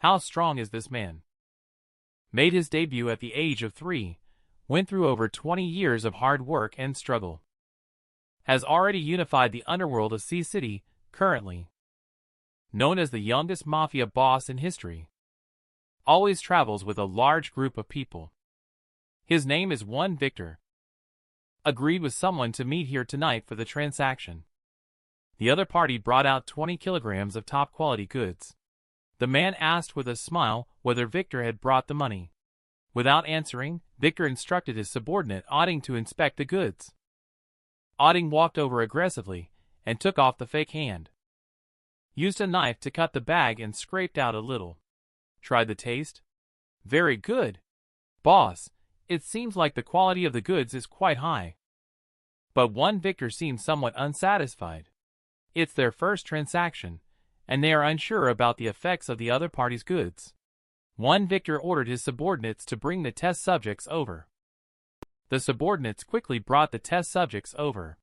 How strong is this man? Made his debut at the age of 3, went through over 20 years of hard work and struggle. Has already unified the underworld of Sea City, currently known as the youngest Mafia boss in history. Always travels with a large group of people. His name is One Victor. Agreed with someone to meet here tonight for the transaction. The other party brought out 20 kilograms of top-quality goods. The man asked with a smile whether Victor had brought the money. Without answering, Victor instructed his subordinate Auding to inspect the goods. Auding walked over aggressively and took off the fake hand. Used a knife to cut the bag and scraped out a little. Tried the taste. Very good. Boss, it seems like the quality of the goods is quite high. But One Victor seems somewhat unsatisfied. It's their first transaction, and they are unsure about the effects of the other party's goods. One Victor ordered his subordinates to bring the test subjects over. The subordinates quickly brought the test subjects over.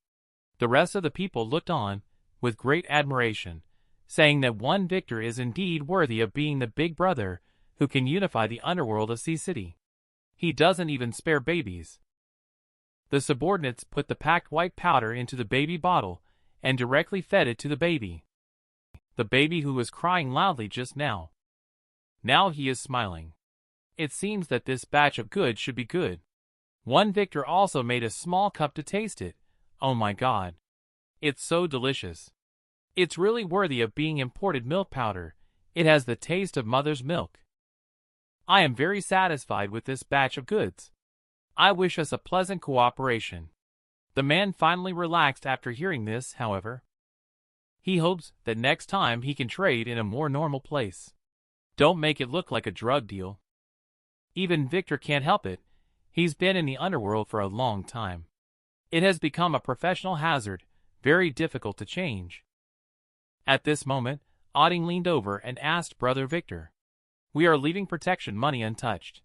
The rest of the people looked on, with great admiration, saying that One Victor is indeed worthy of being the big brother who can unify the underworld of Sea City. He doesn't even spare babies. The subordinates put the packed white powder into the baby bottle and directly fed it to the baby. The baby who was crying loudly just now. Now he is smiling. It seems that this batch of goods should be good. One Victor also made a small cup to taste it. Oh my God. It's so delicious. It's really worthy of being imported milk powder. It has the taste of mother's milk. I am very satisfied with this batch of goods. I wish us a pleasant cooperation. The man finally relaxed after hearing this, however. He hopes that next time he can trade in a more normal place. Don't make it look like a drug deal. Even Victor can't help it. He's been in the underworld for a long time. It has become a professional hazard, very difficult to change. At this moment, Auding leaned over and asked Brother Victor, "We are leaving protection money untouched.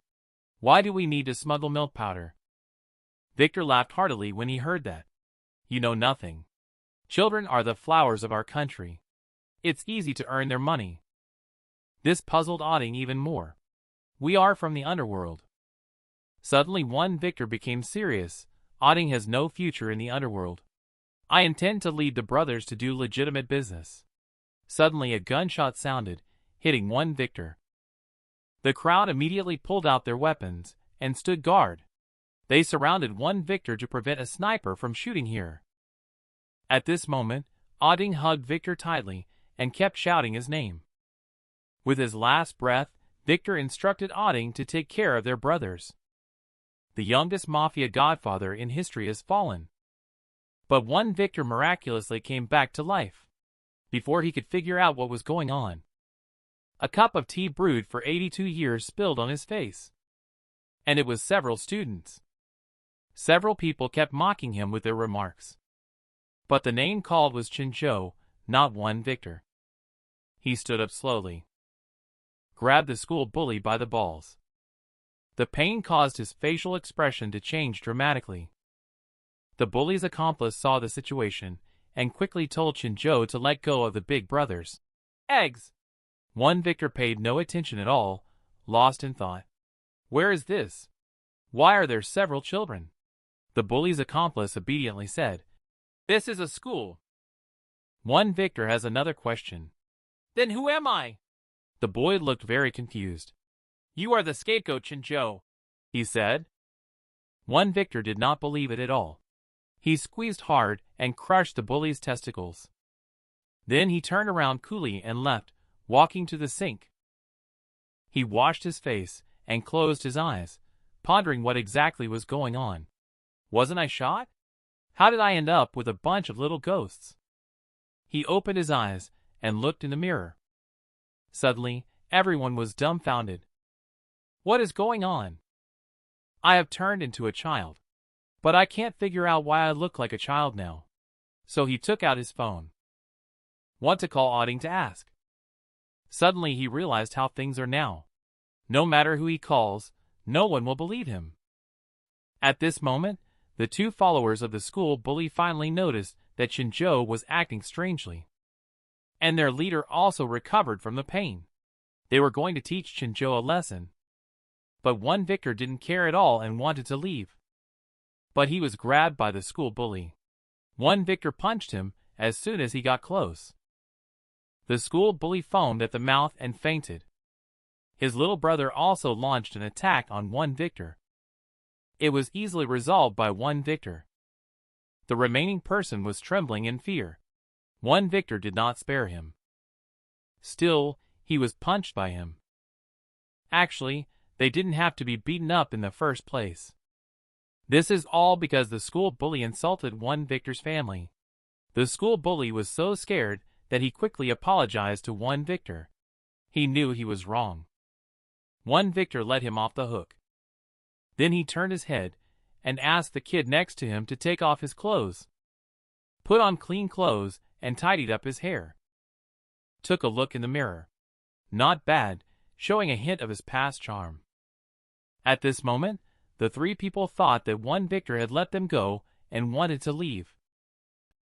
Why do we need to smuggle milk powder?" Victor laughed heartily when he heard that. "You know nothing. Children are the flowers of our country. It's easy to earn their money." This puzzled Auding even more. "We are from the underworld." Suddenly One Victor became serious. Auding has no future in the underworld. I intend to lead the brothers to do legitimate business. Suddenly a gunshot sounded, hitting One Victor. The crowd immediately pulled out their weapons and stood guard. They surrounded One Victor to prevent a sniper from shooting here. At this moment, Auding hugged Victor tightly and kept shouting his name. With his last breath, Victor instructed Auding to take care of their brothers. The youngest Mafia godfather in history has fallen. But One Victor miraculously came back to life. Before he could figure out what was going on, a cup of tea brewed for 82 years spilled on his face. And it was several students. Several people kept mocking him with their remarks. But the name called was Chinjo, not One Victor. He stood up slowly, grabbed the school bully by the balls. The pain caused his facial expression to change dramatically. The bully's accomplice saw the situation and quickly told Chinjo to let go of the big brothers. Eggs! One Victor paid no attention at all, lost in thought. Where is this? Why are there several children? The bully's accomplice obediently said, This is a school. One Victor has another question. Then who am I? The boy looked very confused. You are the scapegoat, Chinjo, he said. One Victor did not believe it at all. He squeezed hard and crushed the bully's testicles. Then he turned around coolly and left, walking to the sink. He washed his face and closed his eyes, pondering what exactly was going on. Wasn't I shot? How did I end up with a bunch of little ghosts? He opened his eyes and looked in the mirror. Suddenly, everyone was dumbfounded. What is going on? I have turned into a child. But I can't figure out why I look like a child now. So he took out his phone. Want to call Auding to ask. Suddenly he realized how things are now. No matter who he calls, no one will believe him. At this moment, the two followers of the school bully finally noticed that Chinjo was acting strangely. And their leader also recovered from the pain. They were going to teach Chinjo a lesson. But one Victor didn't care at all and wanted to leave. But he was grabbed by the school bully. One Victor punched him as soon as he got close. The school bully foamed at the mouth and fainted. His little brother also launched an attack on one Victor. It was easily resolved by one Victor. The remaining person was trembling in fear. One Victor did not spare him. Still, he was punched by him. Actually, they didn't have to be beaten up in the first place. This is all because the school bully insulted one Victor's family. The school bully was so scared that he quickly apologized to one Victor. He knew he was wrong. One Victor let him off the hook. Then he turned his head and asked the kid next to him to take off his clothes, put on clean clothes, and tidied up his hair. Took a look in the mirror. Not bad, showing a hint of his past charm. At this moment, the three people thought that one Victor had let them go and wanted to leave.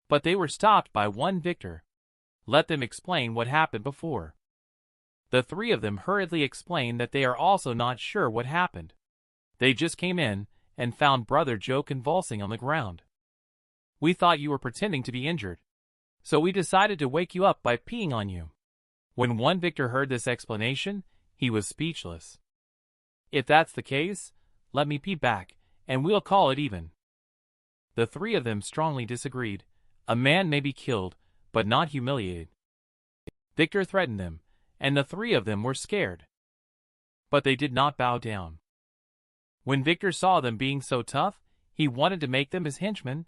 But they were stopped by one Victor. Let them explain what happened before. The three of them hurriedly explained that they are also not sure what happened. They just came in and found Brother Joe convulsing on the ground. We thought you were pretending to be injured, so we decided to wake you up by peeing on you. When one Victor heard this explanation, he was speechless. If that's the case, let me pee back, and we'll call it even. The three of them strongly disagreed. A man may be killed, but not humiliated. Victor threatened them, and the three of them were scared. But they did not bow down. When Victor saw them being so tough, he wanted to make them his henchmen.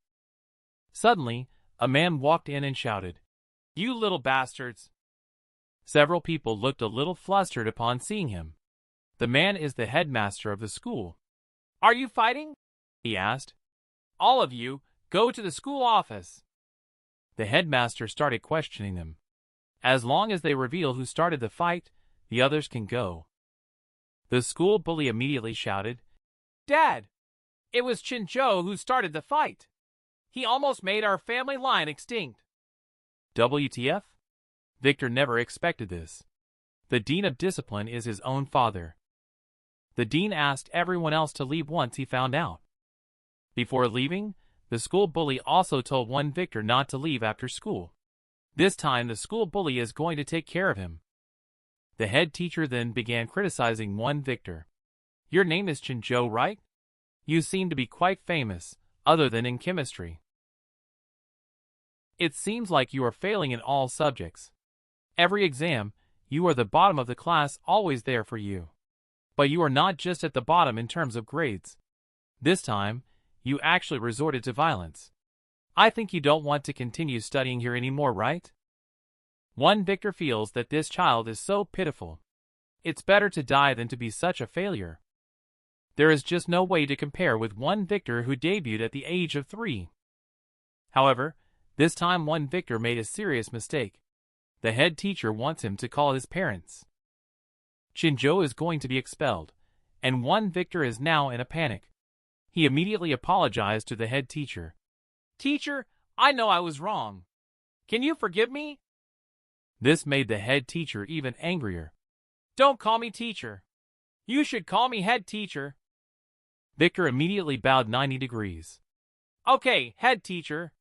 Suddenly, a man walked in and shouted, "You little bastards!" Several people looked a little flustered upon seeing him. The man is the headmaster of the school. "Are you fighting?" he asked. "All of you, go to the school office." The headmaster started questioning them. As long as they reveal who started the fight, the others can go. The school bully immediately shouted, "Dad, it was Chinjo who started the fight. He almost made our family line extinct." WTF? Victor never expected this. The dean of discipline is his own father. The dean asked everyone else to leave once he found out. Before leaving, the school bully also told one Victor not to leave after school. This time the school bully is going to take care of him. The head teacher then began criticizing one Victor. "Your name is Chinjo, right? You seem to be quite famous, other than in chemistry. It seems like you are failing in all subjects. Every exam, you are the bottom of the class, always there for you. But you are not just at the bottom in terms of grades. This time, you actually resorted to violence. I think you don't want to continue studying here anymore, right?" One Victor feels that this child is so pitiful. It's better to die than to be such a failure. There is just no way to compare with one Victor who debuted at the age of 3. However, this time one Victor made a serious mistake. The head teacher wants him to call his parents. Chinjo is going to be expelled, and one Victor is now in a panic. He immediately apologized to the head teacher. "Teacher, I know I was wrong. Can you forgive me?" This made the head teacher even angrier. "Don't call me teacher. You should call me head teacher." Victor immediately bowed 90 degrees. "Okay, head teacher.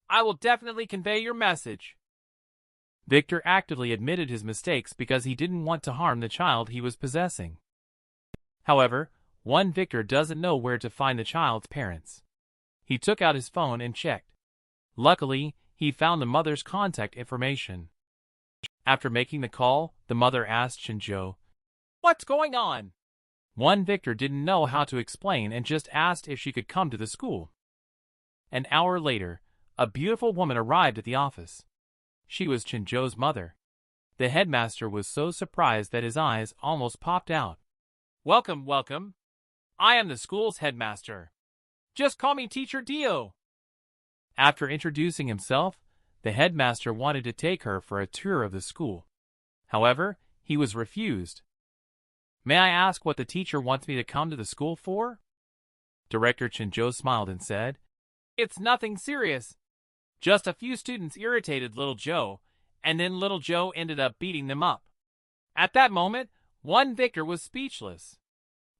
I will definitely convey your message." Victor actively admitted his mistakes because he didn't want to harm the child he was possessing. However, one Victor doesn't know where to find the child's parents. He took out his phone and checked. Luckily, he found the mother's contact information. After making the call, the mother asked Chinjo, "What's going on?" One Victor didn't know how to explain and just asked if she could come to the school. An hour later, a beautiful woman arrived at the office. She was Chinjo's mother. The headmaster was so surprised that his eyes almost popped out. "Welcome, welcome. I am the school's headmaster. Just call me Teacher Dio." After introducing himself, the headmaster wanted to take her for a tour of the school. However, he was refused. "May I ask what the teacher wants me to come to the school for?" Director Chinjo smiled and said, "It's nothing serious. Just a few students irritated little Joe, and then little Joe ended up beating them up. At that moment, one Victor was speechless.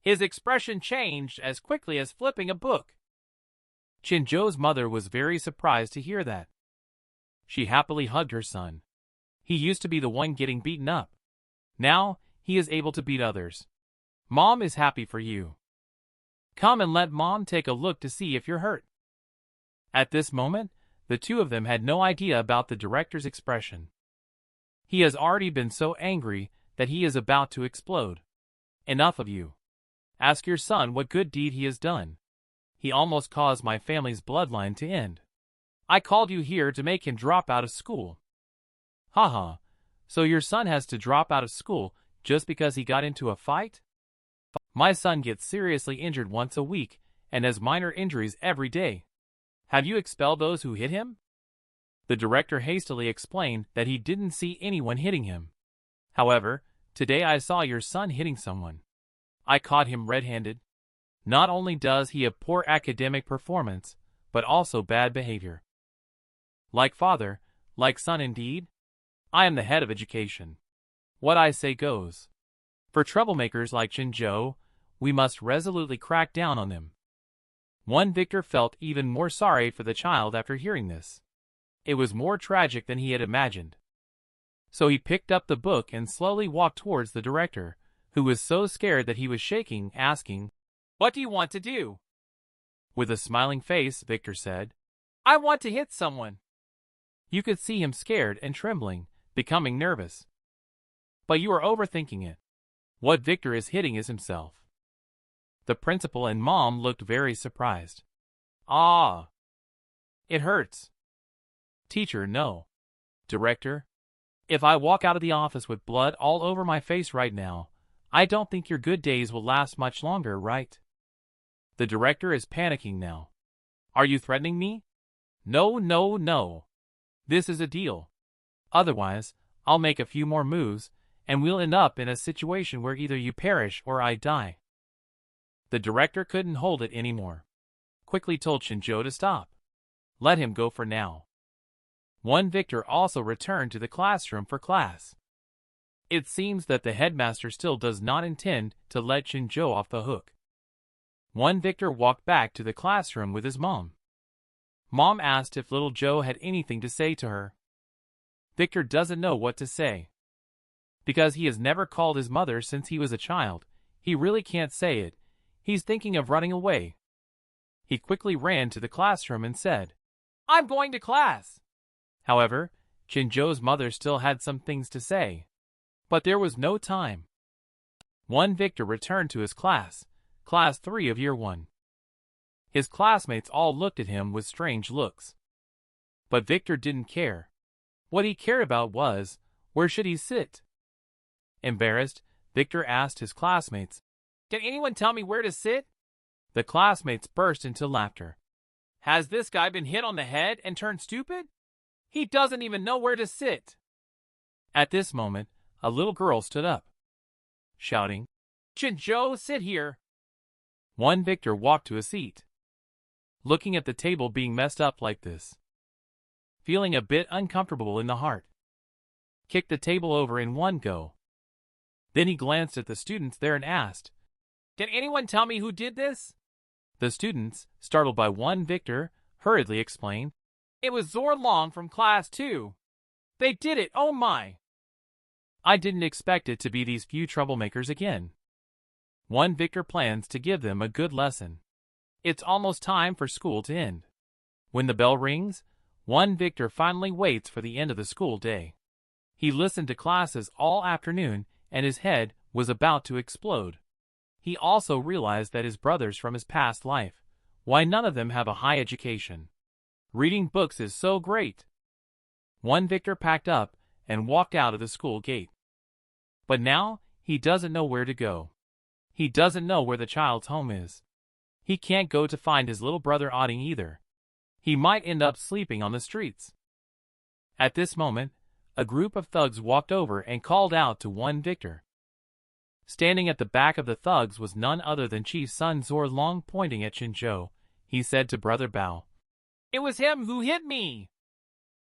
His expression changed as quickly as flipping a book. Chinjo's mother was very surprised to hear that. She happily hugged her son. He used to be the one getting beaten up. Now, he is able to beat others. Mom is happy for you. Come and let Mom take a look to see if you're hurt. At this moment, the two of them had no idea about the director's expression. He has already been so angry that he is about to explode. Enough of you. Ask your son what good deed he has done. He almost caused my family's bloodline to end. I called you here to make him drop out of school. Haha, so your son has to drop out of school just because he got into a fight? My son gets seriously injured once a week and has minor injuries every day. Have you expelled those who hit him? The director hastily explained that he didn't see anyone hitting him. However, today I saw your son hitting someone. I caught him red-handed. Not only does he have poor academic performance, but also bad behavior. Like father, like son indeed. I am the head of education. What I say goes. For troublemakers like Chinjo, we must resolutely crack down on them. One Victor felt even more sorry for the child after hearing this. It was more tragic than he had imagined. So he picked up the book and slowly walked towards the director, who was so scared that he was shaking, asking, "What do you want to do?" With a smiling face, Victor said, "I want to hit someone." You could see him scared and trembling, becoming nervous. But you are overthinking it. What Victor is hitting is himself. The principal and mom looked very surprised. Ah! It hurts. Teacher, no. Director, if I walk out of the office with blood all over my face right now, I don't think your good days will last much longer, right? The director is panicking now. Are you threatening me? No, no, no. This is a deal. Otherwise, I'll make a few more moves, and we'll end up in a situation where either you perish or I die. The director couldn't hold it anymore. Quickly told Chinjo to stop. Let him go for now. One Victor also returned to the classroom for class. It seems that the headmaster still does not intend to let Chinjo off the hook. One Victor walked back to the classroom with his mom. Mom asked if little Joe had anything to say to her. Victor doesn't know what to say. Because he has never called his mother since he was a child, he really can't say it. He's thinking of running away. He quickly ran to the classroom and said, "I'm going to class." However, Chinjo's mother still had some things to say. But there was no time. One Victor returned to his class, Class 3 of Year 1. His classmates all looked at him with strange looks. But Victor didn't care. What he cared about was, where should he sit? Embarrassed, Victor asked his classmates, "Can anyone tell me where to sit?" The classmates burst into laughter. Has this guy been hit on the head and turned stupid? He doesn't even know where to sit. At this moment, a little girl stood up, shouting, "Chinjo, sit here." One Victor walked to a seat. Looking at the table being messed up like this, feeling a bit uncomfortable in the heart, kicked the table over in one go. Then he glanced at the students there and asked, "Can anyone tell me who did this?" The students, startled by One Victor, hurriedly explained, "It was Zorlong from Class 2. They did it, oh my! I didn't expect it to be these few troublemakers again." One Victor plans to give them a good lesson. It's almost time for school to end. When the bell rings, One Victor finally waits for the end of the school day. He listened to classes all afternoon and his head was about to explode. He also realized that his brothers from his past life, why none of them have a high education. Reading books is so great. One Victor packed up and walked out of the school gate. But now, he doesn't know where to go. He doesn't know where the child's home is. He can't go to find his little brother Auding either. He might end up sleeping on the streets. At this moment, a group of thugs walked over and called out to One Victor. Standing at the back of the thugs was none other than Chief Sun Zorlong. Pointing at Chinjo, he said to Brother Bao, "It was him who hit me."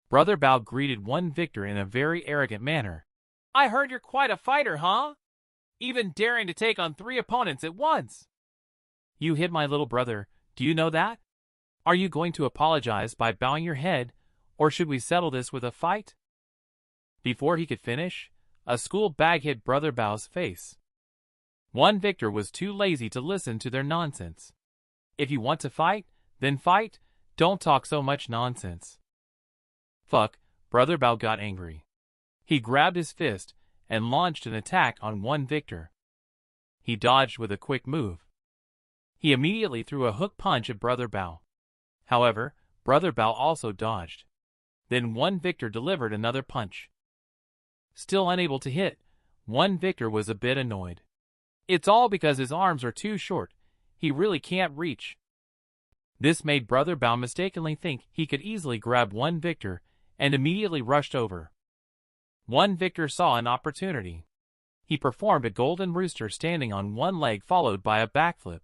Brother Bao greeted One Victor in a very arrogant manner. I heard you're quite a fighter, huh? Even daring to take on 3 opponents at once. You hit my little brother, do you know that? Are you going to apologize by bowing your head, or should we settle this with a fight? Before he could finish, a school bag hit Brother Bao's face. One victor was too lazy to listen to their nonsense. If you want to fight, then fight, don't talk so much nonsense. Fuck, Brother Bao got angry. He grabbed his fist and launched an attack on one victor. He dodged with a quick move. He immediately threw a hook punch at Brother Bao. However, Brother Bao also dodged. Then one victor delivered another punch. Still unable to hit, one victor was a bit annoyed. It's all because his arms are too short, he really can't reach. This made Brother Bao mistakenly think he could easily grab one victor and immediately rushed over. One victor saw an opportunity. He performed a golden rooster standing on one leg followed by a backflip.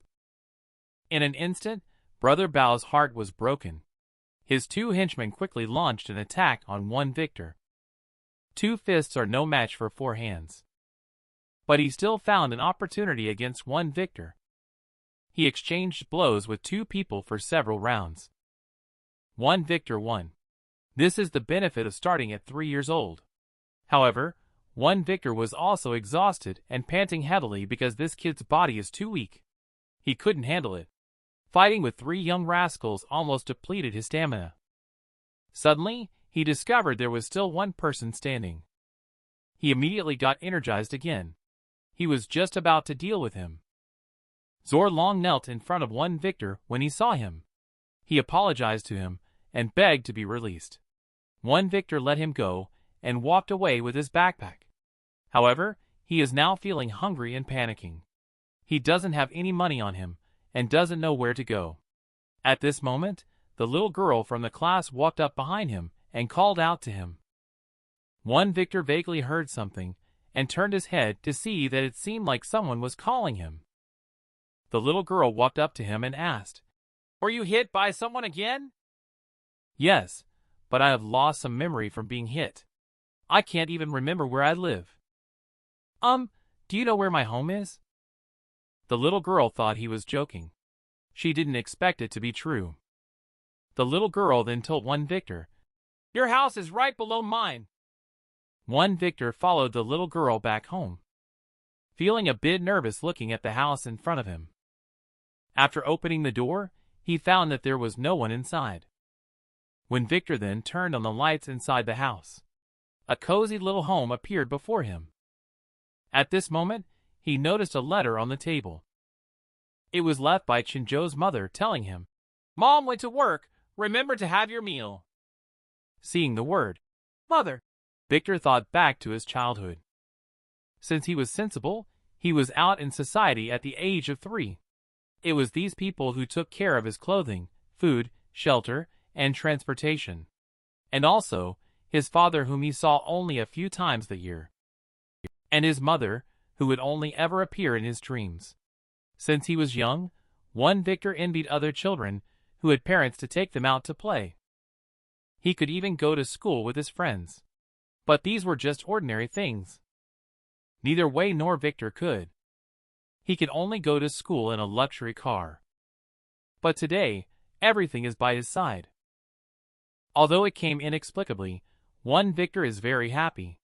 In an instant, Brother Bao's heart was broken. His 2 henchmen quickly launched an attack on one victor. 2 fists are no match for 4 hands. But he still found an opportunity against one victor. He exchanged blows with 2 people for several rounds. One victor won. This is the benefit of starting at 3 years old. However, one victor was also exhausted and panting heavily because this kid's body is too weak. He couldn't handle it. Fighting with 3 young rascals almost depleted his stamina. Suddenly, he discovered there was still one person standing. He immediately got energized again. He was just about to deal with him. Zor Long knelt in front of one victor when he saw him. He apologized to him and begged to be released. One victor let him go and walked away with his backpack. However, he is now feeling hungry and panicking. He doesn't have any money on him and doesn't know where to go. At this moment, the little girl from the class walked up behind him and called out to him. One victor vaguely heard something and turned his head to see that it seemed like someone was calling him. The little girl walked up to him and asked, "Were you hit by someone again?" "Yes, but I have lost some memory from being hit. I can't even remember where I live." Do you know where my home is?" The little girl thought he was joking. She didn't expect it to be true. The little girl then told one victor, "Your house is right below mine." One victor followed the little girl back home, feeling a bit nervous looking at the house in front of him. After opening the door, he found that there was no one inside. When Victor then turned on the lights inside the house, a cozy little home appeared before him. At this moment, he noticed a letter on the table. It was left by Chinjo's mother telling him, "Mom went to work, remember to have your meal." Seeing the word, "Mother," Victor thought back to his childhood. Since he was sensible, he was out in society at the age of 3. It was these people who took care of his clothing, food, shelter, and transportation. And also, his father whom he saw only a few times the year. And his mother, who would only ever appear in his dreams. Since he was young, one Victor envied other children who had parents to take them out to play. He could even go to school with his friends. But these were just ordinary things. Neither Wei nor Victor could. He could only go to school in a luxury car. But today, everything is by his side. Although it came inexplicably, one Victor is very happy.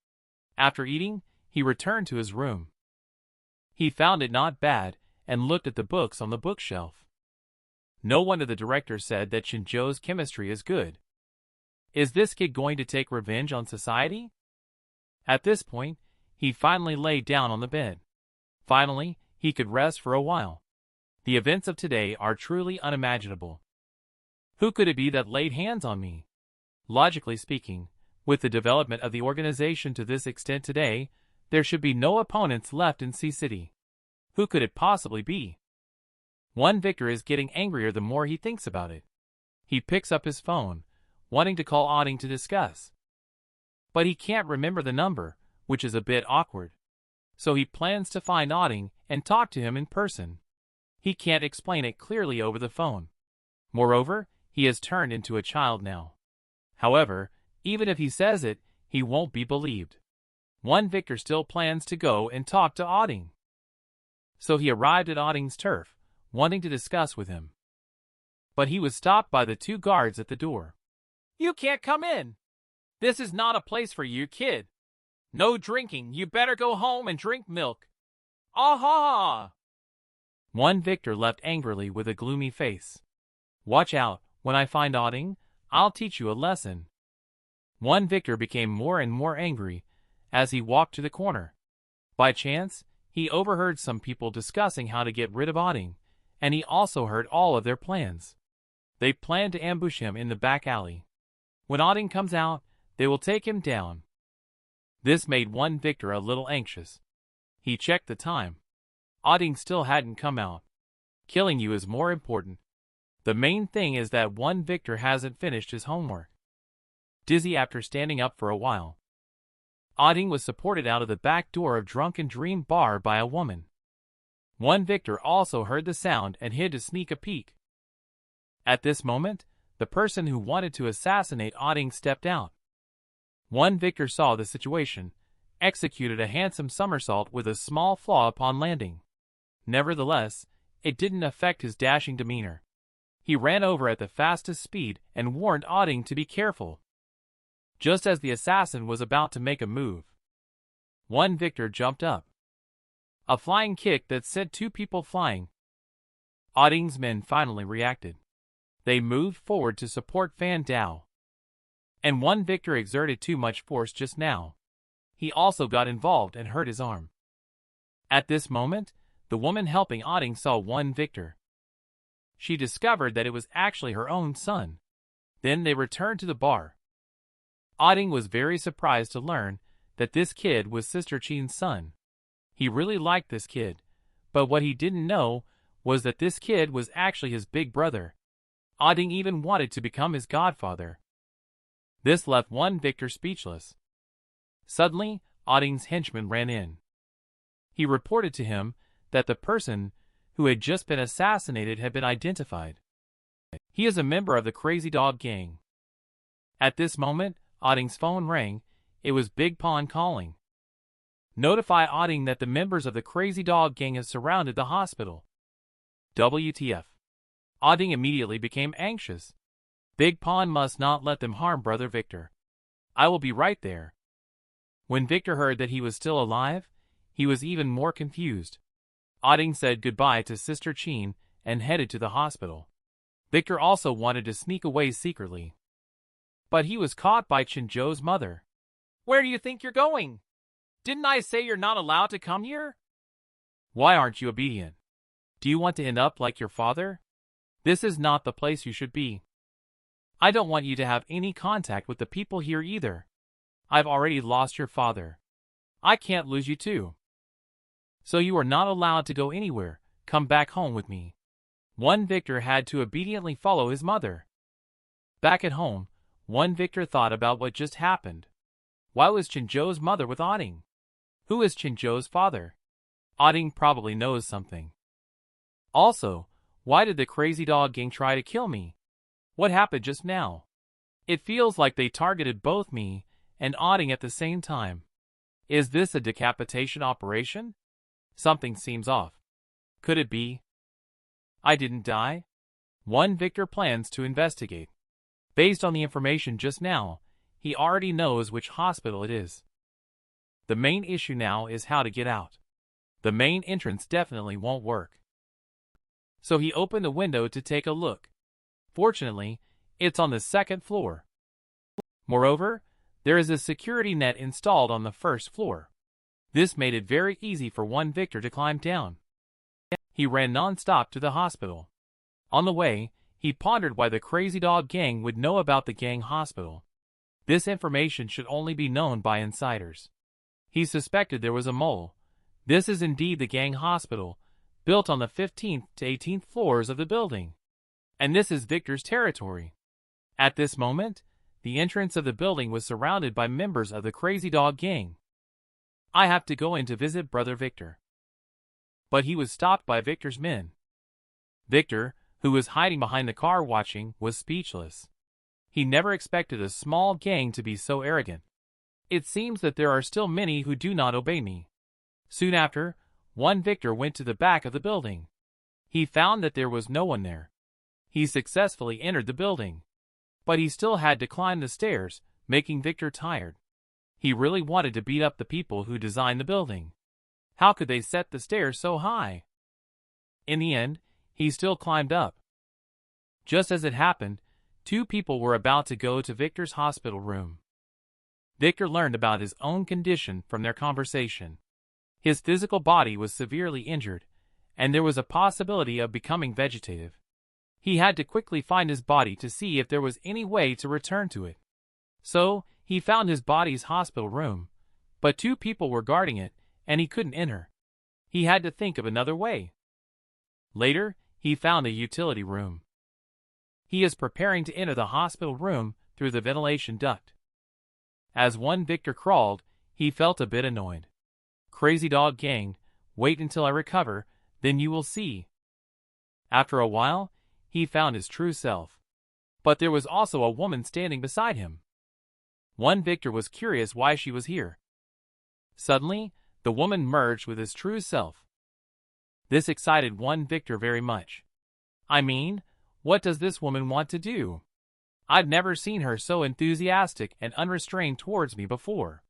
After eating, he returned to his room. He found it not bad and looked at the books on the bookshelf. No wonder the director said that Chinjo's chemistry is good. Is this kid going to take revenge on society? At this point, he finally lay down on the bed. Finally, he could rest for a while. The events of today are truly unimaginable. Who could it be that laid hands on me? Logically speaking, with the development of the organization to this extent today, there should be no opponents left in C City. Who could it possibly be? One Victor is getting angrier the more he thinks about it. He picks up his phone, wanting to call Auding to discuss. But he can't remember the number, which is a bit awkward. So he plans to find Auding and talk to him in person. He can't explain it clearly over the phone. Moreover, he has turned into a child now. However, even if he says it, he won't be believed. One Victor still plans to go and talk to Auding. So he arrived at Auding's turf, wanting to discuss with him. But he was stopped by the two guards at the door. "You can't come in. This is not a place for you, kid. No drinking, you better go home and drink milk." "Aha!" One Victor left angrily with a gloomy face. "Watch out, when I find Auding, I'll teach you a lesson." One Victor became more and more angry as he walked to the corner. By chance, he overheard some people discussing how to get rid of Auding, and he also heard all of their plans. They planned to ambush him in the back alley. When Auding comes out, they will take him down. This made One Victor a little anxious. He checked the time. Auding still hadn't come out. Killing you is more important. The main thing is that One Victor hasn't finished his homework. Dizzy after standing up for a while, Auding was supported out of the back door of Drunken Dream Bar by a woman. One Victor also heard the sound and hid to sneak a peek. At this moment, the person who wanted to assassinate Auding stepped out. One Victor saw the situation, executed a handsome somersault with a small flaw upon landing. Nevertheless, it didn't affect his dashing demeanor. He ran over at the fastest speed and warned Auding to be careful. Just as the assassin was about to make a move, One Victor jumped up. A flying kick that sent two people flying. Auding's men finally reacted. They moved forward to support Fan Dao. And One Victor exerted too much force just now. He also got involved and hurt his arm. At this moment, the woman helping Auding saw One Victor. She discovered that it was actually her own son. Then they returned to the bar. Auding was very surprised to learn that this kid was Sister Chin's son. He really liked this kid, but what he didn't know was that this kid was actually his big brother. Auding even wanted to become his godfather. This left One Victor speechless. Suddenly, Auding's henchman ran in. He reported to him that the person who had just been assassinated had been identified. He is a member of the Crazy Dog Gang. At this moment, Auding's phone rang. It was Big Pon calling. Notify Auding that the members of the Crazy Dog Gang have surrounded the hospital. WTF. Auding immediately became anxious. Big Pon must not let them harm Brother Victor. I will be right there. When Victor heard that he was still alive, he was even more confused. Auding said goodbye to Sister Chin and headed to the hospital. Victor also wanted to sneak away secretly. But he was caught by Chinzhou's mother. "Where do you think you're going? Didn't I say you're not allowed to come here? Why aren't you obedient? Do you want to end up like your father? This is not the place you should be. I don't want you to have any contact with the people here either. I've already lost your father. I can't lose you too. So you are not allowed to go anywhere. Come back home with me." One Victor had to obediently follow his mother. Back at home, One Victor thought about what just happened. Why was Chinzhou's mother with Auding? Who is Chinzhou's father? Auding probably knows something. Also, why did the Crazy Dog Gang try to kill me? What happened just now? It feels like they targeted both me and Auding at the same time. Is this a decapitation operation? Something seems off. Could it be? I didn't die? One Victor plans to investigate. Based on the information just now, he already knows which hospital it is. The main issue now is how to get out. The main entrance definitely won't work. So he opened a window to take a look. Fortunately, it's on the second floor. Moreover, there is a security net installed on the first floor. This made it very easy for One Victor to climb down. He ran non-stop to the hospital. On the way, he pondered why the Crazy Dog Gang would know about the gang hospital. This information should only be known by insiders. He suspected there was a mole. This is indeed the gang hospital, built on the 15th to 18th floors of the building. And this is Victor's territory. At this moment, the entrance of the building was surrounded by members of the Crazy Dog Gang. I have to go in to visit Brother Victor. But he was stopped by Victor's men. Victor, who was hiding behind the car watching, was speechless. He never expected a small gang to be so arrogant. It seems that there are still many who do not obey me. Soon after, one victor went to the back of the building. He found that there was no one there. He successfully entered the building. But he still had to climb the stairs, making Victor tired. He really wanted to beat up the people who designed the building. How could they set the stairs so high? In the end, he still climbed up. Just as it happened, two people were about to go to Victor's hospital room. Victor learned about his own condition from their conversation. His physical body was severely injured, and there was a possibility of becoming vegetative. He had to quickly find his body to see if there was any way to return to it. So, he found his body's hospital room, but two people were guarding it, and he couldn't enter. He had to think of another way. Later, he found a utility room. He is preparing to enter the hospital room through the ventilation duct. As one Victor crawled, he felt a bit annoyed. Crazy dog gang, wait until I recover, then you will see. After a while, he found his true self. But there was also a woman standing beside him. One Victor was curious why she was here. Suddenly, the woman merged with his true self. This excited one Victor very much. I mean, what does this woman want to do? I've never seen her so enthusiastic and unrestrained towards me before.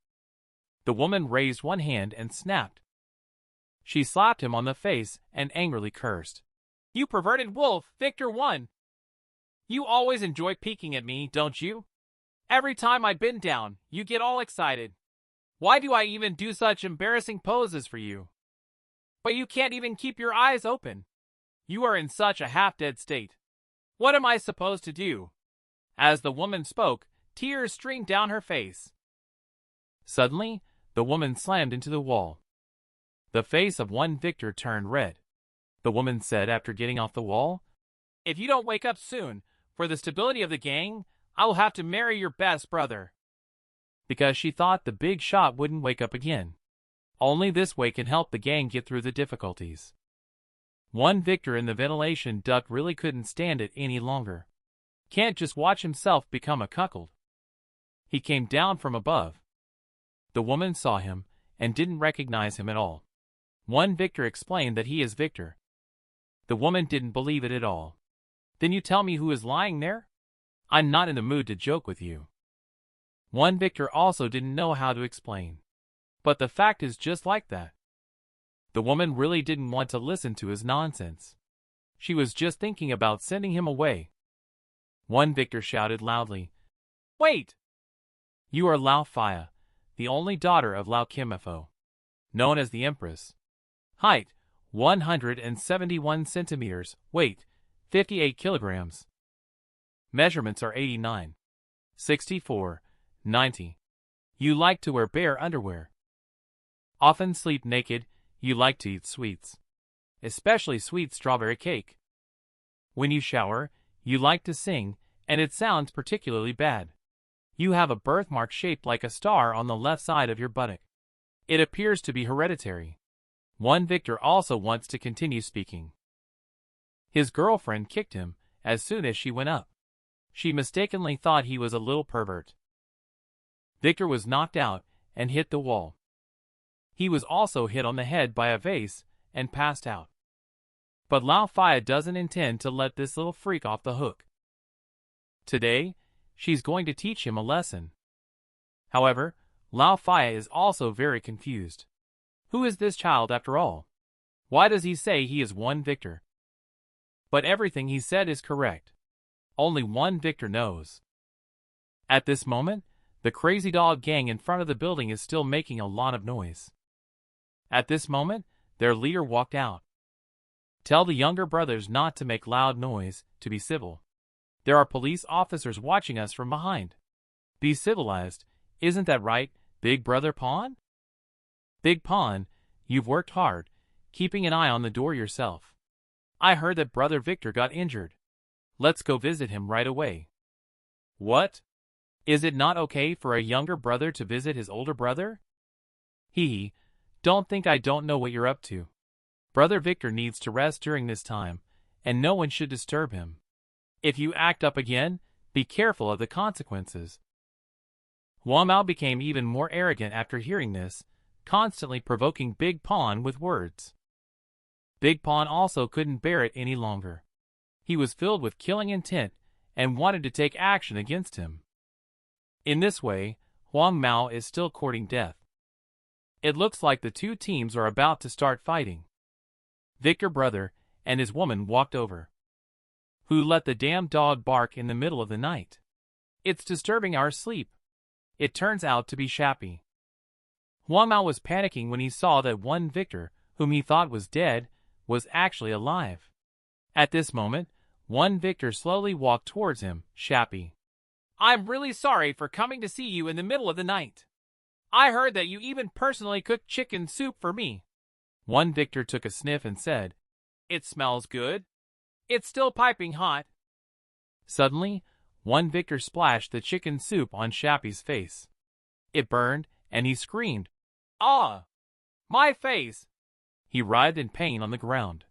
The woman raised one hand and snapped. She slapped him on the face and angrily cursed. You perverted wolf, Victor won! You always enjoy peeking at me, don't you? Every time I bend down, you get all excited. Why do I even do such embarrassing poses for you? But you can't even keep your eyes open. You are in such a half-dead state. What am I supposed to do? As the woman spoke, tears streamed down her face. Suddenly, the woman slammed into the wall. The face of one Victor turned red. The woman said after getting off the wall, If you don't wake up soon, for the stability of the gang, I will have to marry your best brother. Because she thought the big shot wouldn't wake up again. Only this way can help the gang get through the difficulties. One Victor in the ventilation duct really couldn't stand it any longer. Can't just watch himself become a cuckold. He came down from above. The woman saw him and didn't recognize him at all. One Victor explained that he is Victor. The woman didn't believe it at all. Then you tell me who is lying there? I'm not in the mood to joke with you. One Victor also didn't know how to explain. But the fact is just like that. The woman really didn't want to listen to his nonsense. She was just thinking about sending him away. One Victor shouted loudly, Wait! You are Lao Fia, the only daughter of Lao Kimifo, known as the Empress. Height, 171 centimeters, weight, 58 kilograms. Measurements are 89, 64, 90. You like to wear bare underwear. Often sleep naked, you like to eat sweets. Especially sweet strawberry cake. When you shower, you like to sing, and it sounds particularly bad. You have a birthmark shaped like a star on the left side of your buttock. It appears to be hereditary. One Victor also wants to continue speaking. His girlfriend kicked him as soon as she went up. She mistakenly thought he was a little pervert. Victor was knocked out and hit the wall. He was also hit on the head by a vase and passed out. But Lao Fia doesn't intend to let this little freak off the hook. Today, she's going to teach him a lesson. However, Lao Fia is also very confused. Who is this child after all? Why does he say he is one Victor? But everything he said is correct. Only one Victor knows. At this moment, the crazy dog gang in front of the building is still making a lot of noise. At this moment, their leader walked out. Tell the younger brothers not to make loud noise, to be civil. There are police officers watching us from behind. Be civilized, isn't that right, Big Brother Pawn? Big Pawn, you've worked hard, keeping an eye on the door yourself. I heard that Brother Victor got injured. Let's go visit him right away. What? Is it not okay for a younger brother to visit his older brother? Don't think I don't know what you're up to. Brother Victor needs to rest during this time, and no one should disturb him. If you act up again, be careful of the consequences. Hua Mao became even more arrogant after hearing this, constantly provoking Big Pawn with words. Big Pawn also couldn't bear it any longer. He was filled with killing intent and wanted to take action against him. In this way, Huang Mao is still courting death. It looks like the two teams are about to start fighting. Victor brother and his woman walked over. Who let the damn dog bark in the middle of the night? It's disturbing our sleep. It turns out to be Shappy. Huang Mao was panicking when he saw that one Victor, whom he thought was dead, was actually alive. At this moment, one Victor slowly walked towards him, Shappy. I'm really sorry for coming to see you in the middle of the night. I heard that you even personally cooked chicken soup for me. One Victor took a sniff and said, It smells good. It's still piping hot. Suddenly, one Victor splashed the chicken soup on Shappy's face. It burned, and he screamed, Ah! My face! He writhed in pain on the ground.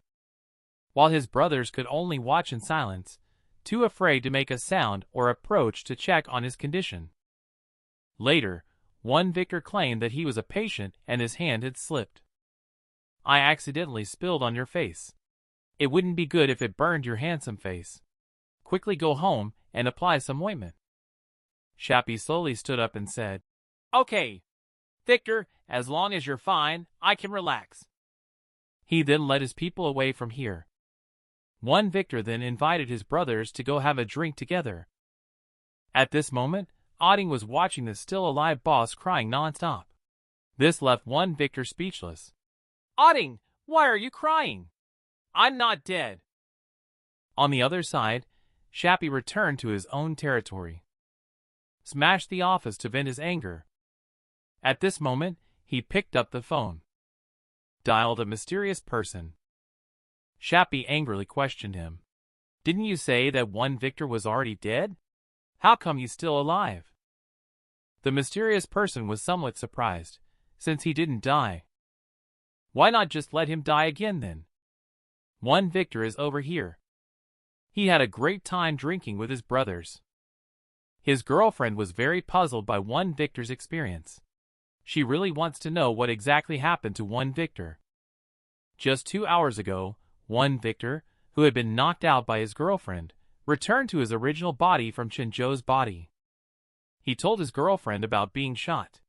While his brothers could only watch in silence, too afraid to make a sound or approach to check on his condition. Later, one Victor claimed that he was a patient and his hand had slipped. I accidentally spilled on your face. It wouldn't be good if it burned your handsome face. Quickly go home and apply some ointment. Shappy slowly stood up and said, Okay, Victor, as long as you're fine, I can relax. He then led his people away from here. One Victor then invited his brothers to go have a drink together. At this moment, Auding was watching the still-alive boss crying non-stop. This left one Victor speechless. Auding, why are you crying? I'm not dead. On the other side, Shappy returned to his own territory. Smashed the office to vent his anger. At this moment, he picked up the phone. Dialed a mysterious person. Shappy angrily questioned him. Didn't you say that one Victor was already dead? How come he's still alive? The mysterious person was somewhat surprised, since he didn't die. Why not just let him die again then? One Victor is over here. He had a great time drinking with his brothers. His girlfriend was very puzzled by one Victor's experience. She really wants to know what exactly happened to one Victor. Just 2 hours ago, one Victor, who had been knocked out by his girlfriend, returned to his original body from Chinzhou's body. He told his girlfriend about being shot.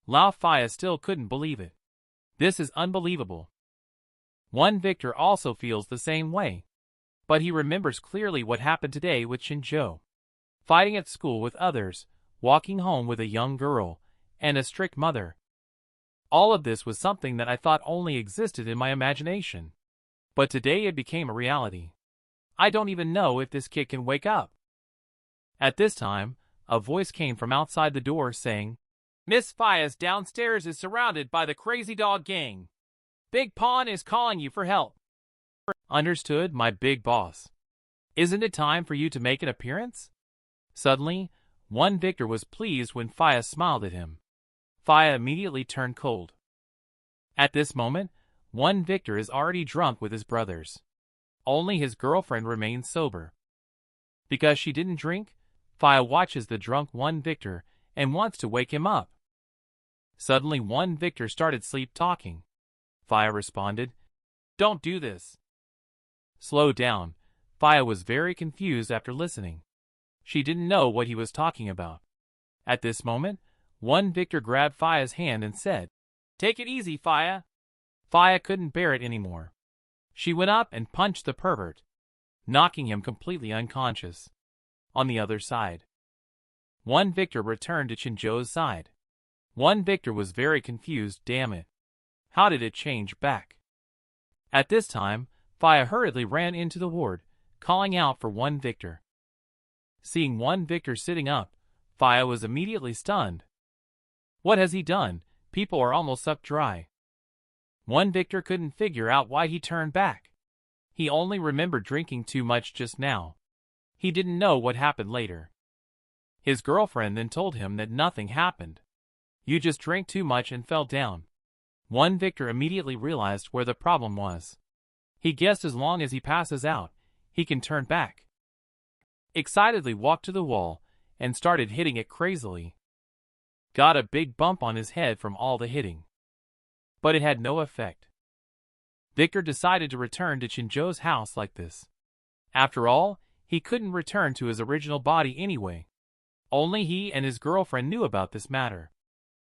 Lao Fia still couldn't believe it. This is unbelievable. One Victor also feels the same way. But he remembers clearly what happened today with Chinzhou. Fighting at school with others, walking home with a young girl, and a strict mother. All of this was something that I thought only existed in my imagination. But today it became a reality. I don't even know if this kid can wake up. At this time, a voice came from outside the door saying, Miss Fia's downstairs is surrounded by the crazy dog gang. Big Pawn is calling you for help. Understood, my big boss. Isn't it time for you to make an appearance? Suddenly, one Victor was pleased when Fia smiled at him. Fia immediately turned cold. At this moment, one Victor is already drunk with his brothers. Only his girlfriend remains sober. Because she didn't drink, Fia watches the drunk one Victor and wants to wake him up. Suddenly one Victor started sleep-talking. Fia responded, Don't do this. Slow down. Fia was very confused after listening. She didn't know what he was talking about. At this moment, one Victor grabbed Fia's hand and said, Take it easy, Fia. Fia couldn't bear it anymore. She went up and punched the pervert, knocking him completely unconscious. On the other side, one Victor returned to Chinzhou's side. One Victor was very confused. Damn it. How did it change back? At this time, Fia hurriedly ran into the ward, calling out for one Victor. Seeing one Victor sitting up, Fia was immediately stunned. What has he done? People are almost sucked dry. One Victor couldn't figure out why he turned back. He only remembered drinking too much just now. He didn't know what happened later. His girlfriend then told him that nothing happened. You just drank too much and fell down. One Victor immediately realized where the problem was. He guessed as long as he passes out, he can turn back. Excitedly walked to the wall and started hitting it crazily. got a big bump on his head from all the hitting. But it had no effect. Victor decided to return to Chinjo's house like this. After all, he couldn't return to his original body anyway. Only he and his girlfriend knew about this matter.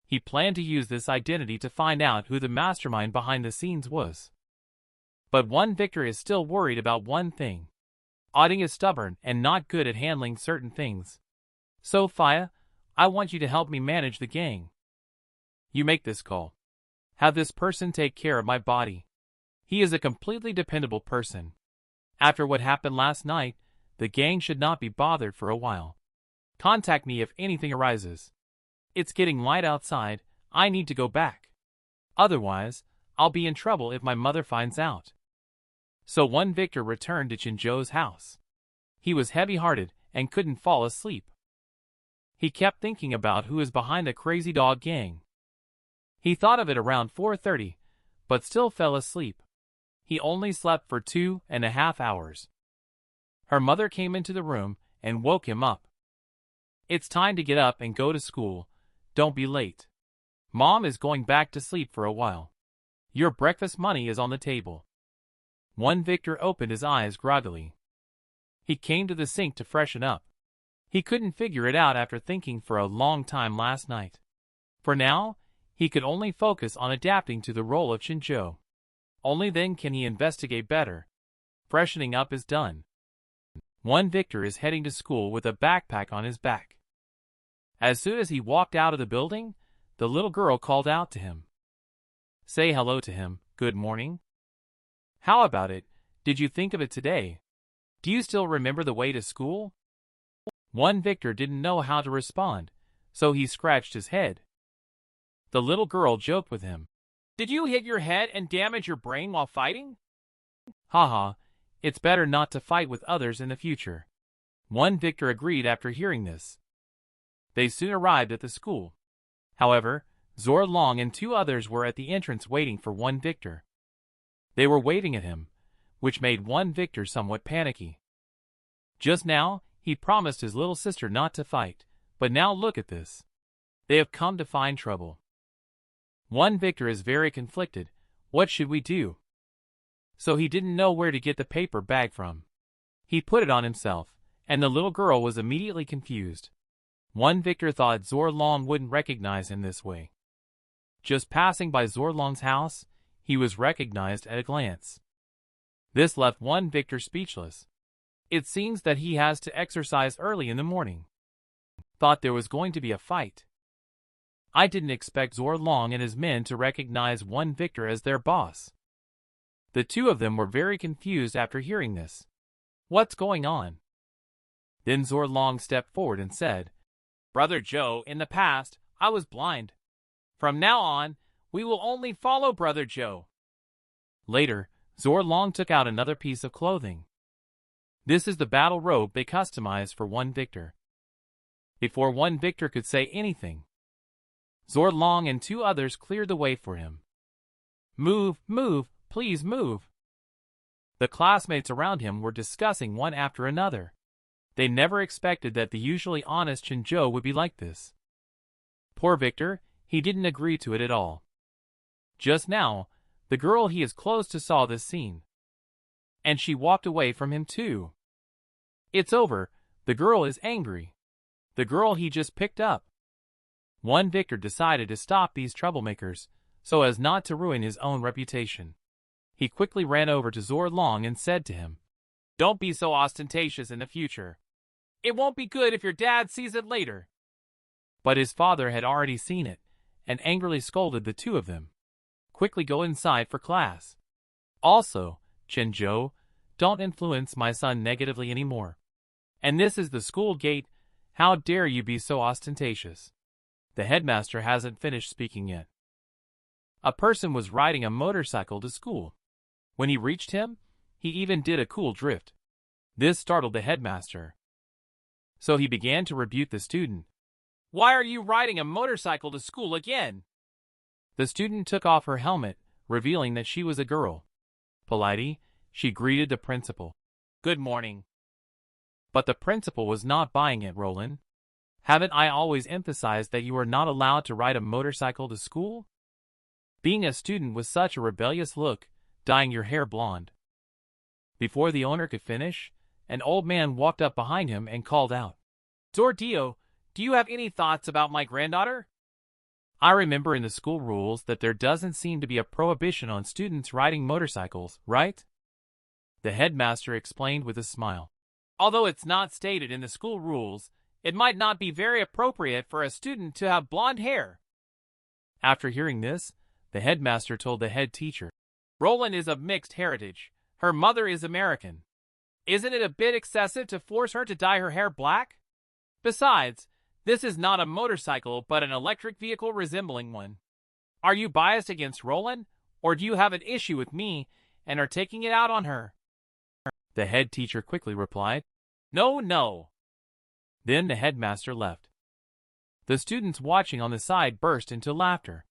He planned to use this identity to find out who the mastermind behind the scenes was. But Victor is still worried about one thing. Auding is stubborn and not good at handling certain things. So Fia, I want you to help me manage the gang. You make this call. Have this person take care of my body. He is a completely dependable person. After what happened last night, the gang should not be bothered for a while. Contact me if anything arises. It's getting light outside, I need to go back. Otherwise, I'll be in trouble if my mother finds out. So Victor returned to Chinjo's house. He was heavy-hearted and couldn't fall asleep. He kept thinking about who is behind the crazy dog gang. He thought of it around 4:30, but still fell asleep. He only slept for 2.5 hours. Her mother came into the room and woke him up. It's time to get up and go to school. Don't be late. Mom is going back to sleep for a while. Your breakfast money is on the table. Victor opened his eyes groggily. He came to the sink to freshen up. He couldn't figure it out after thinking for a long time last night. For now, he could only focus on adapting to the role of Chinjo. Only then can he investigate better. Freshening up is done. Victor is heading to school with a backpack on his back. As soon as he walked out of the building, the little girl called out to him. Say hello to him, good morning. How about it, did you think of it today? Do you still remember the way to school? Victor didn't know how to respond, so he scratched his head. The little girl joked with him. Did you hit your head and damage your brain while fighting? Haha, it's better not to fight with others in the future. Victor agreed after hearing this. They soon arrived at the school. However, Zor Long and 2 others were at the entrance waiting for Victor. They were waving at him, which made Victor somewhat panicky. Just now, he promised his little sister not to fight, but now look at this. They have come to find trouble. Victor is very conflicted. What should we do? So he didn't know where to get the paper bag from. He put it on himself, and the little girl was immediately confused. Victor thought Zor Long wouldn't recognize him this way. Just passing by Zor Long's house, he was recognized at a glance. This left Victor speechless. It seems that he has to exercise early in the morning. Thought there was going to be a fight. I didn't expect Zor Long and his men to recognize Victor as their boss. The 2 of them were very confused after hearing this. What's going on? Then Zor Long stepped forward and said, Brother Joe, in the past, I was blind. From now on, we will only follow Brother Joe. Later, Zor Long took out another piece of clothing. This is the battle robe they customized for Victor. Before Victor could say anything, Zor Long and 2 others cleared the way for him. Move, move, please move. The classmates around him were discussing one after another. They never expected that the usually honest Chinjo would be like this. Poor Victor, he didn't agree to it at all. Just now, the girl he is close to saw this scene. And she walked away from him too. It's over, the girl is angry. The girl he just picked up. Victor decided to stop these troublemakers, so as not to ruin his own reputation. He quickly ran over to Zor Long and said to him, Don't be so ostentatious in the future. It won't be good if your dad sees it later. But his father had already seen it, and angrily scolded the 2 of them. Quickly go inside for class. Also, Chinjo, don't influence my son negatively anymore. And this is the school gate, how dare you be so ostentatious? The headmaster hasn't finished speaking yet. A person was riding a motorcycle to school. When he reached him, he even did a cool drift. This startled the headmaster. So he began to rebuke the student. Why are you riding a motorcycle to school again? The student took off her helmet, revealing that she was a girl. Politely, she greeted the principal. Good morning. But the principal was not buying it, Roland. Haven't I always emphasized that you are not allowed to ride a motorcycle to school? Being a student with such a rebellious look, dyeing your hair blonde. Before the owner could finish, an old man walked up behind him and called out, Zordio, do you have any thoughts about my granddaughter? I remember in the school rules that there doesn't seem to be a prohibition on students riding motorcycles, right? The headmaster explained with a smile. Although it's not stated in the school rules, it might not be very appropriate for a student to have blonde hair. After hearing this, the headmaster told the head teacher, Roland is of mixed heritage. Her mother is American. Isn't it a bit excessive to force her to dye her hair black? Besides, this is not a motorcycle but an electric vehicle resembling one. Are you biased against Roland, or do you have an issue with me and are taking it out on her? The head teacher quickly replied, No, no. Then the headmaster left. The students watching on the side burst into laughter.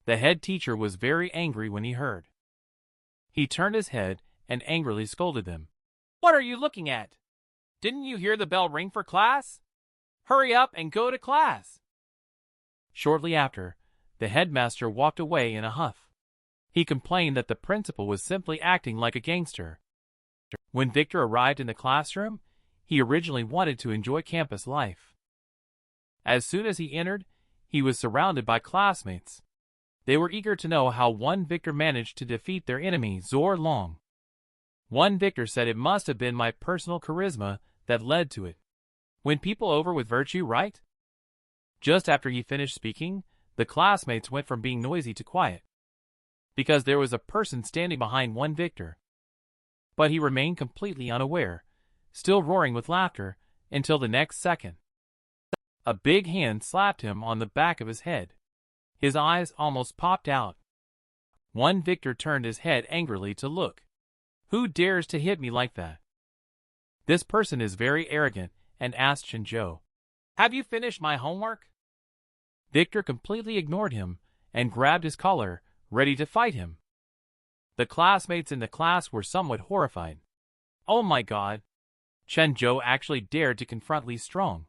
The head teacher was very angry when he heard. He turned his head and angrily scolded them. What are you looking at? Didn't you hear the bell ring for class? Hurry up and go to class. Shortly after, the headmaster walked away in a huff. He complained that the principal was simply acting like a gangster. When Victor arrived in the classroom, he originally wanted to enjoy campus life. As soon as he entered, he was surrounded by classmates. They were eager to know how one Victor managed to defeat their enemy Zor Long. One Victor said it must have been my personal charisma that led to it. Win people over with virtue, right? Just after he finished speaking, the classmates went from being noisy to quiet, because there was a person standing behind one Victor. But he remained completely unaware, still roaring with laughter, until the next second. A big hand slapped him on the back of his head. His eyes almost popped out. One Victor turned his head angrily to look. Who dares to hit me like that? This person is very arrogant and asked Shinjo, Have you finished my homework? Victor completely ignored him and grabbed his collar, ready to fight him. The classmates in the class were somewhat horrified. Oh my god! Shinjo actually dared to confront Lee Strong.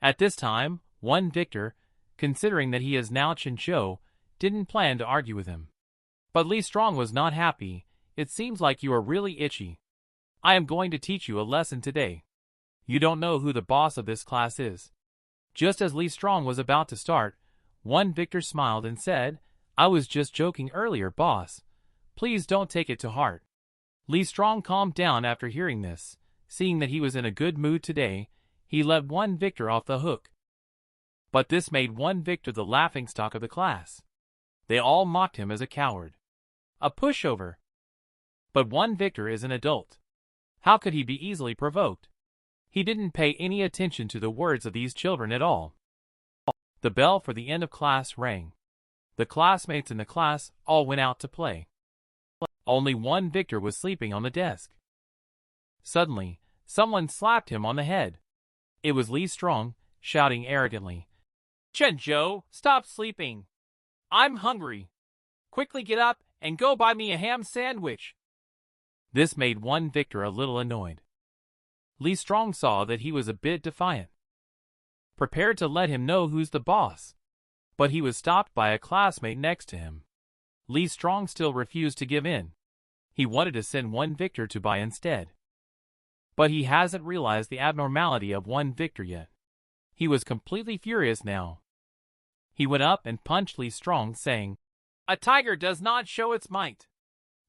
At this time, one Victor, considering that he is now Shinjo, didn't plan to argue with him. But Lee Strong was not happy. It seems like you are really itchy. I am going to teach you a lesson today. You don't know who the boss of this class is. Just as Lee Strong was about to start, one Victor smiled and said, I was just joking earlier, boss. Please don't take it to heart. Lee Strong calmed down after hearing this. Seeing that he was in a good mood today, he let one Victor off the hook. But this made one Victor the laughingstock of the class. They all mocked him as a coward. A pushover. But one Victor is an adult. How could he be easily provoked? He didn't pay any attention to the words of these children at all. The bell for the end of class rang. The classmates in the class all went out to play. Only one Victor was sleeping on the desk. Suddenly, someone slapped him on the head. It was Lee Strong, shouting arrogantly, Shinjo, stop sleeping. I'm hungry. Quickly get up and go buy me a ham sandwich. This made one Victor a little annoyed. Lee Strong saw that he was a bit defiant, prepared to let him know who's the boss. But he was stopped by a classmate next to him. Lee Strong still refused to give in. He wanted to send one Victor to buy instead. But he hasn't realized the abnormality of one Victor yet. He was completely furious now. He went up and punched Lee Strong, saying, A tiger does not show its might.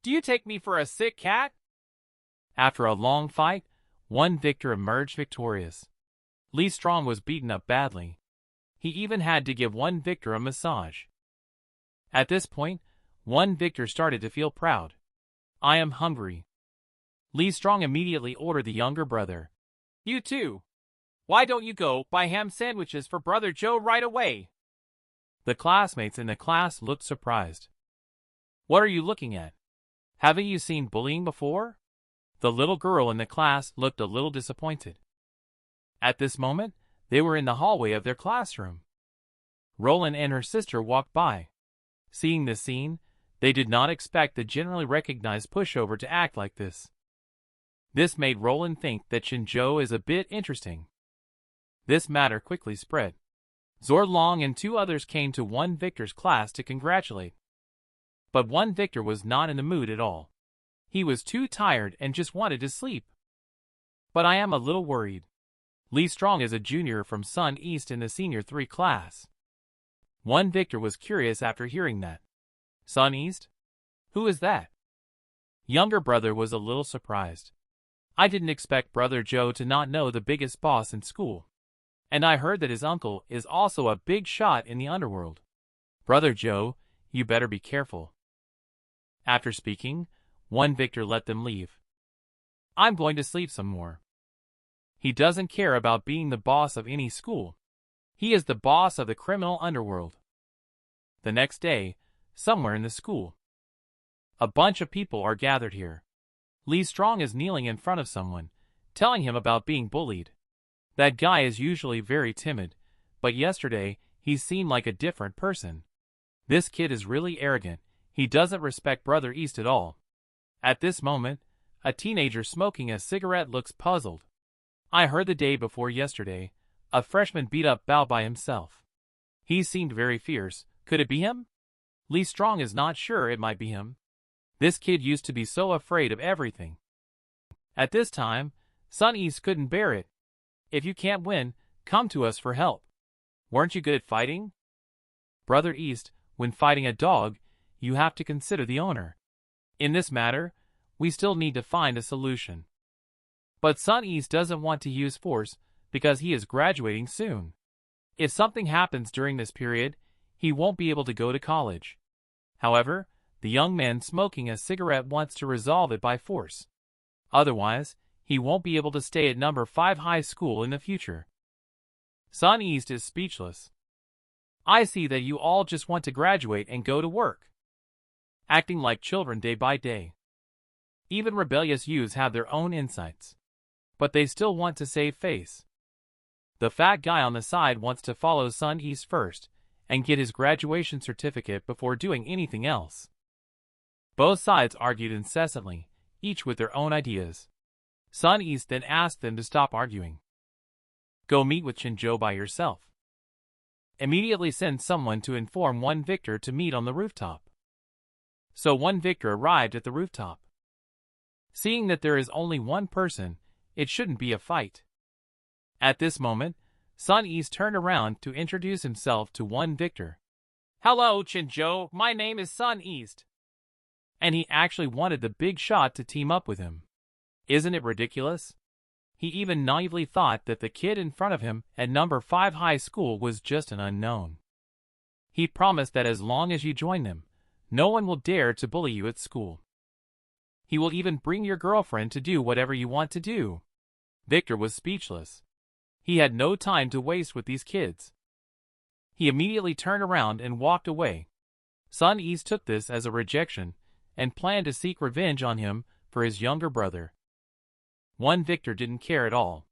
Do you take me for a sick cat? After a long fight, one Victor emerged victorious. Lee Strong was beaten up badly. He even had to give one Victor a massage. At this point, one Victor started to feel proud. I am hungry. Lee Strong immediately ordered the younger brother. You too. Why don't you go buy ham sandwiches for Brother Joe right away? The classmates in the class looked surprised. What are you looking at? Haven't you seen bullying before? The little girl in the class looked a little disappointed. At this moment, they were in the hallway of their classroom. Roland and her sister walked by. Seeing this scene, they did not expect the generally recognized pushover to act like this. This made Roland think that Shinjo is a bit interesting. This matter quickly spread. Zordlong and 2 others came to one victor's class to congratulate. But one victor was not in the mood at all. He was too tired and just wanted to sleep. But I am a little worried. Lee Strong is a junior from Sun East in the Senior 3 class. One victor was curious after hearing that. Sun East? Who is that? Younger brother was a little surprised. I didn't expect Brother Joe to not know the biggest boss in school. And I heard that his uncle is also a big shot in the underworld. Brother Joe, you better be careful. After speaking, one victor let them leave. I'm going to sleep some more. He doesn't care about being the boss of any school. He is the boss of the criminal underworld. The next day, somewhere in the school, a bunch of people are gathered here. Lee Strong is kneeling in front of someone, telling him about being bullied. That guy is usually very timid, but yesterday he seemed like a different person. This kid is really arrogant. He doesn't respect Brother East at all. At this moment, a teenager smoking a cigarette looks puzzled. I heard the day before yesterday, a freshman beat up Bao by himself. He seemed very fierce. Could it be him? Lee Strong is not sure it might be him. This kid used to be so afraid of everything. At this time, Sun East couldn't bear it. If you can't win, come to us for help. Weren't you good at fighting? Brother East, when fighting a dog, you have to consider the owner. In this matter, we still need to find a solution. But Sun East doesn't want to use force because he is graduating soon. If something happens during this period, he won't be able to go to college. However, the young man smoking a cigarette wants to resolve it by force. Otherwise, he won't be able to stay at number 5 high school in the future. Sun East is speechless. I see that you all just want to graduate and go to work, acting like children day by day. Even rebellious youths have their own insights, but they still want to save face. The fat guy on the side wants to follow Sun East first and get his graduation certificate before doing anything else. Both sides argued incessantly, each with their own ideas. Sun East then asked them to stop arguing. Go meet with Shinjo by yourself. Immediately send someone to inform one victor to meet on the rooftop. So one victor arrived at the rooftop. Seeing that there is only one person, it shouldn't be a fight. At this moment, Sun East turned around to introduce himself to one victor. Hello, Shinjo, my name is Sun East. And he actually wanted the big shot to team up with him. Isn't it ridiculous? He even naively thought that the kid in front of him at number 5 high school was just an unknown. He promised that as long as you join them, no one will dare to bully you at school. He will even bring your girlfriend to do whatever you want to do. Victor was speechless. He had no time to waste with these kids. He immediately turned around and walked away. Sun East took this as a rejection and planned to seek revenge on him for his younger brother. One victor didn't care at all.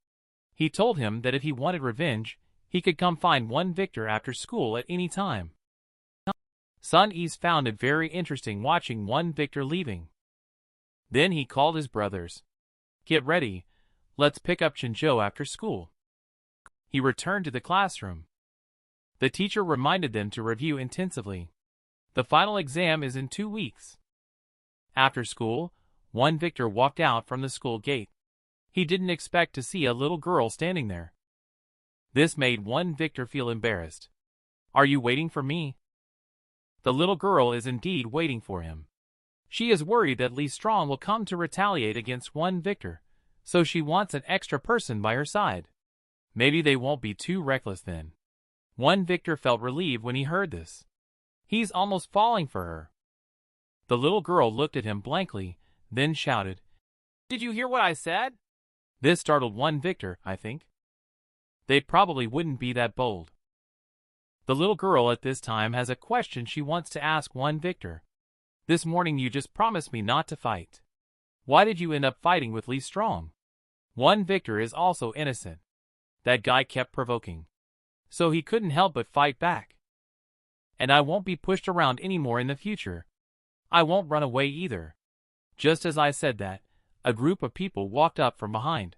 He told him that if he wanted revenge, he could come find one victor after school at any time. Sun East found it very interesting watching one victor leaving. Then he called his brothers. Get ready, let's pick up Shinjo after school. He returned to the classroom. The teacher reminded them to review intensively. The final exam is in 2 weeks. After school, one victor walked out from the school gate. He didn't expect to see a little girl standing there. This made one victor feel embarrassed. Are you waiting for me? The little girl is indeed waiting for him. She is worried that Lee Strong will come to retaliate against one victor, so she wants an extra person by her side. Maybe they won't be too reckless then. One victor felt relieved when he heard this. He's almost falling for her. The little girl looked at him blankly, then shouted, Did you hear what I said? This startled one victor, I think. They probably wouldn't be that bold. The little girl at this time has a question she wants to ask one victor. This morning you just promised me not to fight. Why did you end up fighting with Lee Strong? One victor is also innocent. That guy kept provoking, so he couldn't help but fight back. And I won't be pushed around anymore in the future. I won't run away either. Just as I said that, a group of people walked up from behind.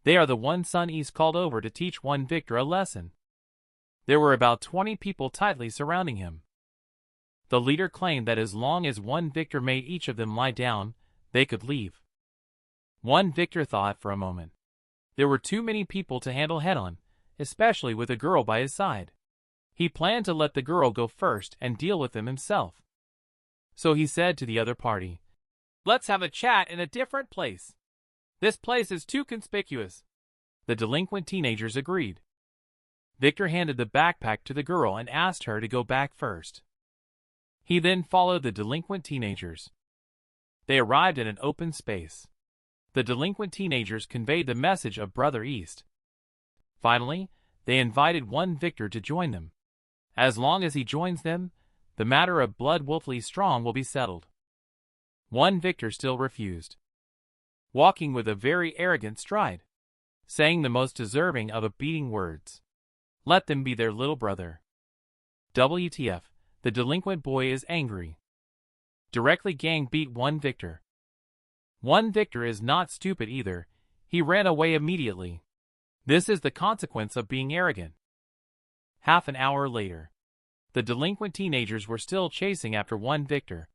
They are the one Sun East called over to teach one Victor a lesson. There were about 20 people tightly surrounding him. The leader claimed that as long as one Victor made each of them lie down, they could leave. One Victor thought for a moment. There were too many people to handle head-on, especially with a girl by his side. He planned to let the girl go first and deal with them himself. So he said to the other party, "Let's have a chat in a different place. This place is too conspicuous." The delinquent teenagers agreed. Victor handed the backpack to the girl and asked her to go back first. He then followed the delinquent teenagers. They arrived at an open space. The delinquent teenagers conveyed the message of Brother East. Finally, they invited one Victor to join them. As long as he joins them, the matter of Blood Wolfly Strong will be settled. One Victor still refused, walking with a very arrogant stride, saying the most deserving of a beating words. Let them be their little brother. WTF, the delinquent boy is angry. Directly gang beat one Victor. One Victor is not stupid either, he ran away immediately. This is the consequence of being arrogant. Half an hour later, the delinquent teenagers were still chasing after one Victor.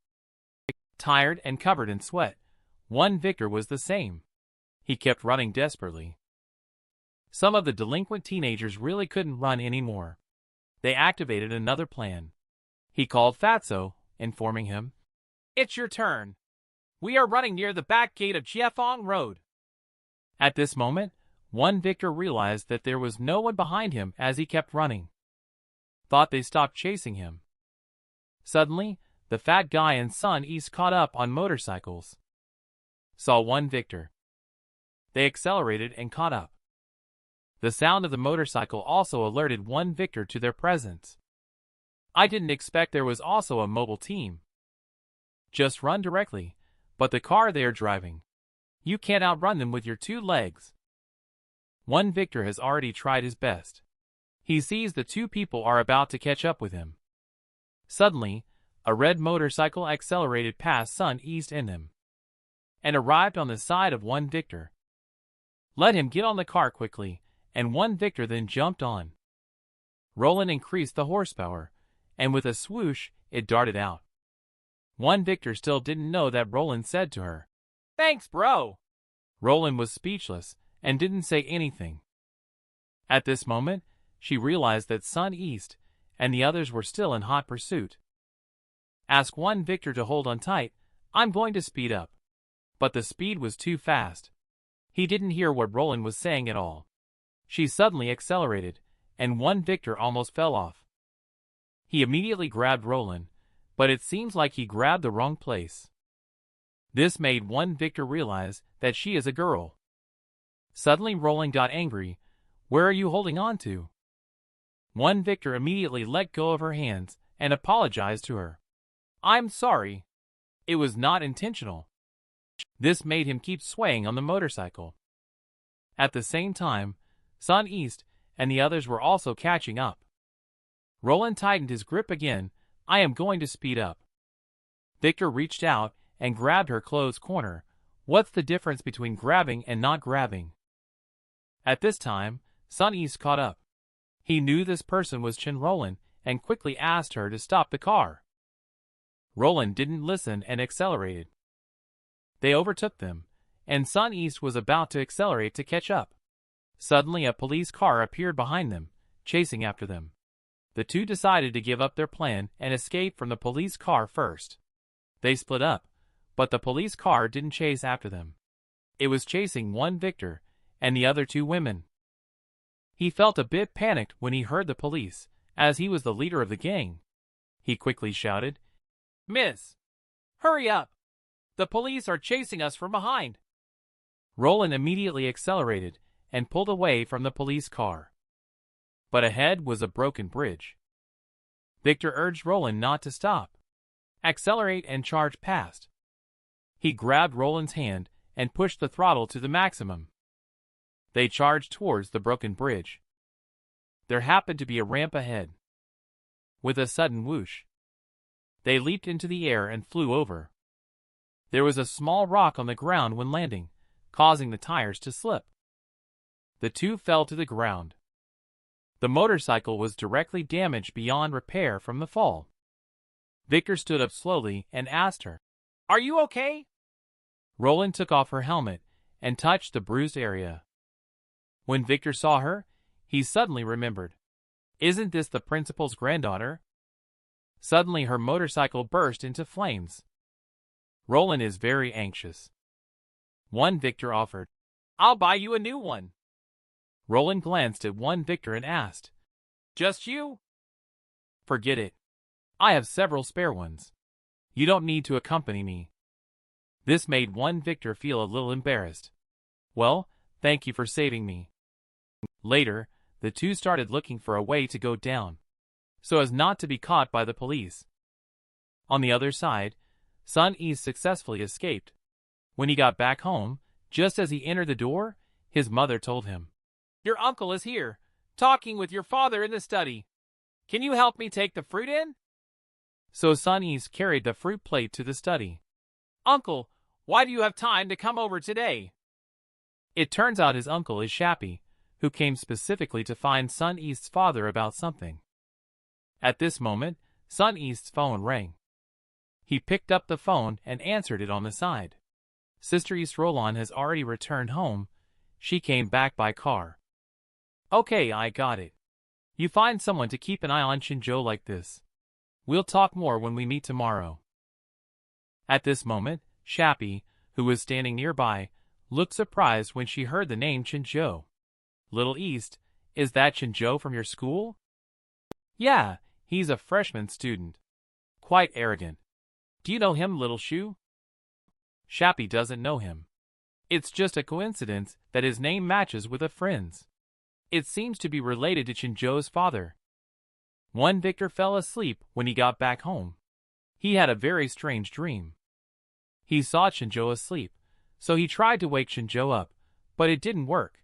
Tired and covered in sweat, one Victor was the same. He kept running desperately. Some of the delinquent teenagers really couldn't run anymore. They activated another plan. He called Fatso, informing him, "It's your turn. We are running near the back gate of Jiefong Road." At this moment, one Victor realized that there was no one behind him as he kept running. Thought they stopped chasing him. Suddenly, the fat guy and Sun East caught up on motorcycles. Saw one Victor. They accelerated and caught up. The sound of the motorcycle also alerted one Victor to their presence. I didn't expect there was also a mobile team. Just run directly, but the car they are driving. You can't outrun them with your 2 legs. One Victor has already tried his best. He sees the 2 people are about to catch up with him. Suddenly, a red motorcycle accelerated past Sun East and him, and arrived on the side of one Victor. Let him get on the car quickly, and one Victor then jumped on. Roland increased the horsepower, and with a swoosh, it darted out. One Victor still didn't know that Roland said to her, "Thanks, bro." Roland was speechless and didn't say anything. At this moment, she realized that Sun East and the others were still in hot pursuit. Ask one Victor to hold on tight, I'm going to speed up. But the speed was too fast. He didn't hear what Roland was saying at all. She suddenly accelerated, and one Victor almost fell off. He immediately grabbed Roland, but it seems like he grabbed the wrong place. This made one Victor realize that she is a girl. Suddenly Roland got angry. Where are you holding on to? One Victor immediately let go of her hands and apologized to her. I'm sorry. It was not intentional. This made him keep swaying on the motorcycle. At the same time, Sun East and the others were also catching up. Roland tightened his grip again. I am going to speed up. Victor reached out and grabbed her clothes corner. What's the difference between grabbing and not grabbing? At this time, Sun East caught up. He knew this person was Chin Roland and quickly asked her to stop the car. Roland didn't listen and accelerated. They overtook them, and Sun East was about to accelerate to catch up. Suddenly a police car appeared behind them, chasing after them. The two decided to give up their plan and escape from the police car first. They split up, but the police car didn't chase after them. It was chasing one Victor and the other 2 women. He felt a bit panicked when he heard the police, as he was the leader of the gang. He quickly shouted, "Miss, hurry up! The police are chasing us from behind." Roland immediately accelerated and pulled away from the police car. But ahead was a broken bridge. Victor urged Roland not to stop. Accelerate and charge past. He grabbed Roland's hand and pushed the throttle to the maximum. They charged towards the broken bridge. There happened to be a ramp ahead. With a sudden whoosh, they leaped into the air and flew over. There was a small rock on the ground when landing, causing the tires to slip. The two fell to the ground. The motorcycle was directly damaged beyond repair from the fall. Victor stood up slowly and asked her, "Are you okay?" Roland took off her helmet and touched the bruised area. When Victor saw her, he suddenly remembered. Isn't this the principal's granddaughter? Suddenly her motorcycle burst into flames. Roland is very anxious. One Victor offered, "I'll buy you a new one." Roland glanced at one Victor and asked, "Just you?" "Forget it. I have several spare ones. You don't need to accompany me." This made one Victor feel a little embarrassed. "Well, thank you for saving me." Later, the two started looking for a way to go down, so as not to be caught by the police. On the other side, Sun East successfully escaped. When he got back home, just as he entered the door, his mother told him, "Your uncle is here, talking with your father in the study. Can you help me take the fruit in?" So Sun East carried the fruit plate to the study. "Uncle, why do you have time to come over today?" It turns out his uncle is Shappy, who came specifically to find Sun East's father about something. At this moment, Sun East's phone rang. He picked up the phone and answered it on the side. Sister East Roland has already returned home. She came back by car. "Okay, I got it. You find someone to keep an eye on Shinjo like this. We'll talk more when we meet tomorrow." At this moment, Shappy, who was standing nearby, looked surprised when she heard the name Shinjo. "Little East, is that Shinjo from your school?" "Yeah, he's a freshman student. Quite arrogant. Do you know him, Little Shu?" Shappy doesn't know him. It's just a coincidence that his name matches with a friend's. It seems to be related to Shinjo's father. One Victor fell asleep when he got back home. He had a very strange dream. He saw Shinjo asleep, so he tried to wake Shinjo up, but it didn't work.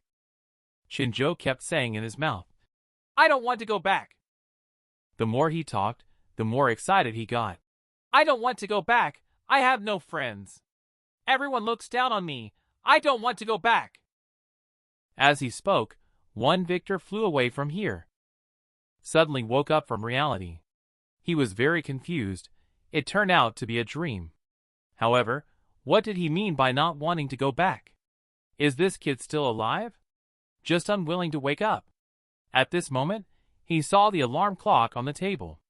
Shinjo kept saying in his mouth, "I don't want to go back." The more he talked, the more excited he got. "I don't want to go back. I have no friends. Everyone looks down on me. I don't want to go back." As he spoke, one Victor flew away from here. Suddenly woke up from reality. He was very confused. It turned out to be a dream. However, what did he mean by not wanting to go back? Is this kid still alive? Just unwilling to wake up? At this moment, he saw the alarm clock on the table.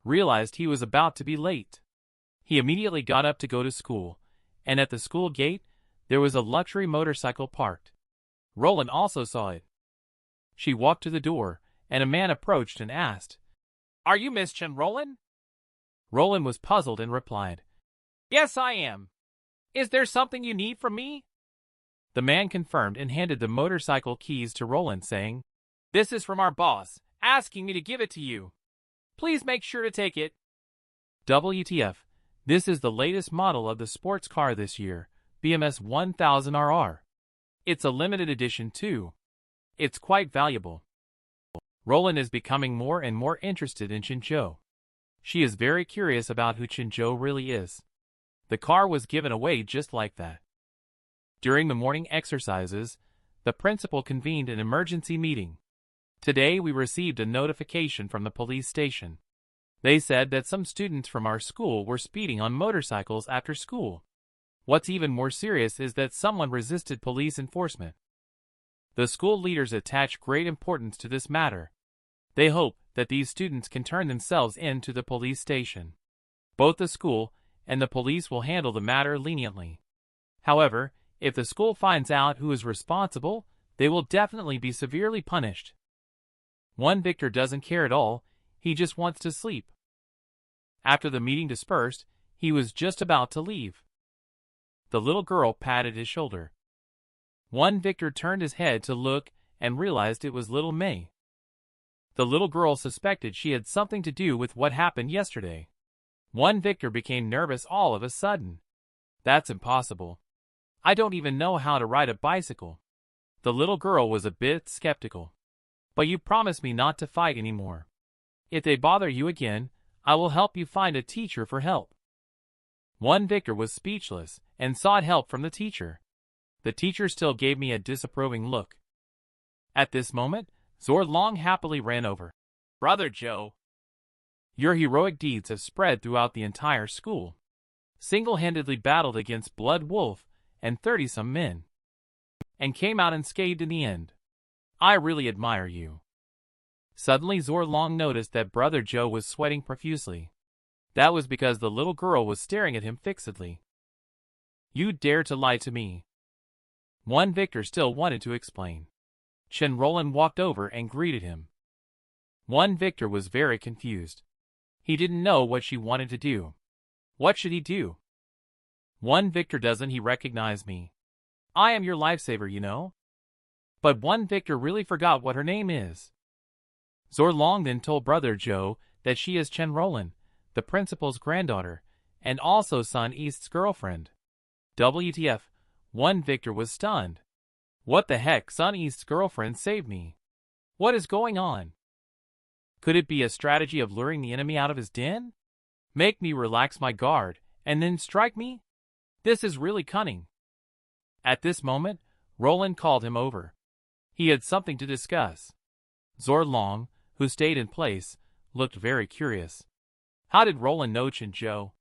Realized he was about to be late. He immediately got up to go to school, and at the school gate, there was a luxury motorcycle parked. Roland also saw it. She walked to the door, and a man approached and asked, "Are you Miss Chen Roland?" Roland was puzzled and replied, "Yes, I am. Is there something you need from me?" The man confirmed and handed the motorcycle keys to Roland, saying, "This is from our boss, asking me to give it to you. Please make sure to take it." WTF, this is the latest model of the sports car this year, BMS 1000RR. It's a limited edition too. It's quite valuable. Roland is becoming more and more interested in Shinjo. She is very curious about who Shinjo really is. The car was given away just like that. During the morning exercises, the principal convened an emergency meeting. Today we received a notification from the police station. They said that some students from our school were speeding on motorcycles after school. What's even more serious is that someone resisted police enforcement. The school leaders attach great importance to this matter. They hope that these students can turn themselves in to the police station. Both the school and the police will handle the matter leniently. However, if the school finds out who is responsible, they will definitely be severely punished. One Victor doesn't care at all, he just wants to sleep. After the meeting dispersed, he was just about to leave. The little girl patted his shoulder. One Victor turned his head to look and realized it was little May. The little girl suspected she had something to do with what happened yesterday. One Victor became nervous all of a sudden. That's impossible. I don't even know how to ride a bicycle. The little girl was a bit skeptical. But you promised me not to fight anymore. If they bother you again, I will help you find a teacher for help. One Victor was speechless and sought help from the teacher. The teacher still gave me a disapproving look. At this moment, Zorlong happily ran over. Brother Joe, your heroic deeds have spread throughout the entire school. Single-handedly battled against Blood Wolf and 30-some men, and came out unscathed in the end. I really admire you. Suddenly Zorlong noticed that Brother Joe was sweating profusely. That was because the little girl was staring at him fixedly. You dare to lie to me? One Victor still wanted to explain. Shenrolin walked over and greeted him. One Victor was very confused. He didn't know what she wanted to do. What should he do? One Victor, doesn't he recognize me? I am your lifesaver, you know. But One Victor really forgot what her name is. Zorlong then told Brother Joe that she is Shenrolin, the principal's granddaughter, and also Sun East's girlfriend. WTF, One Victor was stunned. What the heck, Sun East's girlfriend saved me. What is going on? Could it be a strategy of luring the enemy out of his den? Make me relax my guard, and then strike me? This is really cunning. At this moment, Roland called him over. He had something to discuss. Zorlong, who stayed in place, looked very curious. How did Roland know Chinjo?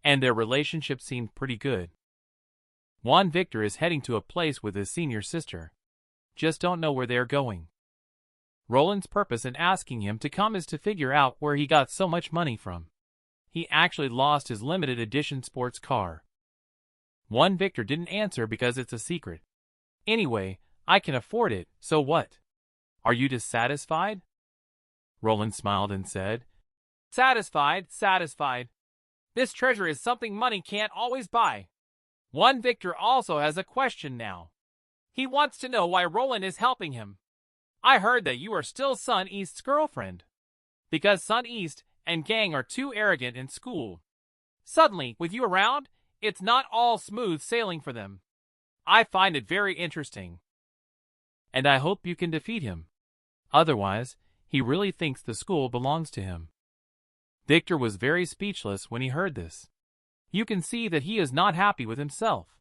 And their relationship seemed pretty good. Juan Victor is heading to a place with his senior sister. Just don't know where they are going. Roland's purpose in asking him to come is to figure out where he got so much money from. He actually lost his limited edition sports car. One Victor didn't answer because it's a secret. Anyway, I can afford it, so what? Are you dissatisfied? Roland smiled and said, Satisfied, satisfied. This treasure is something money can't always buy. One Victor also has a question now. He wants to know why Roland is helping him. I heard that you are still Sun East's girlfriend. Because Sun East and gang are too arrogant in school. Suddenly, with you around, it's not all smooth sailing for them. I find it very interesting. And I hope you can defeat him. Otherwise, he really thinks the school belongs to him. Victor was very speechless when he heard this. You can see that he is not happy with himself.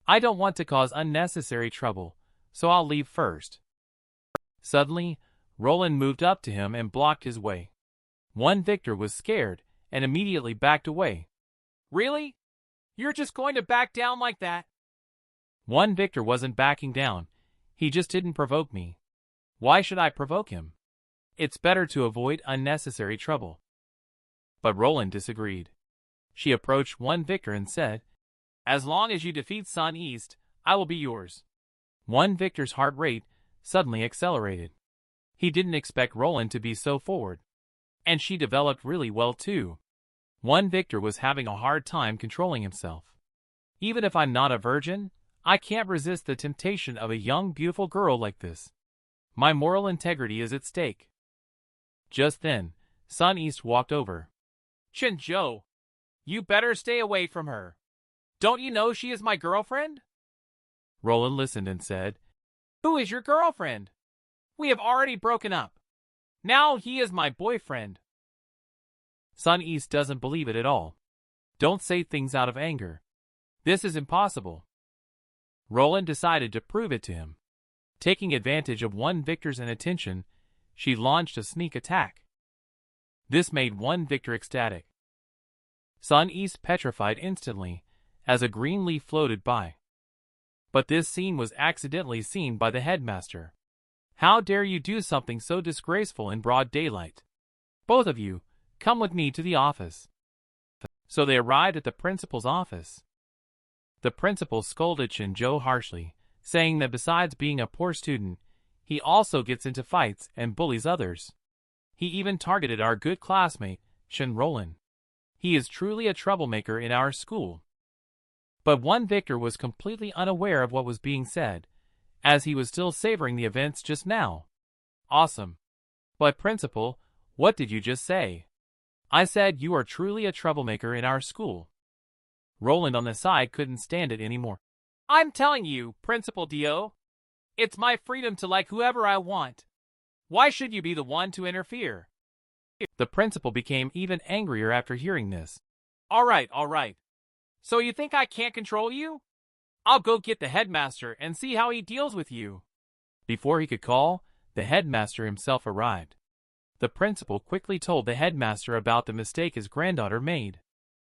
I don't want to cause unnecessary trouble, so I'll leave first. Suddenly, Roland moved up to him and blocked his way. One Victor was scared and immediately backed away. Really? You're just going to back down like that? One Victor wasn't backing down. He just didn't provoke me. Why should I provoke him? It's better to avoid unnecessary trouble. But Roland disagreed. She approached One Victor and said, As long as you defeat Sun East, I will be yours. One Victor's heart rate suddenly accelerated. He didn't expect Roland to be so forward. And she developed really well too. One Victor was having a hard time controlling himself. Even if I'm not a virgin, I can't resist the temptation of a young, beautiful girl like this. My moral integrity is at stake. Just then, Sun East walked over. Chinjo, you better stay away from her. Don't you know she is my girlfriend? Roland listened and said, Who is your girlfriend? We have already broken up. Now he is my boyfriend. Sun East doesn't believe it at all. Don't say things out of anger. This is impossible. Roland decided to prove it to him. Taking advantage of One Victor's inattention, she launched a sneak attack. This made One Victor ecstatic. Sun East petrified instantly as a green leaf floated by. But this scene was accidentally seen by the headmaster. How dare you do something so disgraceful in broad daylight? Both of you, come with me to the office. So they arrived at the principal's office. The principal scolded Chinjo harshly, saying that besides being a poor student, he also gets into fights and bullies others. He even targeted our good classmate, Shenrolin. He is truly a troublemaker in our school. But One Victor was completely unaware of what was being said, as he was still savoring the events just now. Awesome. But principal, what did you just say? I said you are truly a troublemaker in our school. Roland on the side couldn't stand it anymore. I'm telling you, Principal Dio, it's my freedom to like whoever I want. Why should you be the one to interfere? The principal became even angrier after hearing this. All right. So you think I can't control you? I'll go get the headmaster and see how he deals with you. Before he could call, the headmaster himself arrived. The principal quickly told the headmaster about the mistake his granddaughter made.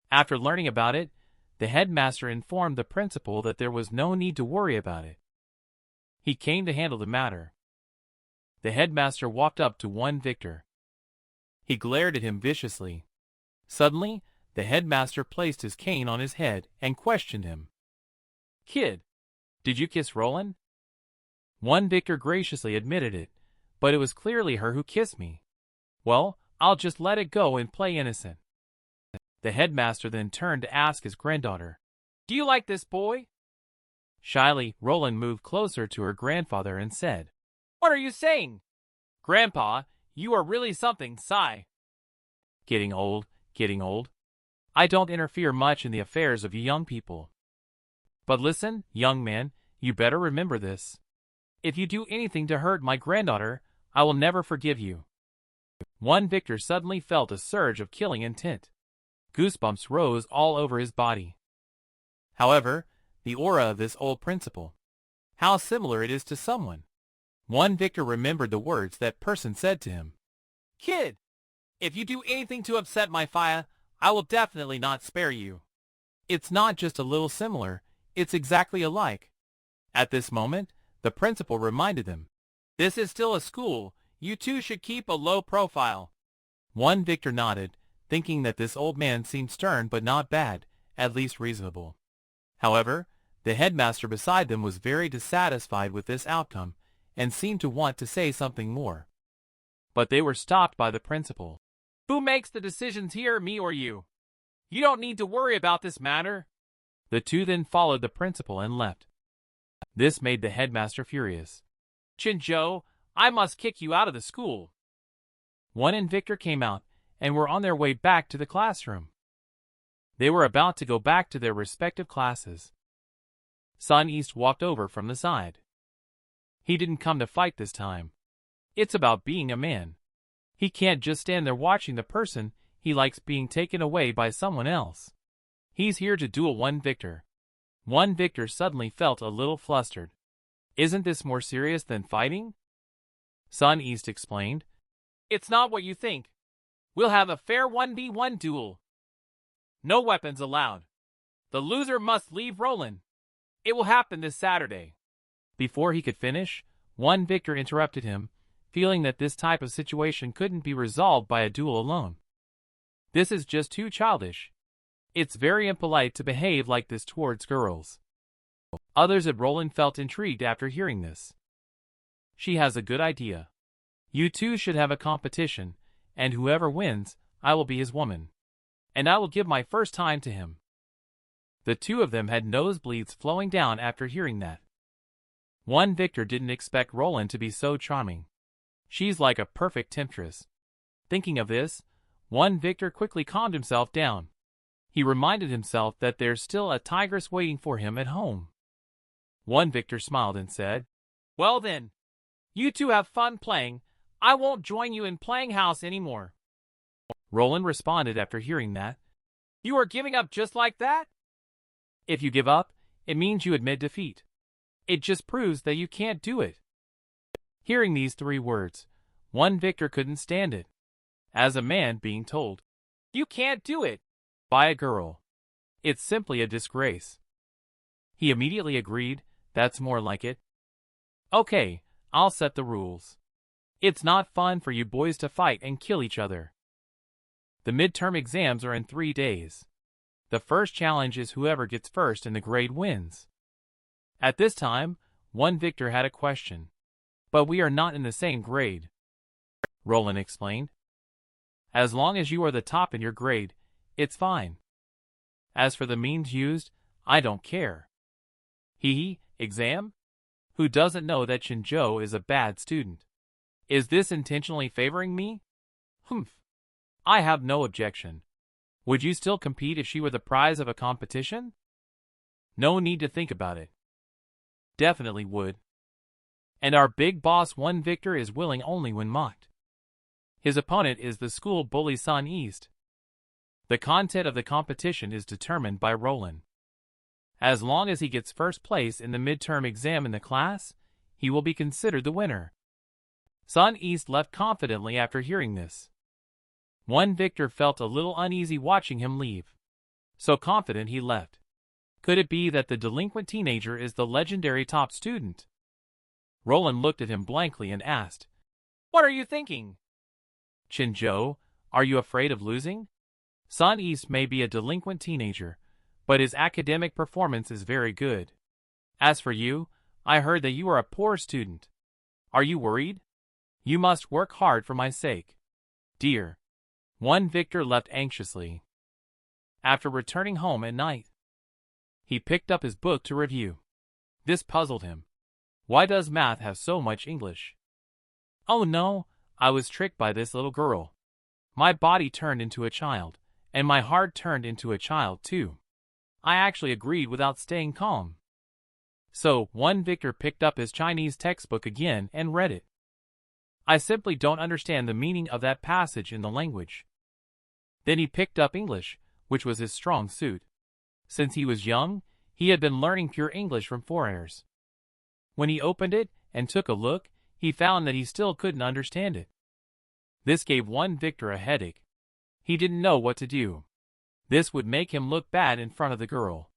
After learning about it, the headmaster informed the principal that there was no need to worry about it. He came to handle the matter. The headmaster walked up to one Victor. He glared at him viciously. Suddenly, the headmaster placed his cane on his head and questioned him. "Kid, did you kiss Roland?" One Victor graciously admitted it, but it was clearly her who kissed me. "Well, I'll just let it go and play innocent." The headmaster then turned to ask his granddaughter, "Do you like this boy?" Shyly, Roland moved closer to her grandfather and said, "What are you saying? Grandpa, you are really something, sigh." Getting old, getting old. I don't interfere much in the affairs of you young people. But listen, young man, you better remember this. If you do anything to hurt my granddaughter, I will never forgive you. One Victor suddenly felt a surge of killing intent. Goosebumps rose all over his body. However, the aura of this old principal. How similar it is to someone. One Victor remembered the words that person said to him. "Kid, if you do anything to upset my fire, I will definitely not spare you." It's not just a little similar, it's exactly alike. At this moment, the principal reminded them. "This is still a school, you two should keep a low profile." One Victor nodded, thinking that this old man seemed stern but not bad, at least reasonable. However, the headmaster beside them was very dissatisfied with this outcome, and seemed to want to say something more. But they were stopped by the principal. "Who makes the decisions here, me or you? You don't need to worry about this matter." The two then followed the principal and left. This made the headmaster furious. "Chinjo, I must kick you out of the school." One and Victor came out, and were on their way back to the classroom. They were about to go back to their respective classes. Sun East walked over from the side. He didn't come to fight this time. It's about being a man. He can't just stand there watching the person he likes being taken away by someone else. He's here to duel one Victor. One Victor suddenly felt a little flustered. "Isn't this more serious than fighting?" Sun East explained. "It's not what you think. We'll have a fair 1v1 duel. No weapons allowed. The loser must leave Roland. It will happen this Saturday." Before he could finish, one Victor interrupted him, feeling that this type of situation couldn't be resolved by a duel alone. "This is just too childish. It's very impolite to behave like this towards girls." Others at Roland felt intrigued after hearing this. "She has a good idea. You two should have a competition, and whoever wins, I will be his woman. And I will give my first time to him." The two of them had nosebleeds flowing down after hearing that. One Victor didn't expect Roland to be so charming. She's like a perfect temptress. Thinking of this, one Victor quickly calmed himself down. He reminded himself that there's still a tigress waiting for him at home. One Victor smiled and said, "Well then, you two have fun playing. I won't join you in playing house anymore." Roland responded after hearing that. "You are giving up just like that?" "If you give up, it means you admit defeat. It just proves that you can't do it." Hearing these three words, one Victor couldn't stand it. As a man being told, "You can't do it," by a girl. It's simply a disgrace. He immediately agreed, "That's more like it. Okay, I'll set the rules. It's not fun for you boys to fight and kill each other. The midterm exams are in 3 days. The first challenge is whoever gets first in the grade wins." At this time, one Victor had a question. "But we are not in the same grade," Roland explained. "As long as you are the top in your grade, it's fine. As for the means used, I don't care." Exam? Who doesn't know that Chinjo is a bad student? Is this intentionally favoring me? Humph. I have no objection. Would you still compete if she were the prize of a competition? No need to think about it. Definitely would. And our big boss one Victor is willing only when mocked. His opponent is the school bully Sun East. The content of the competition is determined by Roland. As long as he gets first place in the midterm exam in the class, he will be considered the winner. Sun East left confidently after hearing this. One Victor felt a little uneasy watching him leave. So confident he left. Could it be that the delinquent teenager is the legendary top student? Roland looked at him blankly and asked, "What are you thinking?" "Chinjo, are you afraid of losing? Sun East may be a delinquent teenager, but his academic performance is very good. As for you, I heard that you are a poor student. Are you worried? You must work hard for my sake. Dear." One Victor left anxiously. After returning home at night, he picked up his book to review. This puzzled him. Why does math have so much English? Oh no, I was tricked by this little girl. My body turned into a child, and my heart turned into a child too. I actually agreed without staying calm. So, one Victor picked up his Chinese textbook again and read it. I simply don't understand the meaning of that passage in the language. Then he picked up English, which was his strong suit. Since he was young, he had been learning pure English from foreigners. When he opened it and took a look, he found that he still couldn't understand it. This gave one Victor a headache. He didn't know what to do. This would make him look bad in front of the girl.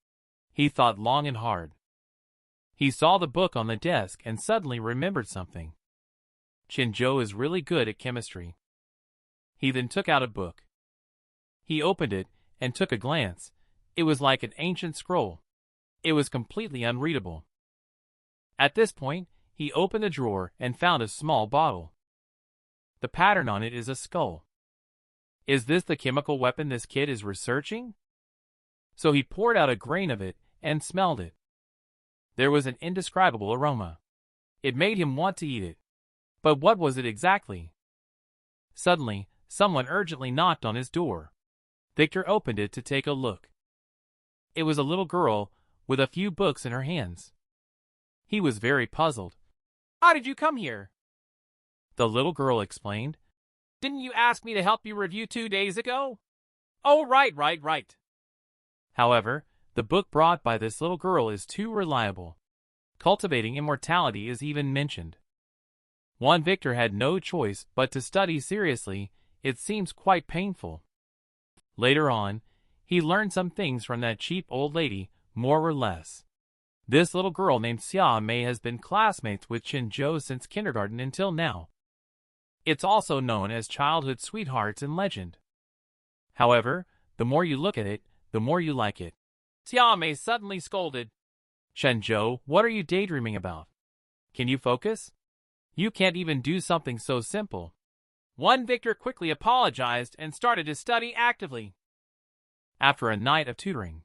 He thought long and hard. He saw the book on the desk and suddenly remembered something. Chinjo is really good at chemistry. He then took out a book. He opened it and took a glance. It was like an ancient scroll. It was completely unreadable. At this point, he opened a drawer and found a small bottle. The pattern on it is a skull. Is this the chemical weapon this kid is researching? So he poured out a grain of it and smelled it. There was an indescribable aroma. It made him want to eat it. But what was it exactly? Suddenly, someone urgently knocked on his door. Victor opened it to take a look. It was a little girl with a few books in her hands. He was very puzzled. "How did you come here?" The little girl explained. "Didn't you ask me to help you review 2 days ago?" "Oh, right. However, the book brought by this little girl is too reliable. Cultivating immortality is even mentioned. One Victor had no choice but to study seriously. It seems quite painful. Later on, he learned some things from that cheap old lady, more or less. This little girl named Xia Mei has been classmates with Chinjo since kindergarten until now. It's also known as childhood sweethearts in legend. However, the more you look at it, the more you like it. Xia Mei suddenly scolded. "Chinjo, what are you daydreaming about? Can you focus? You can't even do something so simple." One Victor quickly apologized and started to study actively. After a night of tutoring.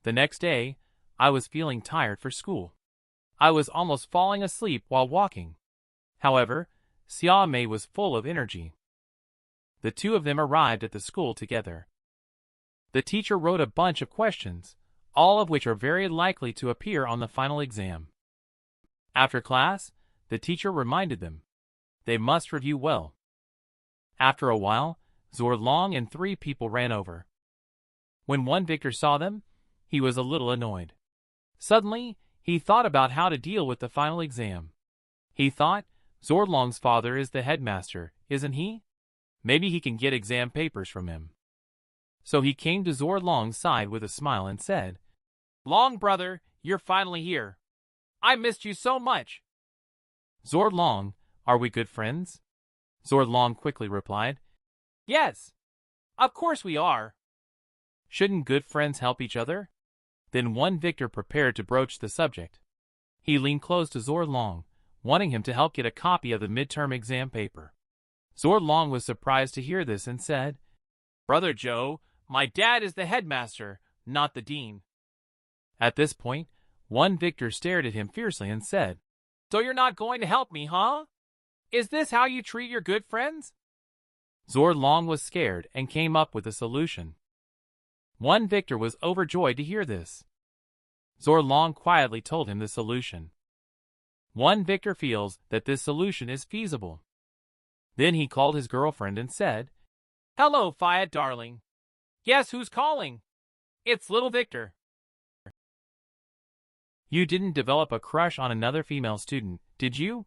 The next day, I was feeling tired for school. I was almost falling asleep while walking. However, Xia Mei was full of energy. The two of them arrived at the school together. The teacher wrote a bunch of questions, all of which are very likely to appear on the final exam. After class, the teacher reminded them. They must review well. After a while, Zorlong and 3 people ran over. When one Victor saw them, he was a little annoyed. Suddenly, he thought about how to deal with the final exam. He thought, Zorlong's father is the headmaster, isn't he? Maybe he can get exam papers from him. So he came to Zorlong's side with a smile and said, "Long brother, you're finally here. I missed you so much." "Zorlong, are we good friends?" Zorlong quickly replied, "Yes, of course we are." "Shouldn't good friends help each other?" Then one Victor prepared to broach the subject. He leaned close to Zorlong, wanting him to help get a copy of the midterm exam paper. Zorlong was surprised to hear this and said, "Brother Joe, my dad is the headmaster, not the dean." At this point, one Victor stared at him fiercely and said, "So you're not going to help me, huh? Is this how you treat your good friends?" Zorlong was scared and came up with a solution. One Victor was overjoyed to hear this. Zorlong quietly told him the solution. One Victor feels that this solution is feasible. Then he called his girlfriend and said, "Hello, Faya darling. Guess who's calling? It's little Victor." You didn't develop a crush on another female student, did you?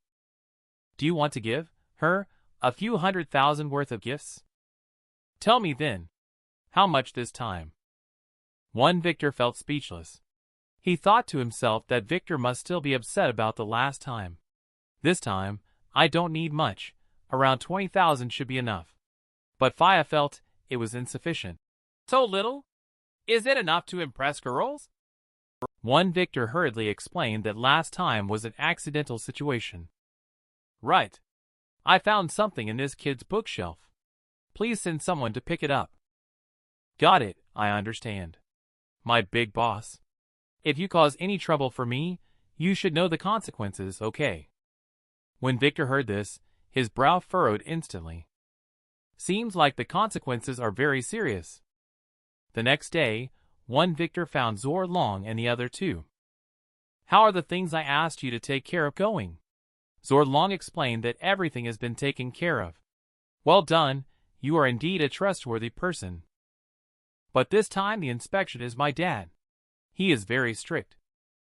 Do you want to give her a few 100,000 worth of gifts? Tell me then. How much this time? Victor felt speechless. He thought to himself that Victor must still be upset about the last time. This time, I don't need much. Around 20,000 should be enough. But Faya felt it was insufficient. So little? Is it enough to impress girls? Victor hurriedly explained that last time was an accidental situation. Right. I found something in this kid's bookshelf. Please send someone to pick it up. Got it, I understand. My big boss. If you cause any trouble for me, you should know the consequences, okay? When Victor heard this, his brow furrowed instantly. Seems like the consequences are very serious. The next day, Victor found Zor Long and the other two. How are the things I asked you to take care of going? Zor Long explained that everything has been taken care of. Well done, you are indeed a trustworthy person. But this time the inspection is my dad. He is very strict.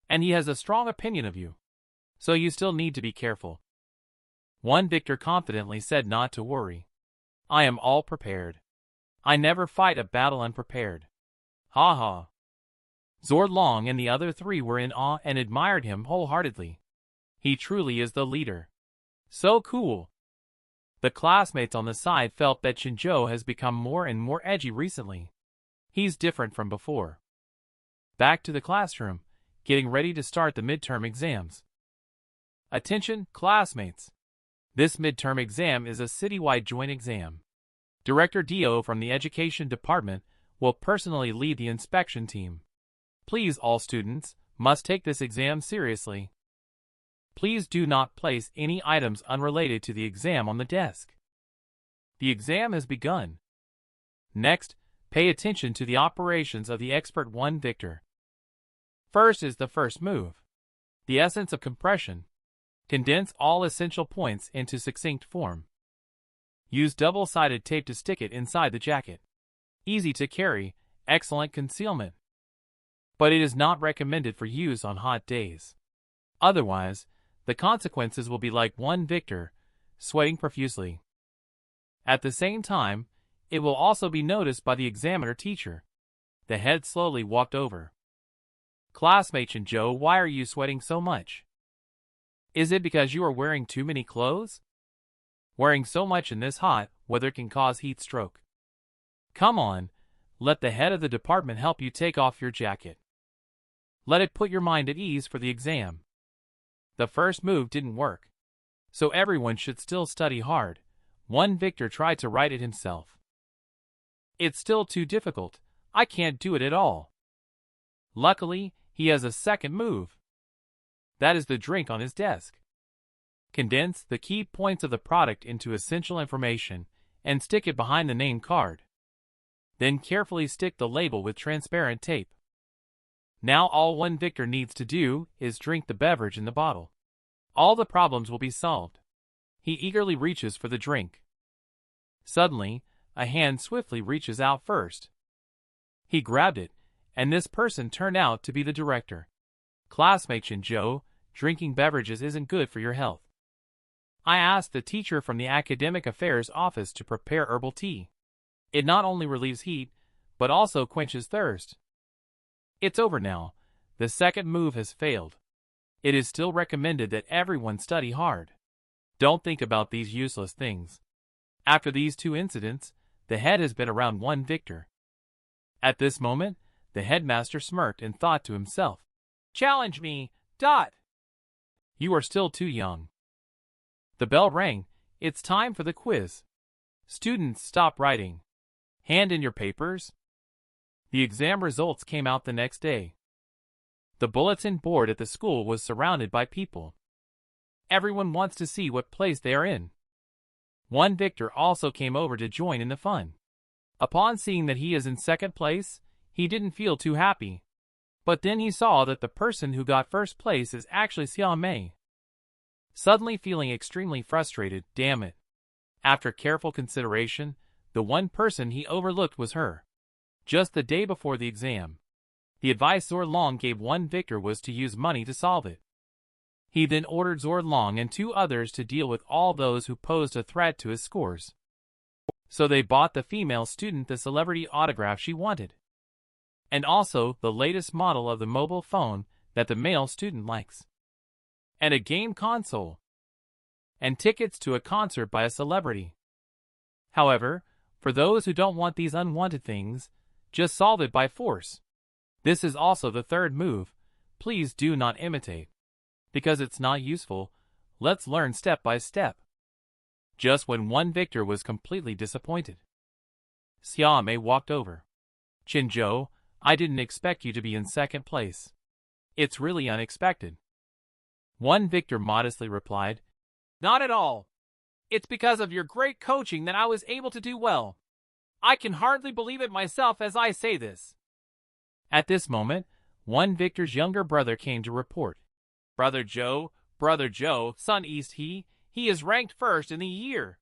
And he has a strong opinion of you. So you still need to be careful. Victor confidently said not to worry. I am all prepared. I never fight a battle unprepared. Ha ha. Zor Long and the other three were in awe and admired him wholeheartedly. He truly is the leader. So cool. The classmates on the side felt that Shinjo has become more and more edgy recently. He's different from before. Back to the classroom, getting ready to start the midterm exams. Attention, classmates. This midterm exam is a citywide joint exam. Director Dio from the Education Department will personally lead the inspection team. Please, all students must take this exam seriously. Please do not place any items unrelated to the exam on the desk. The exam has begun. Next, pay attention to the operations of the expert Victor. First is the first move. The essence of compression. Condense all essential points into succinct form. Use double-sided tape to stick it inside the jacket. Easy to carry, excellent concealment. But it is not recommended for use on hot days. Otherwise, the consequences will be like Victor, sweating profusely. At the same time, it will also be noticed by the examiner teacher. The head slowly walked over. Classmate Shinjo, why are you sweating so much? Is it because you are wearing too many clothes? Wearing so much in this hot weather can cause heat stroke. Come on, let the head of the department help you take off your jacket. Let it put your mind at ease for the exam. The first move didn't work. So everyone should still study hard. Victor tried to write it himself. It's still too difficult. I can't do it at all. Luckily, he has a second move. That is the drink on his desk. Condense the key points of the product into essential information and stick it behind the name card. Then carefully stick the label with transparent tape. Now all Victor needs to do is drink the beverage in the bottle. All the problems will be solved. He eagerly reaches for the drink. Suddenly, a hand swiftly reaches out first. He grabbed it, and this person turned out to be the director. Classmate Shinjo, drinking beverages isn't good for your health. I asked the teacher from the Academic Affairs office to prepare herbal tea. It not only relieves heat, but also quenches thirst. It's over now. The second move has failed. It is still recommended that everyone study hard. Don't think about these useless things. After these two incidents, the head has been around Victor. At this moment, the headmaster smirked and thought to himself, "Challenge me, Dot. You are still too young." The bell rang. It's time for the quiz. Students, stop writing. Hand in your papers. The exam results came out the next day. The bulletin board at the school was surrounded by people. Everyone wants to see what place they are in. Victor also came over to join in the fun. Upon seeing that he is in second place, he didn't feel too happy. But then he saw that the person who got first place is actually Xiao Mei. Suddenly feeling extremely frustrated, damn it. After careful consideration, the one person he overlooked was her. Just the day before the exam. The advice Zorlong gave one victor was to use money to solve it. He then ordered Zorlong and 2 others to deal with all those who posed a threat to his scores. So they bought the female student the celebrity autograph she wanted, and also the latest model of the mobile phone that the male student likes, and a game console, and tickets to a concert by a celebrity. However, for those who don't want these unwanted things, just solve it by force. This is also the third move. Please do not imitate, because it's not useful. Let's learn step by step. Just when one victor was completely disappointed, Xiaomei walked over. Qinzhou, I didn't expect you to be in second place. It's really unexpected. One victor modestly replied, Not at all. It's because of your great coaching that I was able to do well. I can hardly believe it myself as I say this. At this moment, one victor's younger brother came to report. Brother Joe, Sun East he is ranked first in the year.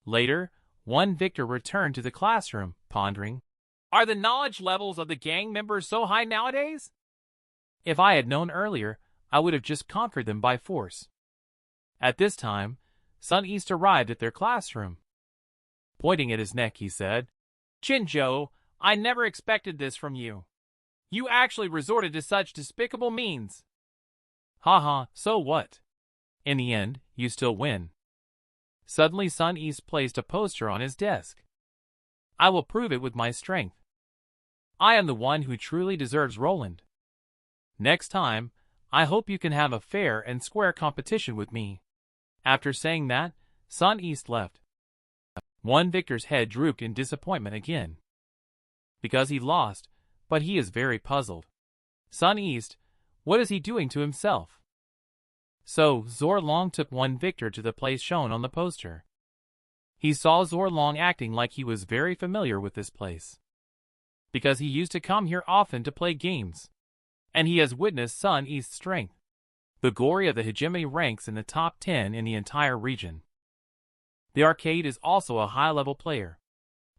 Later, one victor returned to the classroom, pondering, Are the knowledge levels of the gang members so high nowadays? If I had known earlier, I would have just conquered them by force. At this time, Sun East arrived at their classroom. Pointing at his neck, he said, Qinzhou, I never expected this from you. You actually resorted to such despicable means. Haha, so what? In the end, you still win. Suddenly Sun East placed a poster on his desk. I will prove it with my strength. I am the one who truly deserves Roland. Next time, I hope you can have a fair and square competition with me. After saying that, Sun East left. One victor's head drooped in disappointment again, because he lost, but he is very puzzled. Sun East, what is he doing to himself? So, Zorlong took one victor to the place shown on the poster. He saw Zorlong acting like he was very familiar with this place, because he used to come here often to play games, and he has witnessed Sun East's strength. The glory of the hegemony ranks in the top 10 in the entire region. The arcade is also a high-level player.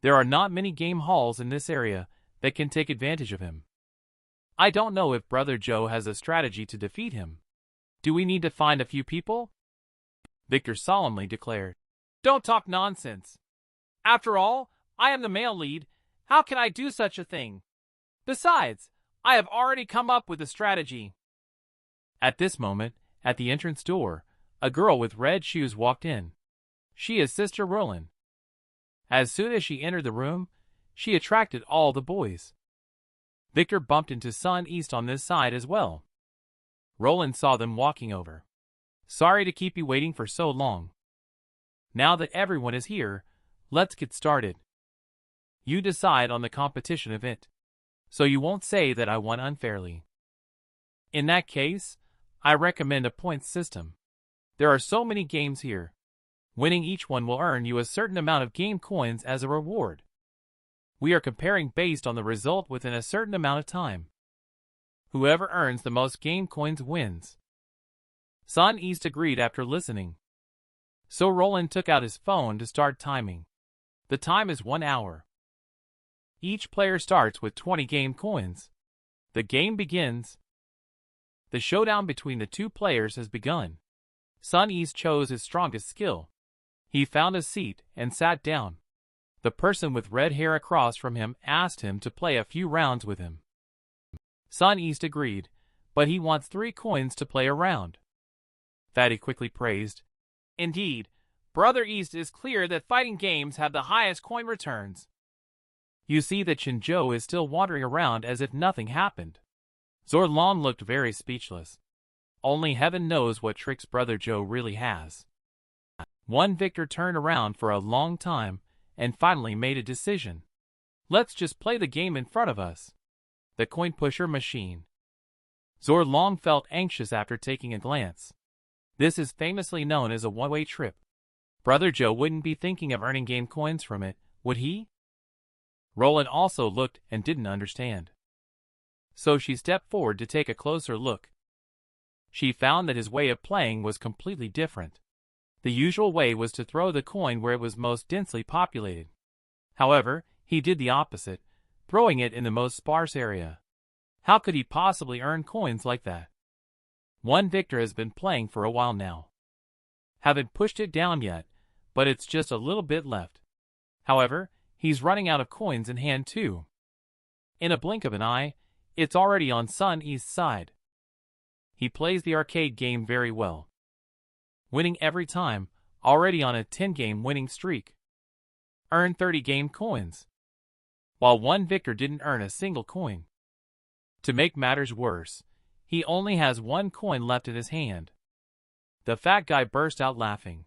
There are not many game halls in this area that can take advantage of him. I don't know if Brother Joe has a strategy to defeat him. Do we need to find a few people? Victor solemnly declared. Don't talk nonsense. After all, I am the male lead. How can I do such a thing? Besides, I have already come up with a strategy. At this moment, at the entrance door, a girl with red shoes walked in. She is Sister Roland. As soon as she entered the room, she attracted all the boys. Victor bumped into Sun East on this side as well. Roland saw them walking over. Sorry to keep you waiting for so long. Now that everyone is here, let's get started. You decide on the competition event, so you won't say that I won unfairly. In that case, I recommend a points system. There are so many games here. Winning each one will earn you a certain amount of game coins as a reward. We are comparing based on the result within a certain amount of time. Whoever earns the most game coins wins. Sun East agreed after listening. So Roland took out his phone to start timing. The time is 1 hour. Each player starts with 20 game coins. The game begins. The showdown between the 2 players has begun. Sun East chose his strongest skill. He found a seat and sat down. The person with red hair across from him asked him to play a few rounds with him. Sun East agreed, but he wants 3 coins to play a round. Fatty quickly praised. Indeed, Brother East is clear that fighting games have the highest coin returns. You see that Qinzhou is still wandering around as if nothing happened. Zorlong looked very speechless. Only heaven knows what tricks Brother Joe really has. One victor turned around for a long time and finally made a decision. Let's just play the game in front of us. The coin pusher machine. Zorlong felt anxious after taking a glance. This is famously known as a one-way trip. Brother Joe wouldn't be thinking of earning game coins from it, would he? Roland also looked and didn't understand. So she stepped forward to take a closer look. She found that his way of playing was completely different. The usual way was to throw the coin where it was most densely populated. However, he did the opposite, throwing it in the most sparse area. How could he possibly earn coins like that? One Victor has been playing for a while now. Haven't pushed it down yet, but it's just a little bit left. However, he's running out of coins in hand too. In a blink of an eye, it's already on Sun East's side. He plays the arcade game very well, winning every time, already on a 10-game winning streak. Earned 30 game coins, while one Victor didn't earn a single coin. To make matters worse, he only has one coin left in his hand. The fat guy burst out laughing.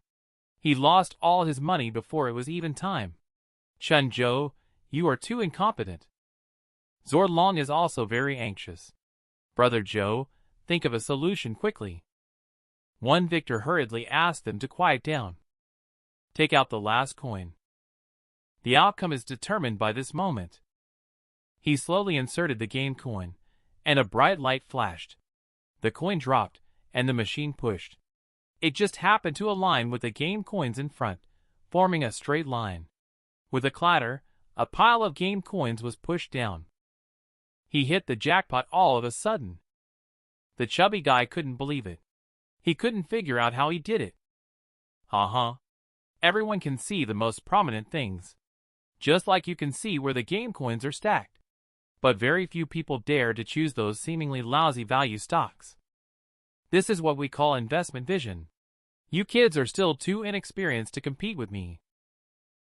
He lost all his money before it was even time. Chun Zhou, you are too incompetent. Zorlong is also very anxious. Brother Joe, think of a solution quickly. One Victor hurriedly asked them to quiet down. Take out the last coin. The outcome is determined by this moment. He slowly inserted the game coin, and a bright light flashed. The coin dropped, and the machine pushed. It just happened to align with the game coins in front, forming a straight line. With a clatter, a pile of game coins was pushed down. He hit the jackpot all of a sudden. The chubby guy couldn't believe it. He couldn't figure out how he did it. Everyone can see the most prominent things, just like you can see where the game coins are stacked. But very few people dare to choose those seemingly lousy value stocks. This is what we call investment vision. You kids are still too inexperienced to compete with me.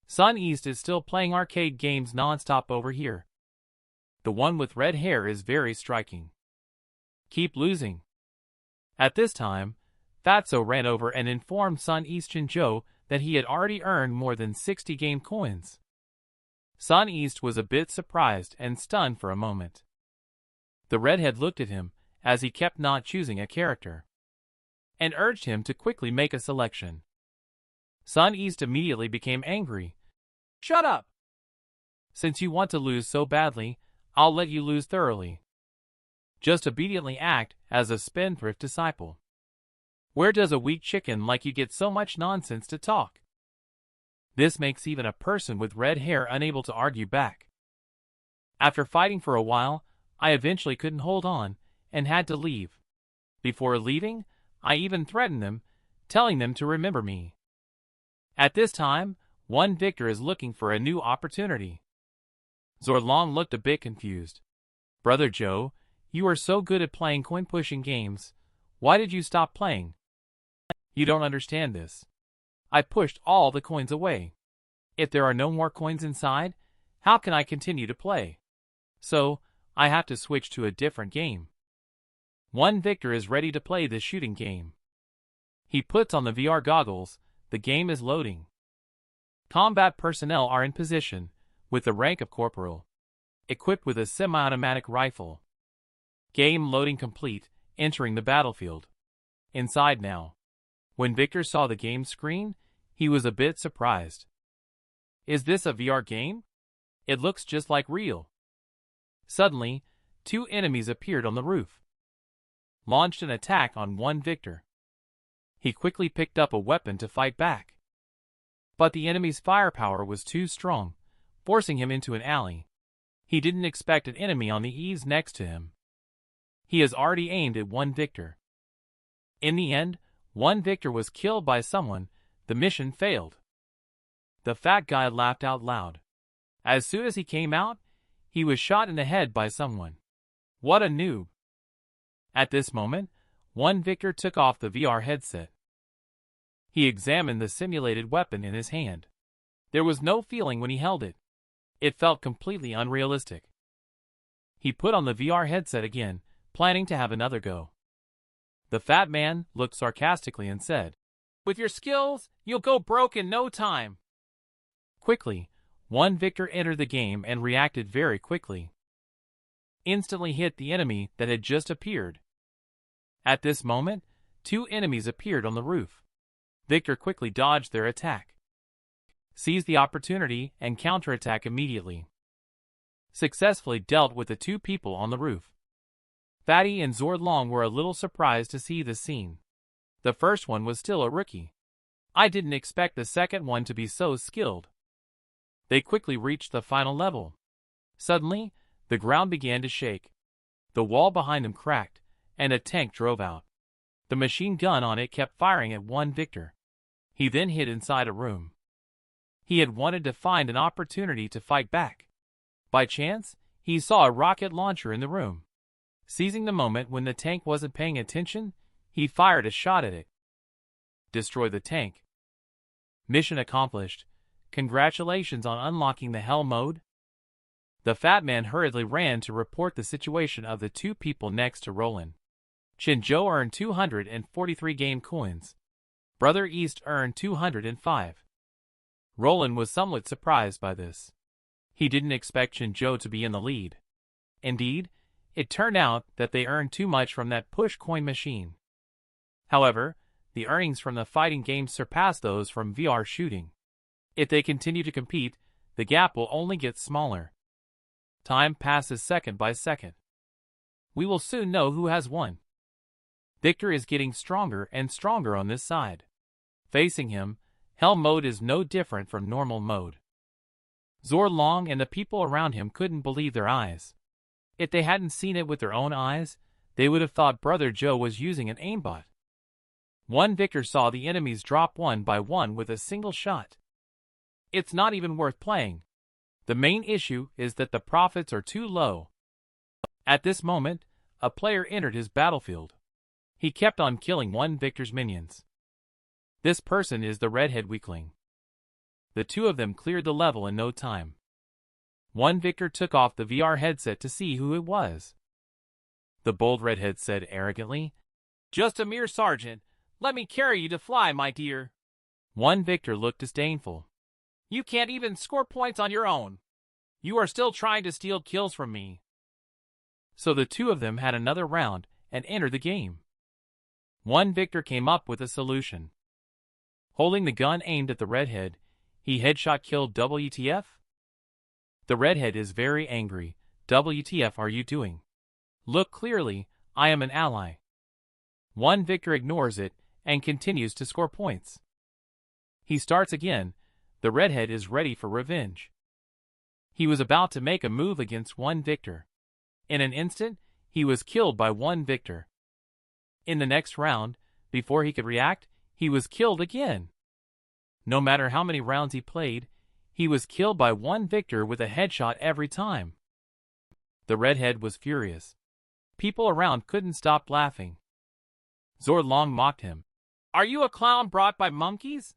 Sun East is still playing arcade games non-stop over here. The one with red hair is very striking. Keep losing. At this time, Fatso ran over and informed Sun East Chinzhou that he had already earned more than 60 game coins. Sun East was a bit surprised and stunned for a moment. The redhead looked at him as he kept not choosing a character, and urged him to quickly make a selection. Sun East immediately became angry. Shut up! Since you want to lose so badly, I'll let you lose thoroughly. Just obediently act as a spendthrift disciple. Where does a weak chicken like you get so much nonsense to talk? This makes even a person with red hair unable to argue back. After fighting for a while, I eventually couldn't hold on and had to leave. Before leaving, I even threatened them, telling them to remember me. At this time, one Victor is looking for a new opportunity. Zorlong looked a bit confused. Brother Joe, you are so good at playing coin-pushing games. Why did you stop playing? You don't understand this. I pushed all the coins away. If there are no more coins inside, how can I continue to play? So, I have to switch to a different game. One Victor is ready to play this shooting game. He puts on the VR goggles. The game is loading. Combat personnel are in position, with the rank of corporal, equipped with a semi-automatic rifle. Game loading complete, entering the battlefield. Inside now. When Victor saw the game screen, he was a bit surprised. Is this a VR game? It looks just like real. Suddenly, two enemies appeared on the roof. Launched an attack on one Victor. He quickly picked up a weapon to fight back. But the enemy's firepower was too strong, forcing him into an alley. He didn't expect an enemy on the eaves next to him. He has already aimed at one Victor. In the end, one Victor was killed by someone. The mission failed. The fat guy laughed out loud. As soon as he came out, he was shot in the head by someone. What a noob. At this moment, one Victor took off the VR headset. He examined the simulated weapon in his hand. There was no feeling when he held it. It felt completely unrealistic. He put on the VR headset again, planning to have another go. The fat man looked sarcastically and said, "With your skills, you'll go broke in no time." Quickly, one Victor entered the game and reacted very quickly. Instantly hit the enemy that had just appeared. At this moment, two enemies appeared on the roof. Victor quickly dodged their attack, seized the opportunity and counterattack immediately. Successfully dealt with the two people on the roof. Fatty and Zorlong were a little surprised to see this scene. The first one was still a rookie. I didn't expect the second one to be so skilled. They quickly reached the final level. Suddenly, the ground began to shake. The wall behind him cracked, and a tank drove out. The machine gun on it kept firing at one victor. He then hid inside a room. He had wanted to find an opportunity to fight back. By chance, he saw a rocket launcher in the room. Seizing the moment when the tank wasn't paying attention, he fired a shot at it. Destroy the tank. Mission accomplished. Congratulations on unlocking the Hell mode. The fat man hurriedly ran to report the situation of the two people next to Roland. Chinjo earned 243 game coins. Brother East earned 205. Roland was somewhat surprised by this. He didn't expect Chinjo to be in the lead. Indeed, it turned out that they earned too much from that push coin machine. However, the earnings from the fighting games surpass those from VR shooting. If they continue to compete, the gap will only get smaller. Time passes second by second. We will soon know who has won. Victor is getting stronger and stronger on this side. Facing him, Hell mode is no different from normal mode. Zor Long and the people around him couldn't believe their eyes. If they hadn't seen it with their own eyes, they would have thought Brother Joe was using an aimbot. One victor saw the enemies drop one by one with a single shot. It's not even worth playing. The main issue is that the profits are too low. At this moment, a player entered his battlefield. He kept on killing one victor's minions. This person is the redhead weakling. The two of them cleared the level in no time. One victor took off the VR headset to see who it was. The bold redhead said arrogantly, "Just a mere sergeant. Let me carry you to fly, my dear." One victor looked disdainful. "You can't even score points on your own. You are still trying to steal kills from me." So the two of them had another round and entered the game. One victor came up with a solution. Holding the gun aimed at the redhead, he headshot killed WTF. The redhead is very angry. "WTF are you doing? Look clearly, I am an ally." One victor ignores it and continues to score points. He starts again. The redhead is ready for revenge. He was about to make a move against one victor. In an instant, he was killed by one victor. In the next round, before he could react, he was killed again. No matter how many rounds he played, he was killed by one victor with a headshot every time. The redhead was furious. People around couldn't stop laughing. Zor Long mocked him. "Are you a clown brought by monkeys?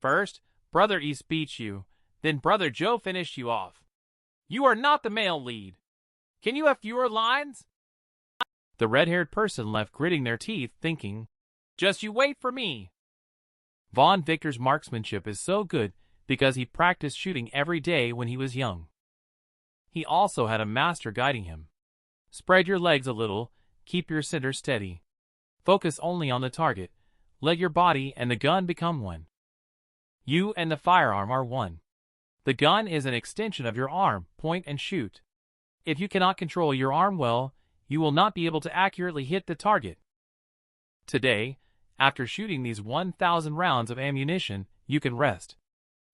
First, Brother East beat you, then Brother Joe finished you off. You are not the male lead. Can you have fewer lines?" The red-haired person left gritting their teeth, thinking, "Just you wait for me." Von Victor's marksmanship is so good because he practiced shooting every day when he was young. He also had a master guiding him. Spread your legs a little, keep your center steady. Focus only on the target, let your body and the gun become one. You and the firearm are one. The gun is an extension of your arm, point and shoot. If you cannot control your arm well, you will not be able to accurately hit the target. Today, after shooting these 1,000 rounds of ammunition, you can rest.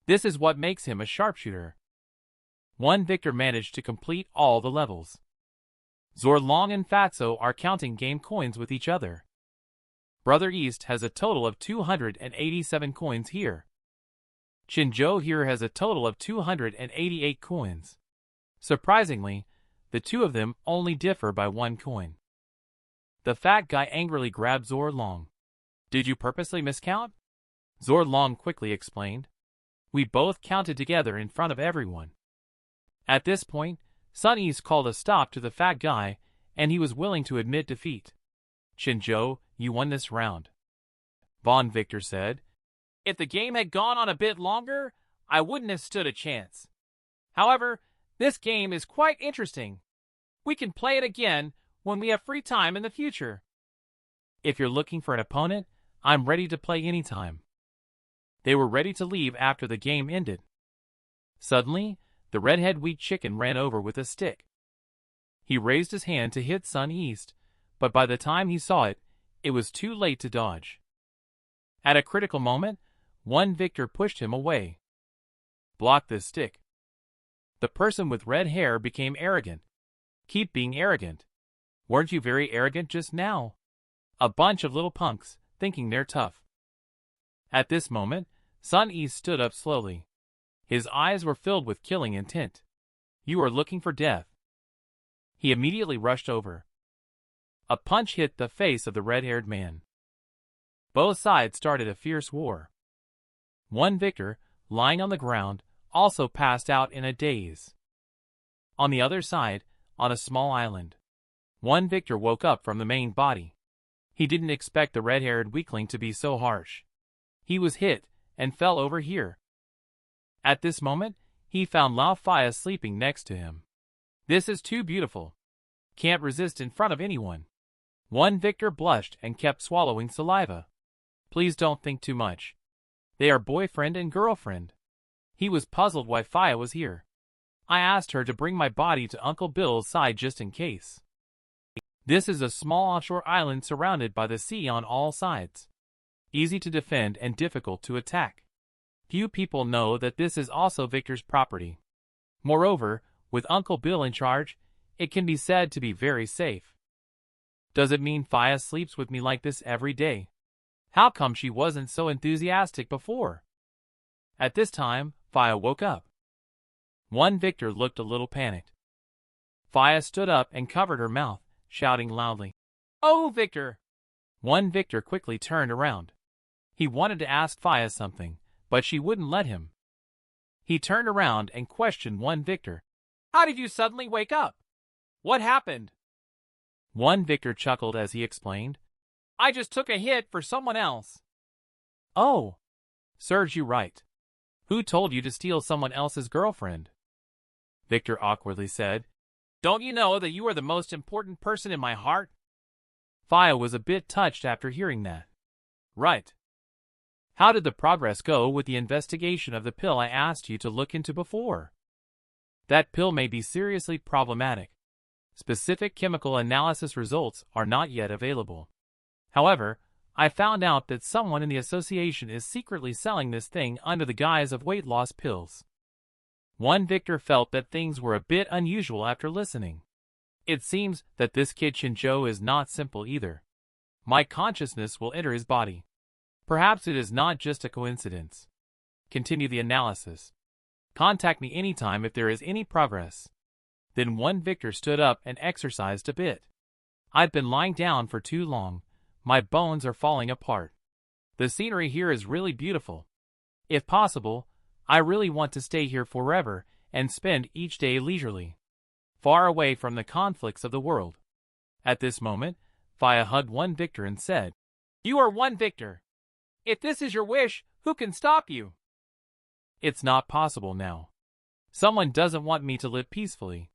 This is what makes him a sharpshooter. One victor managed to complete all the levels. Zor Long and Fatso are counting game coins with each other. Brother East has a total of 287 coins here. Chinjo here has a total of 288 coins. Surprisingly, the two of them only differ by 1 coin. The fat guy angrily grabbed Zor Long. "Did you purposely miscount?" Zor Long quickly explained. "We both counted together in front of everyone." At this point, Sun East called a stop to the fat guy, and he was willing to admit defeat. "Chinjo, you won this round," Von Victor said. "If the game had gone on a bit longer, I wouldn't have stood a chance. However, this game is quite interesting. We can play it again when we have free time in the future. If you're looking for an opponent, I'm ready to play anytime." They were ready to leave after the game ended. Suddenly, the redhead wheat chicken ran over with a stick. He raised his hand to hit Sun East, but by the time he saw it, it was too late to dodge. At a critical moment, one victor pushed him away. "Block this stick." The person with red hair became arrogant. "Keep being arrogant. Weren't you very arrogant just now? A bunch of little punks, thinking they're tough. At this moment, Sun East stood up slowly. His eyes were filled with killing intent. You are looking for death. He immediately rushed over. A punch hit the face of the red-haired man. Both sides started a fierce war. One victor, lying on the ground, also passed out in a daze. On the other side, on a small island, one victor woke up from the main body. He didn't expect the red-haired weakling to be so harsh. He was hit and fell over here. At this moment, he found Lao Faya sleeping next to him. This is too beautiful. Can't resist in front of anyone. One victor blushed and kept swallowing saliva. Please don't think too much. They are boyfriend and girlfriend. He was puzzled why Faya was here. I asked her to bring my body to Uncle Bill's side just in case. This is a small offshore island surrounded by the sea on all sides. Easy to defend and difficult to attack. Few people know that this is also Victor's property. Moreover, with Uncle Bill in charge, it can be said to be very safe. Does it mean Faya sleeps with me like this every day? How come she wasn't so enthusiastic before? At this time, Faya woke up. One victor looked a little panicked. Faya stood up and covered her mouth, shouting loudly, "Oh, Victor!" One victor quickly turned around. He wanted to ask Faya something, but she wouldn't let him. He turned around and questioned one victor. "How did you suddenly wake up? What happened?" One victor chuckled as he explained, "I just took a hit for someone else." "Oh, serves you right. Who told you to steal someone else's girlfriend?" Victor awkwardly said, "Don't you know that you are the most important person in my heart?" Faya was a bit touched after hearing that. "Right. How did the progress go with the investigation of the pill I asked you to look into before?" "That pill may be seriously problematic. Specific chemical analysis results are not yet available. However, I found out that someone in the association is secretly selling this thing under the guise of weight loss pills." One victor felt that things were a bit unusual after listening. It seems that this kid Shinjo is not simple either. My consciousness will enter his body. Perhaps it is not just a coincidence. Continue the analysis. Contact me anytime if there is any progress. Then one victor stood up and exercised a bit. I've been lying down for too long. My bones are falling apart. The scenery here is really beautiful. If possible, I really want to stay here forever and spend each day leisurely, far away from the conflicts of the world. At this moment, Faya hugged one victor and said, "You are one victor. If this is your wish, who can stop you?" "It's not possible now. Someone doesn't want me to live peacefully.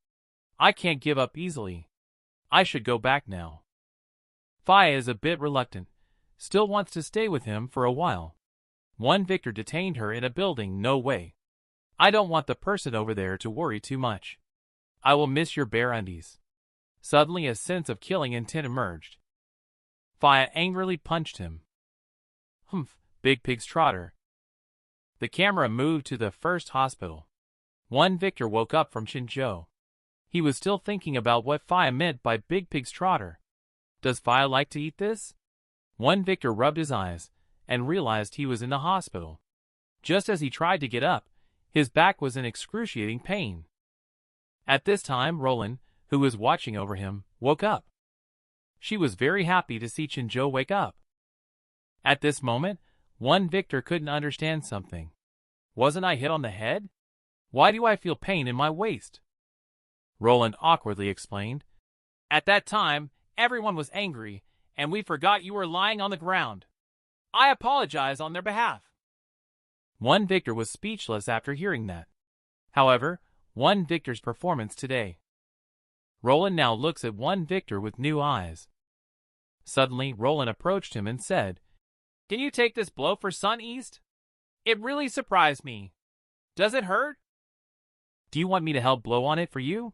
I can't give up easily. I should go back now." Faya is a bit reluctant, still wants to stay with him for a while. One victor detained her in a building. "No way. I don't want the person over there to worry too much. I will miss your bare undies." Suddenly a sense of killing intent emerged. Faya angrily punched him. "Humph, big pig's trotter." The camera moved to the first hospital. One victor woke up from Shinjo. He was still thinking about what Faya meant by big pig's trotter. Does Faya like to eat this? One victor rubbed his eyes and realized he was in the hospital. Just as he tried to get up, his back was in excruciating pain. At this time, Roland, who was watching over him, woke up. She was very happy to see Shinjo wake up. At this moment, one victor couldn't understand something. "Wasn't I hit on the head? Why do I feel pain in my waist?" Roland awkwardly explained, "At that time, everyone was angry, and we forgot you were lying on the ground. I apologize on their behalf." One victor was speechless after hearing that. However, one victor's performance today. Roland now looks at one victor with new eyes. Suddenly, Roland approached him and said, "Can you take this blow for Sun East? It really surprised me. Does it hurt?" "Do you want me to help blow on it for you?"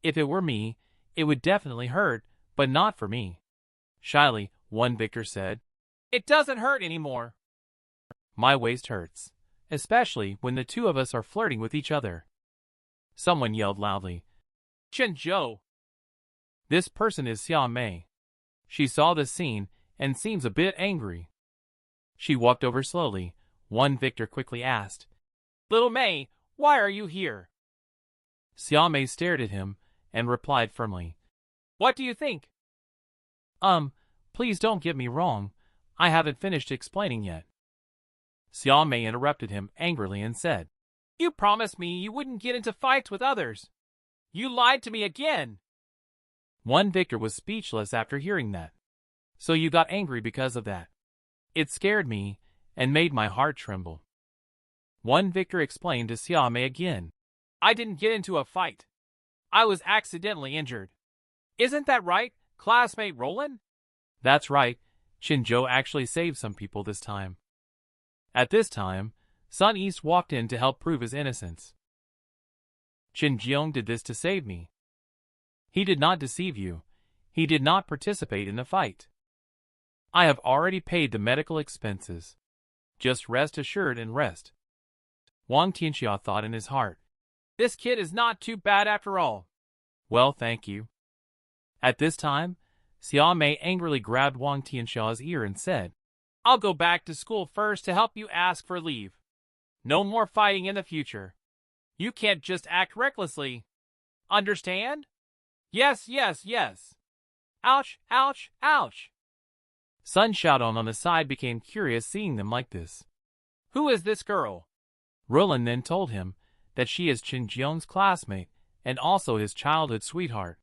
"If it were me, it would definitely hurt, but not for me." Shyly, one victor said, "It doesn't hurt anymore." "My waist hurts, especially when the two of us are flirting with each other." Someone yelled loudly, "Shinjo!" This person is Xia Mei. She saw the scene and seems a bit angry. She walked over slowly. One Victor quickly asked, "Little Mei, why are you here?" Xia Mei stared at him and replied firmly, "What do you think?" Please don't get me wrong. I haven't finished explaining yet." Xia Mei interrupted him angrily and said, "You promised me you wouldn't get into fights with others. You lied to me again." One Victor was speechless after hearing that. "So you got angry because of that?" "It scared me and made my heart tremble." One Victor explained to Xia Mei again, "I didn't get into a fight. I was accidentally injured. Isn't that right, classmate Roland?" "That's right. Shinjo actually saved some people this time." At this time, Sun East walked in to help prove his innocence. "Shinjiong did this to save me. He did not deceive you. He did not participate in the fight. I have already paid the medical expenses. Just rest assured and rest." Wang Tianxia thought in his heart, "This kid is not too bad after all." "Well, thank you." At this time, Xia Mei angrily grabbed Wang Tianxia's ear and said, "I'll go back to school first to help you ask for leave. No more fighting in the future. You can't just act recklessly. Understand?" "Yes, yes, yes." "Ouch, ouch, ouch." Sun Xiaodong on the side became curious seeing them like this. "Who is this girl?" Roland then told him that she is Shinjiong's classmate and also his childhood sweetheart.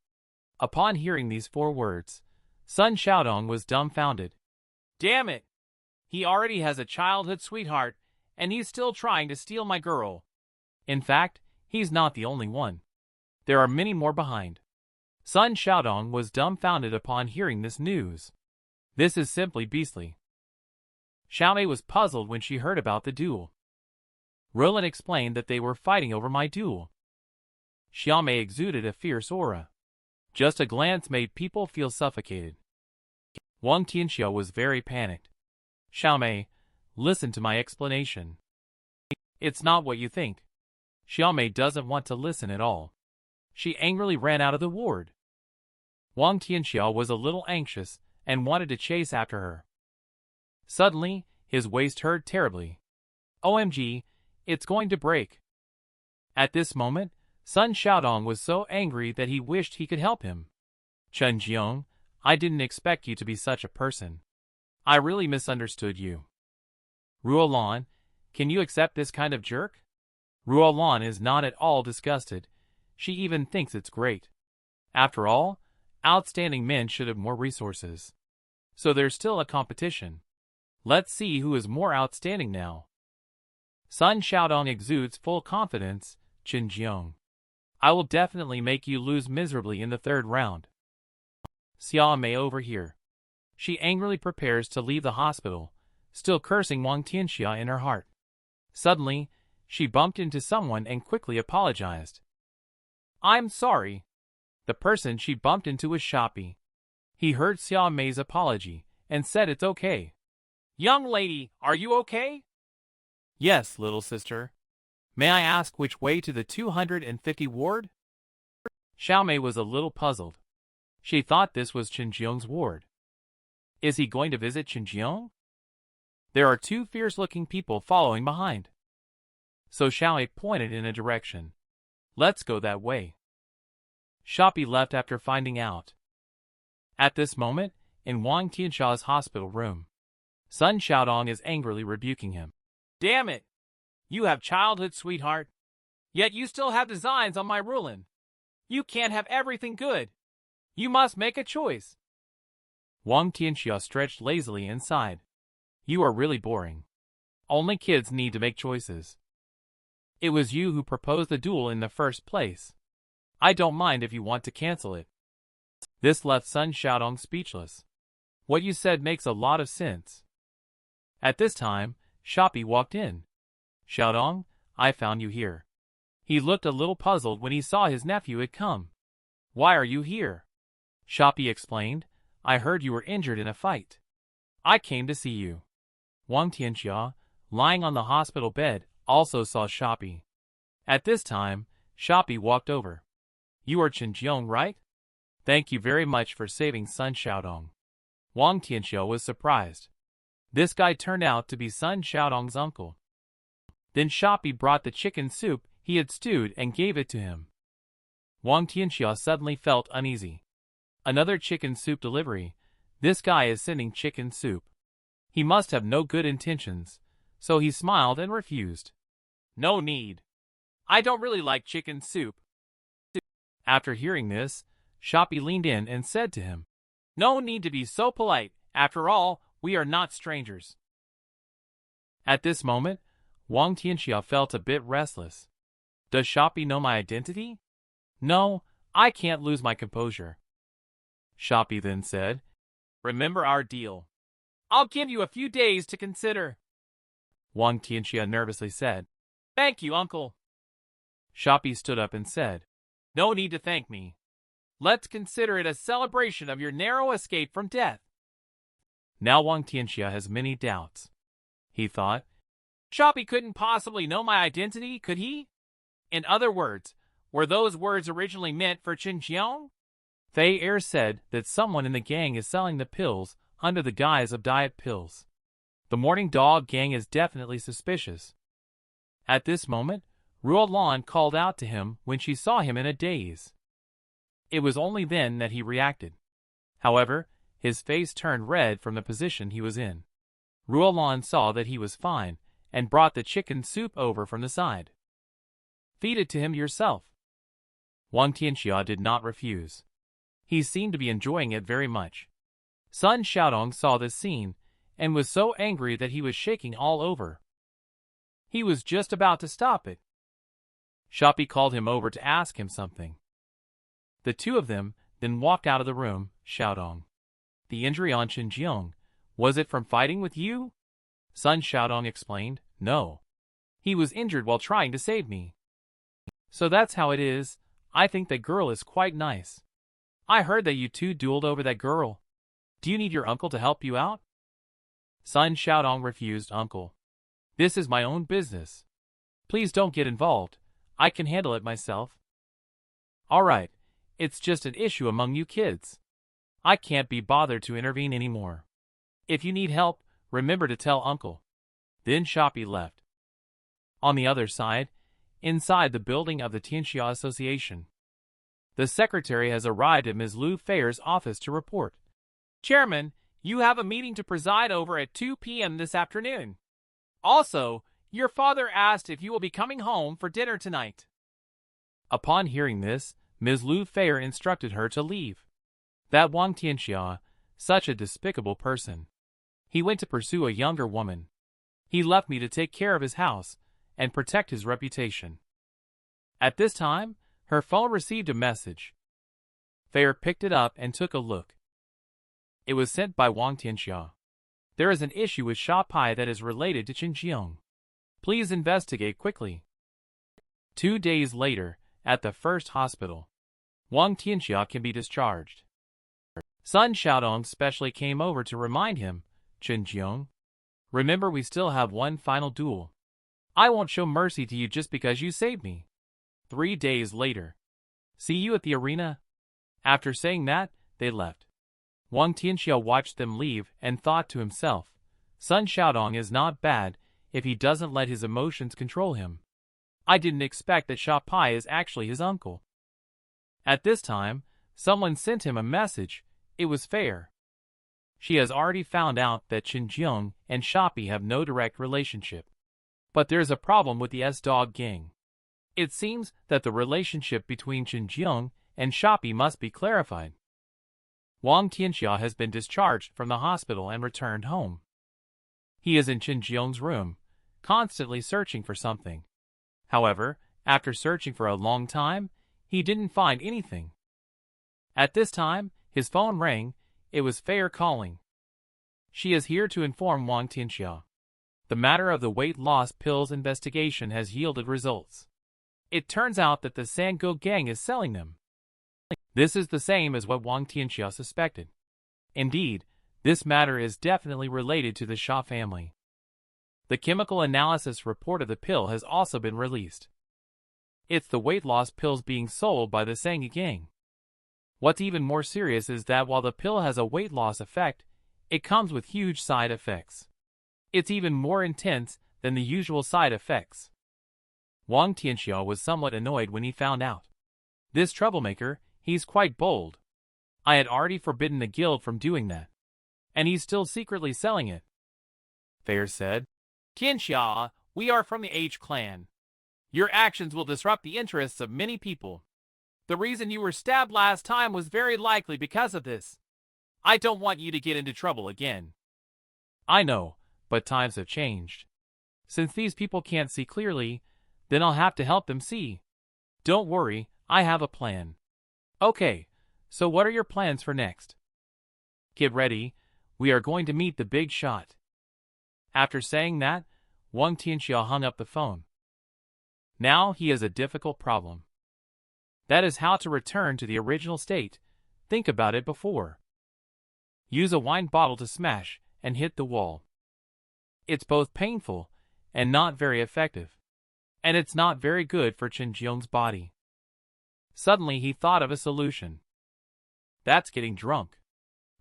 Upon hearing these 4 words, Sun Xiaodong was dumbfounded. "Damn it! He already has a childhood sweetheart, and he's still trying to steal my girl. In fact, he's not the only one. There are many more behind." Sun Xiaodong was dumbfounded upon hearing this news. This is simply beastly. Xiaomei was puzzled when she heard about the duel. Roland explained that they were fighting over my duel. Xiaomei exuded a fierce aura. Just a glance made people feel suffocated. Wang Tianxia was very panicked. "Xiaomei, listen to my explanation." "It's not what you think." Xiaomei doesn't want to listen at all. She angrily ran out of the ward. Wang Tianxia was a little anxious and wanted to chase after her. Suddenly, his waist hurt terribly. OMG, it's going to break. At this moment, Sun Xiaodong was so angry that he wished he could help him. "Shinjiong, I didn't expect you to be such a person. I really misunderstood you." "Ruolan, can you accept this kind of jerk?" Ruolan is not at all disgusted. She even thinks it's great. After all, outstanding men should have more resources. So there's still a competition. Let's see who is more outstanding now. Sun Xiaodong exudes full confidence. "Shinjiong, I will definitely make you lose miserably in the 3rd round." Xia Mei over here. She angrily prepares to leave the hospital, still cursing Wang Tianxia in her heart. Suddenly, she bumped into someone and quickly apologized. "I'm sorry." The person she bumped into was Shoppy. He heard Xia Mei's apology and said it's okay. "Young lady, are you okay?" "Yes, little sister. May I ask which way to the 250 ward?" Xiaomei was a little puzzled. She thought this was Shinjiong's ward. Is he going to visit Shinjiong? There are 2 fierce-looking people following behind. So Xiaomei pointed in a direction. "Let's go that way." Shoppy left after finding out. At this moment, in Wang Tianxia's hospital room, Sun Xiaodong is angrily rebuking him. "Damn it! You have childhood sweetheart, yet you still have designs on my ruling. You can't have everything good. You must make a choice." Wang Tianxia stretched lazily and sighed. "You are really boring. Only kids need to make choices. It was you who proposed the duel in the first place. I don't mind if you want to cancel it." This left Sun Xiaodong speechless. "What you said makes a lot of sense." At this time, Shoppy walked in. "Xiaodong, I found you here." He looked a little puzzled when he saw his nephew had come. "Why are you here?" Shoppy explained. "I heard you were injured in a fight. I came to see you." Wang Tianxia, lying on the hospital bed, also saw Shoppy. At this time, Shoppy walked over. "You are Shinjiong, right?" Thank you very much for saving Sun Xiaodong. Wang Tianxiu was surprised. This guy turned out to be Sun Xiaodong's uncle. Then Shopee brought the chicken soup he had stewed and gave it to him. Wang Tianxiu suddenly felt uneasy. Another chicken soup delivery. This guy is sending chicken soup. He must have no good intentions, so he smiled and refused. No need. I don't really like chicken soup. After hearing this, Shopee leaned in and said to him, No need to be so polite. After all, we are not strangers. At this moment, Wang Tianxiu felt a bit restless. Does Shopee know my identity? No, I can't lose my composure. Shopee then said, Remember our deal. I'll give you a few days to consider. Wang Tianxiu nervously said, Thank you, uncle. Shopee stood up and said, No need to thank me. Let's consider it a celebration of your narrow escape from death. Now Wang Tianxiu has many doubts. He thought, Shopee couldn't possibly know my identity, could he? In other words, were those words originally meant for Xinjiang? Fei Er said that someone in the gang is selling the pills under the guise of diet pills. The Morning Dog gang is definitely suspicious. At this moment, Ruolan called out to him when she saw him in a daze. It was only then that he reacted. However, his face turned red from the position he was in. Ruolan saw that he was fine and brought the chicken soup over from the side. Feed it to him yourself. Wang Tianxiu did not refuse. He seemed to be enjoying it very much. Sun Xiaodong saw this scene and was so angry that he was shaking all over. He was just about to stop it. Shopee called him over to ask him something. The two of them then walked out of the room. Xiaodong, the injury on Xinjiang, was it from fighting with you? Sun Xiaodong explained, No. He was injured while trying to save me. So that's how it is. I think that girl is quite nice. I heard that you two dueled over that girl. Do you need your uncle to help you out? Sun Xiaodong refused. Uncle, this is my own business. Please don't get involved. I can handle it myself. All right, it's just an issue among you kids. I can't be bothered to intervene anymore. If you need help, remember to tell Uncle. Then Shopee left. On the other side, inside the building of the Tianxia Association, the secretary has arrived at Ms. Lu Feier's office to report. Chairman, you have a meeting to preside over at 2 p.m. this afternoon. Also, your father asked if you will be coming home for dinner tonight. Upon hearing this, Ms. Lu Feier instructed her to leave. That Wang Tianxiu, such a despicable person. He went to pursue a younger woman. He left me to take care of his house and protect his reputation. At this time, her phone received a message. Feier picked it up and took a look. It was sent by Wang Tianxiu. There is an issue with Shopee that is related to Xinjiang. Please investigate quickly. 2 days later, at the first hospital, Wang Tianxiu can be discharged. Sun Xiaodong specially came over to remind him, Xinjiang, remember we still have one final duel. I won't show mercy to you just because you saved me. 3 days later. See you at the arena? After saying that, they left. Wang Tianxiu watched them leave and thought to himself, Sun Xiaodong is not bad if he doesn't let his emotions control him. I didn't expect that Shopee is actually his uncle. At this time, someone sent him a message. It was Feier. She has already found out that Xinjiang and Shopee have no direct relationship. But there's a problem with the S-Dog gang. It seems that the relationship between Xinjiang and Shopee must be clarified. Wang Tianxiu has been discharged from the hospital and returned home. He is in Xinjiang's room, constantly searching for something. However, after searching for a long time, he didn't find anything. At this time, his phone rang. It was Feier calling. She is here to inform Wang Tianxiu. The matter of the weight loss pills investigation has yielded results. It turns out that the Sango gang is selling them. This is the same as what Wang Tianxiu suspected. Indeed, this matter is definitely related to the Sha family. The chemical analysis report of the pill has also been released. It's the weight loss pills being sold by the Sango gang. What's even more serious is that while the pill has a weight loss effect, it comes with huge side effects. It's even more intense than the usual side effects. Wang Tianxiao was somewhat annoyed when he found out. This troublemaker, he's quite bold. I had already forbidden the guild from doing that. And he's still secretly selling it. Fair said. Tianxia, we are from the H clan. Your actions will disrupt the interests of many people. The reason you were stabbed last time was very likely because of this. I don't want you to get into trouble again. I know, but times have changed. Since these people can't see clearly, then I'll have to help them see. Don't worry, I have a plan. Okay, so what are your plans for next? Get ready, we are going to meet the big shot. After saying that, Wang Tianxiao hung up the phone. Now he has a difficult problem. That is how to return to the original state. Think about it before. Use a wine bottle to smash and hit the wall. It's both painful and not very effective. And it's not very good for Chen Jiong's body. Suddenly he thought of a solution. That's getting drunk.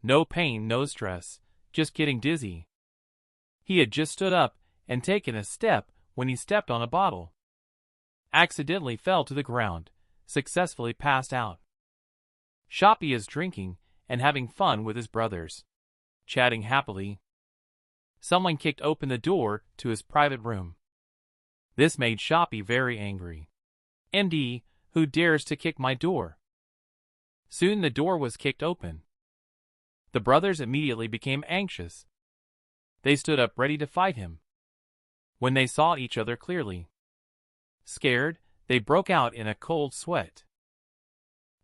No pain, no stress, just getting dizzy. He had just stood up and taken a step when he stepped on a bottle. Accidentally fell to the ground, successfully passed out. Shoppy is drinking and having fun with his brothers, chatting happily. Someone kicked open the door to his private room. This made Shoppy very angry. MD, who dares to kick my door? Soon the door was kicked open. The brothers immediately became anxious. They stood up ready to fight him. When they saw each other clearly, scared, they broke out in a cold sweat.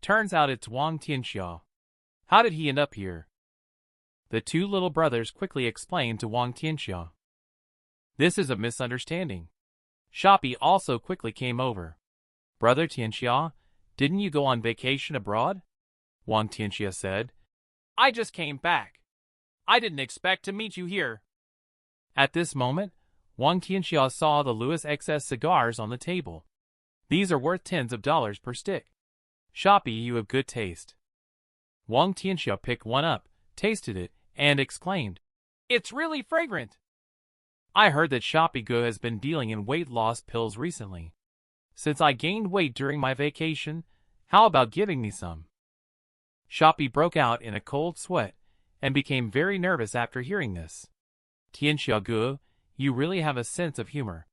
Turns out it's Wang Tianxiao. How did he end up here? The two little brothers quickly explained to Wang Tianxiao. This is a misunderstanding. Shoppy also quickly came over. Brother Tianxiao, didn't you go on vacation abroad? Wang Tianxiao said. I just came back. I didn't expect to meet you here. At this moment, Wang Tianxiao saw the Louis XS cigars on the table. These are worth tens of dollars per stick. Shoppy, you have good taste. Wang Tianxiao picked one up, tasted it, and exclaimed, It's really fragrant. I heard that Shoppy Go has been dealing in weight loss pills recently. Since I gained weight during my vacation, how about giving me some? Shoppy broke out in a cold sweat and became very nervous after hearing this. Tianxiao Gu, you really have a sense of humor.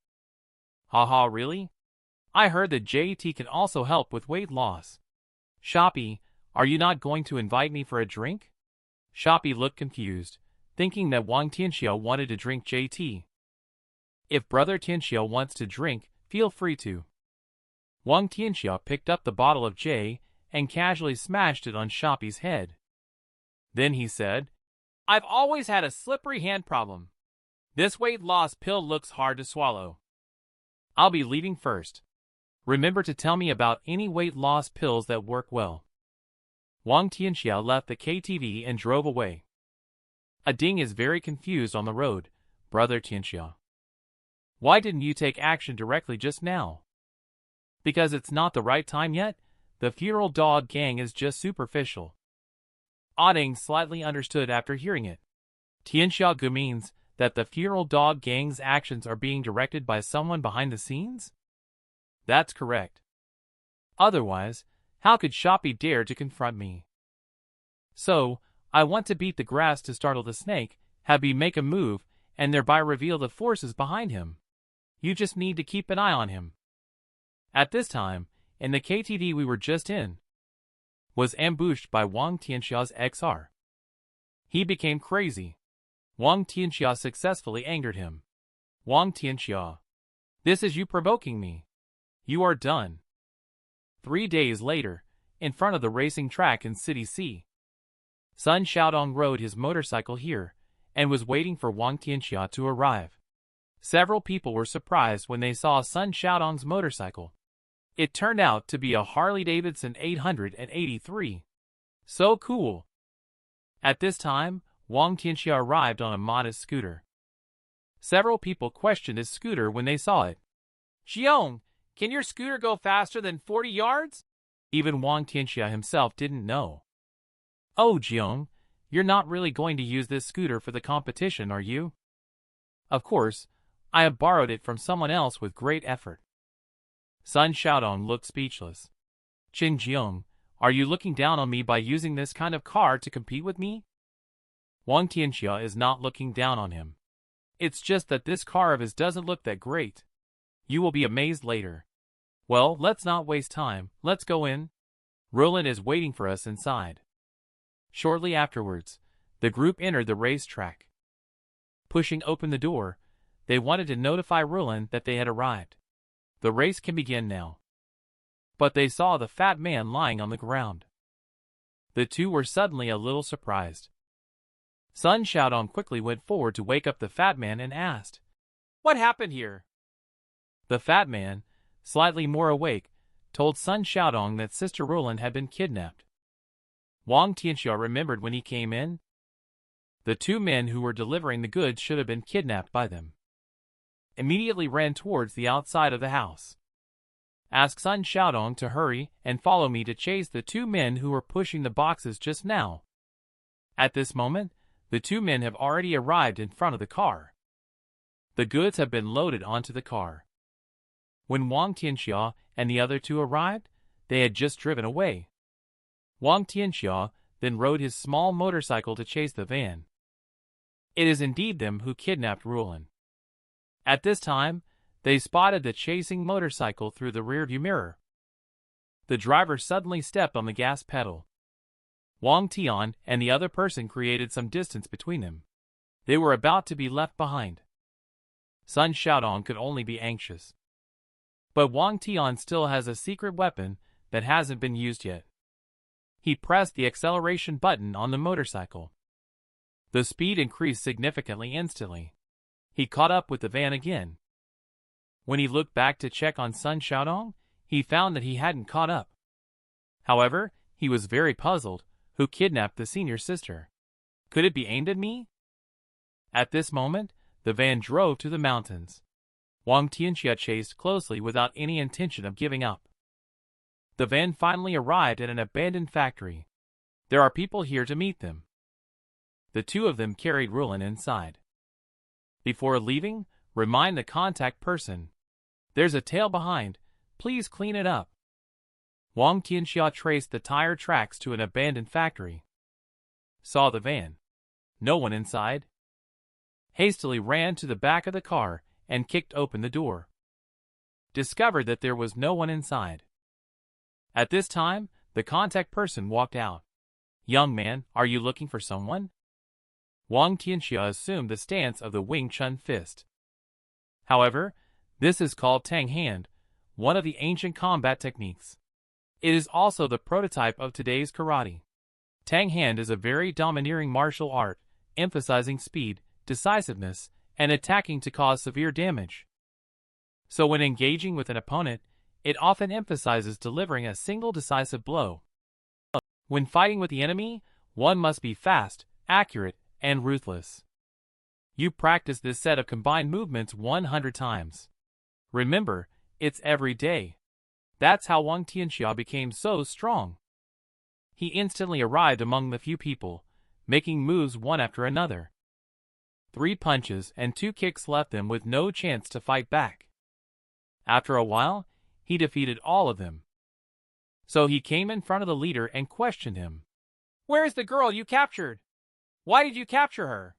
Haha, really? I heard that JT can also help with weight loss. Shoppy, are you not going to invite me for a drink? Shoppy looked confused, thinking that Wang Tianxiao wanted to drink JT. If Brother Tianxiao wants to drink, feel free to. Wang Tianxiao picked up the bottle of J and casually smashed it on Shoppy's head. Then he said, I've always had a slippery hand problem. This weight loss pill looks hard to swallow. I'll be leaving first. Remember to tell me about any weight loss pills that work well. Wang Tianxiao left the KTV and drove away. Ding is very confused on the road, Brother Tianxiao. Why didn't you take action directly just now? Because it's not the right time yet? The funeral dog gang is just superficial. Ding slightly understood after hearing it. Tianxiao Gu means that the funeral dog gang's actions are being directed by someone behind the scenes? That's correct. Otherwise, how could Shoppy dare to confront me? So, I want to beat the grass to startle the snake, have he make a move, and thereby reveal the forces behind him. You just need to keep an eye on him. At this time, in the KTV we were just in, was ambushed by Wang Tianxiao's XR. He became crazy. Wang Tianxiao successfully angered him. Wang Tianxiao, this is you provoking me. You are done. 3 days later, in front of the racing track in City C, Sun Xiaodong rode his motorcycle here and was waiting for Wang Tianxiao to arrive. Several people were surprised when they saw Sun Xiaodong's motorcycle. It turned out to be a Harley-Davidson 883. So cool. At this time, Wang Tianxiao arrived on a modest scooter. Several people questioned his scooter when they saw it. Xiong, can your scooter go faster than 40 yards? Even Wang Tianxia himself didn't know. "Oh, Jiang, you're not really going to use this scooter for the competition, are you?" "Of course, I have borrowed it from someone else with great effort." Sun Xiaodong looked speechless. "Qin Jiang, are you looking down on me by using this kind of car to compete with me?" Wang Tianxia is not looking down on him. It's just that this car of his doesn't look that great. You will be amazed later. Well, let's not waste time, let's go in. Roland is waiting for us inside. Shortly afterwards, the group entered the racetrack. Pushing open the door, they wanted to notify Roland that they had arrived. The race can begin now. But they saw the fat man lying on the ground. The two were suddenly a little surprised. Sun Xiaodong quickly went forward to wake up the fat man and asked, "What happened here?" The fat man, slightly more awake, told Sun Xiaodong that Sister Roland had been kidnapped. Wang Tianxia remembered when he came in. The two men who were delivering the goods should have been kidnapped by them. Immediately ran towards the outside of the house. Ask Sun Xiaodong to hurry and follow me to chase the two men who were pushing the boxes just now. At this moment, the two men have already arrived in front of the car. The goods have been loaded onto the car. When Wang Tianxia and the other two arrived, they had just driven away. Wang Tianxia then rode his small motorcycle to chase the van. It is indeed them who kidnapped Roland. At this time, they spotted the chasing motorcycle through the rearview mirror. The driver suddenly stepped on the gas pedal. Wang Tian and the other person created some distance between them. They were about to be left behind. Sun Xiaodong could only be anxious. But Wang Tian still has a secret weapon that hasn't been used yet. He pressed the acceleration button on the motorcycle. The speed increased significantly instantly. He caught up with the van again. When he looked back to check on Sun Xiaodong, he found that he hadn't caught up. However, he was very puzzled. Who kidnapped the senior sister? Could it be aimed at me? At this moment, the van drove to the mountains. Wang Tianxia chased closely without any intention of giving up. The van finally arrived at an abandoned factory. There are people here to meet them. The two of them carried Roland inside. Before leaving, remind the contact person. There's a tail behind, please clean it up. Wang Tianxia traced the tire tracks to an abandoned factory. Saw the van. No one inside. Hastily ran to the back of the car and kicked open the door. Discovered that there was no one inside. At this time, the contact person walked out. "Young man, are you looking for someone?" Wang Tianxia assumed the stance of the Wing Chun fist. However, this is called Tang Hand, one of the ancient combat techniques. It is also the prototype of today's karate. Tang Hand is a very domineering martial art, emphasizing speed, decisiveness, and attacking to cause severe damage. So when engaging with an opponent, it often emphasizes delivering a single decisive blow. When fighting with the enemy, one must be fast, accurate, and ruthless. You practice this set of combined movements 100 times. Remember, it's every day. That's how Wang Tianxia became so strong. He instantly arrived among the few people, making moves one after another. 3 punches and 2 kicks left them with no chance to fight back. After a while, he defeated all of them. So he came in front of the leader and questioned him. "Where is the girl you captured? Why did you capture her?"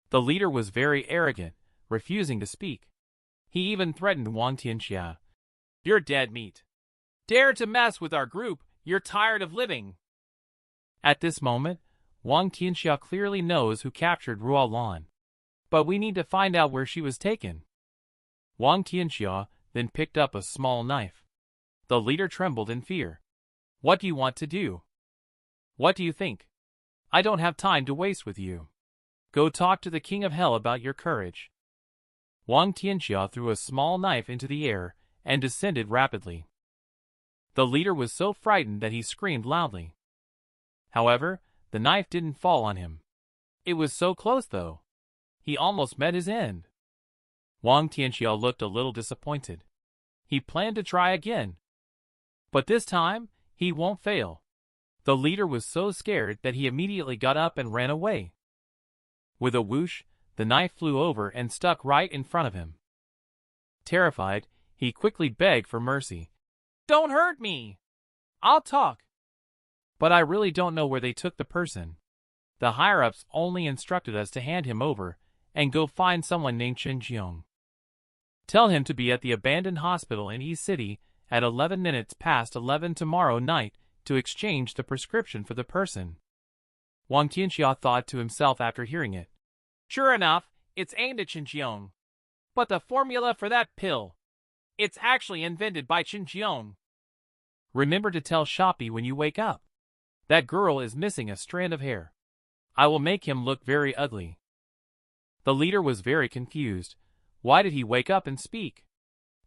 The leader was very arrogant, refusing to speak. He even threatened Wang Tianxia. "You're dead meat. Dare to mess with our group, you're tired of living." At this moment, Wang Tianxia clearly knows who captured Ruolan. But we need to find out where she was taken. Wang Tianxia then picked up a small knife. The leader trembled in fear. "What do you want to do? What do you think? I don't have time to waste with you. Go talk to the King of Hell about your courage." Wang Tianxia threw a small knife into the air and descended rapidly. The leader was so frightened that he screamed loudly. However, the knife didn't fall on him. It was so close though. He almost met his end. Wang Tianxia looked a little disappointed. He planned to try again. But this time, He won't fail. The leader was so scared that he immediately got up and ran away. With a whoosh, the knife flew over and stuck right in front of him. Terrified, he quickly begged for mercy. "Don't hurt me! I'll talk. But I really don't know where they took the person. The higher-ups only instructed us to hand him over and go find someone named Chen Jiong. Tell him to be at the abandoned hospital in East City at 11 minutes past 11 tomorrow night to exchange the prescription for the person." Wang Tianxia thought to himself after hearing it. Sure enough, it's aimed at Chen Jiong. But the formula for that pill, it's actually invented by Chen Jiong. Remember to tell Shoppy when you wake up. That girl is missing a strand of hair. I will make him look very ugly. The leader was very confused. Why did he wake up and speak?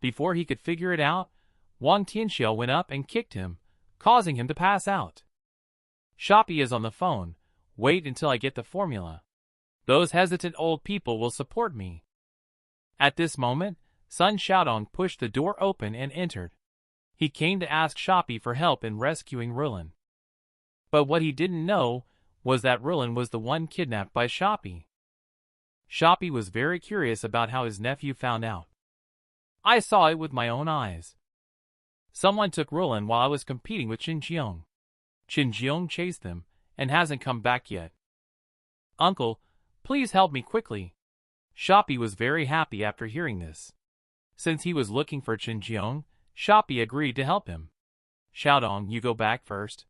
Before he could figure it out, Wang Tianxiao went up and kicked him, causing him to pass out. Shoppy is on the phone. Wait until I get the formula. Those hesitant old people will support me. At this moment, Sun Xiaodong pushed the door open and entered. He came to ask Shoppy for help in rescuing Rulin. But what he didn't know was that Rulin was the one kidnapped by Shoppy. Shoppy was very curious about how his nephew found out. I saw it with my own eyes. Someone took Rulin while I was competing with Chen Jiong. Chen Jiong chased them and hasn't come back yet. Uncle, please help me quickly. Shoppy was very happy after hearing this. Since he was looking for Chen Jiong, Shoppy agreed to help him. Xiaodong, you go back first.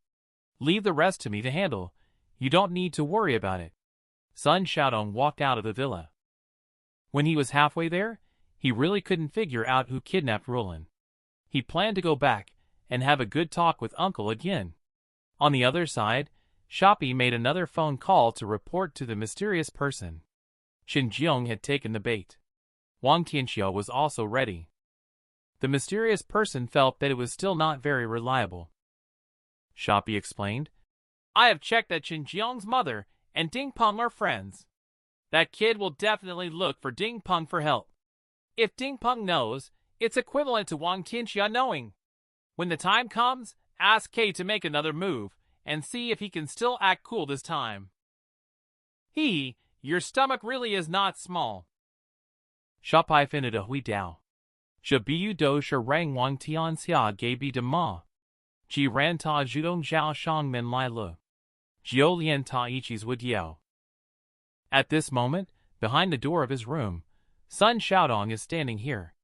Leave the rest to me to handle. You don't need to worry about it. Sun Xiaodong walked out of the villa. When he was halfway there, he really couldn't figure out who kidnapped Rulin. He planned to go back and have a good talk with Uncle again. On the other side, Shoppy made another phone call to report to the mysterious person. Chen Jiong had taken the bait. Wang Tianxiao was also ready. The mysterious person felt that it was still not very reliable. Shoppy explained, I have checked that Chen Jiong's mother and Ding Peng are friends. That kid will definitely look for Ding Peng for help. If Ding Peng knows, it's equivalent to Wang Tianxia knowing. When the time comes, ask K to make another move and see if he can still act cool this time. Your stomach really is not small. Shoppy finna de hui dao. Je biu do shi rang wang tian xia ge bi de ma. Ji ran ta zhudong zhao shang men lai le. Jiu lian ta ichis would yao. At this moment, behind the door of his room, Sun Xiaodong is standing here.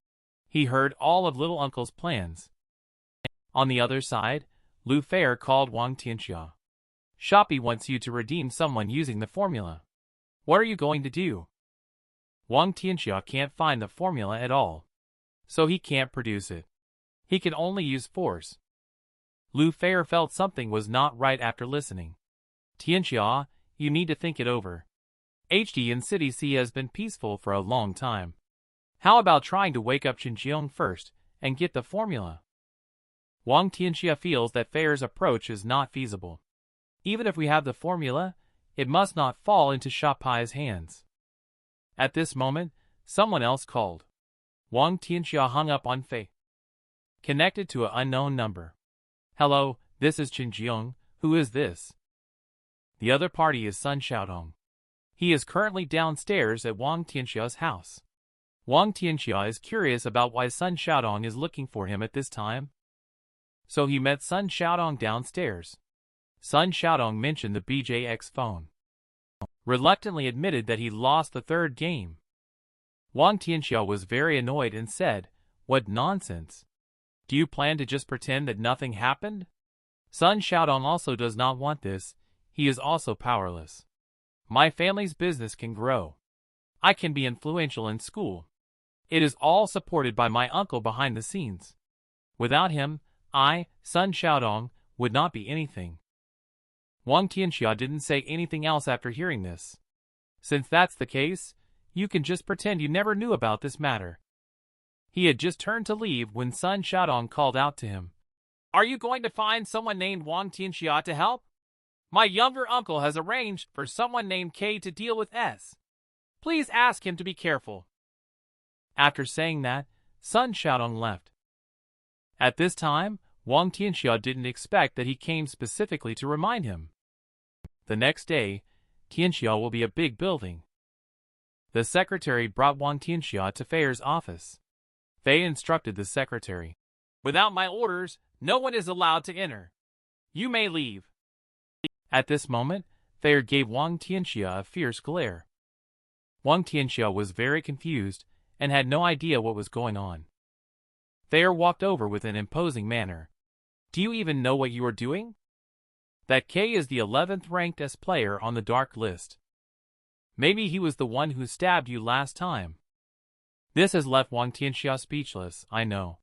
He heard all of little uncle's plans. On the other side, Lu Fair called Wang Tianxia. Shoppy wants you to redeem someone using the formula. What are you going to do? Wang Tianxia can't find the formula at all, so he can't produce it. He can only use force. Lu Fair felt something was not right after listening. Tianxia, you need to think it over. HD in City C has been peaceful for a long time. How about trying to wake up Chen Jiong first and get the formula? Wang Tianxia feels that Fair's approach is not feasible. Even if we have the formula, it must not fall into Shoppy's hands. At this moment, someone else called. Wang Tianxia hung up on Fei. Connected to an unknown number. Hello, this is Chen Jiong. Who is this? The other party is Sun Xiaodong. He is currently downstairs at Wang Tianxia's house. Wang Tianxia is curious about why Sun Xiaodong is looking for him at this time. So he met Sun Xiaodong downstairs. Sun Xiaodong mentioned the BJX phone. Reluctantly admitted that he lost the third game. Wang Tianxia was very annoyed and said, What nonsense. Do you plan to just pretend that nothing happened? Sun Xiaodong also does not want this. He is also powerless. My family's business can grow. I can be influential in school. It is all supported by my uncle behind the scenes. Without him, I, Sun Xiaodong, would not be anything. Wang Tianxia didn't say anything else after hearing this. Since that's the case, you can just pretend you never knew about this matter. He had just turned to leave when Sun Xiaodong called out to him. Are you going to find someone named Wang Tianxia to help? My younger uncle has arranged for someone named K to deal with S. Please ask him to be careful. After saying that, Sun Xiaodong left. At this time, Wang Tianxia didn't expect that he came specifically to remind him. The next day, Tianxia will be a big building. The secretary brought Wang Tianxia to Fei's office. Fei instructed the secretary, "Without my orders, no one is allowed to enter. You may leave." At this moment, Fei gave Wang Tianxia a fierce glare. Wang Tianxia was very confused and had no idea what was going on. Fei walked over with an imposing manner. "Do you even know what you are doing? That K is the 11th ranked S player on the dark list. Maybe he was the one who stabbed you last time." This has left Wang Tianxia speechless, I know.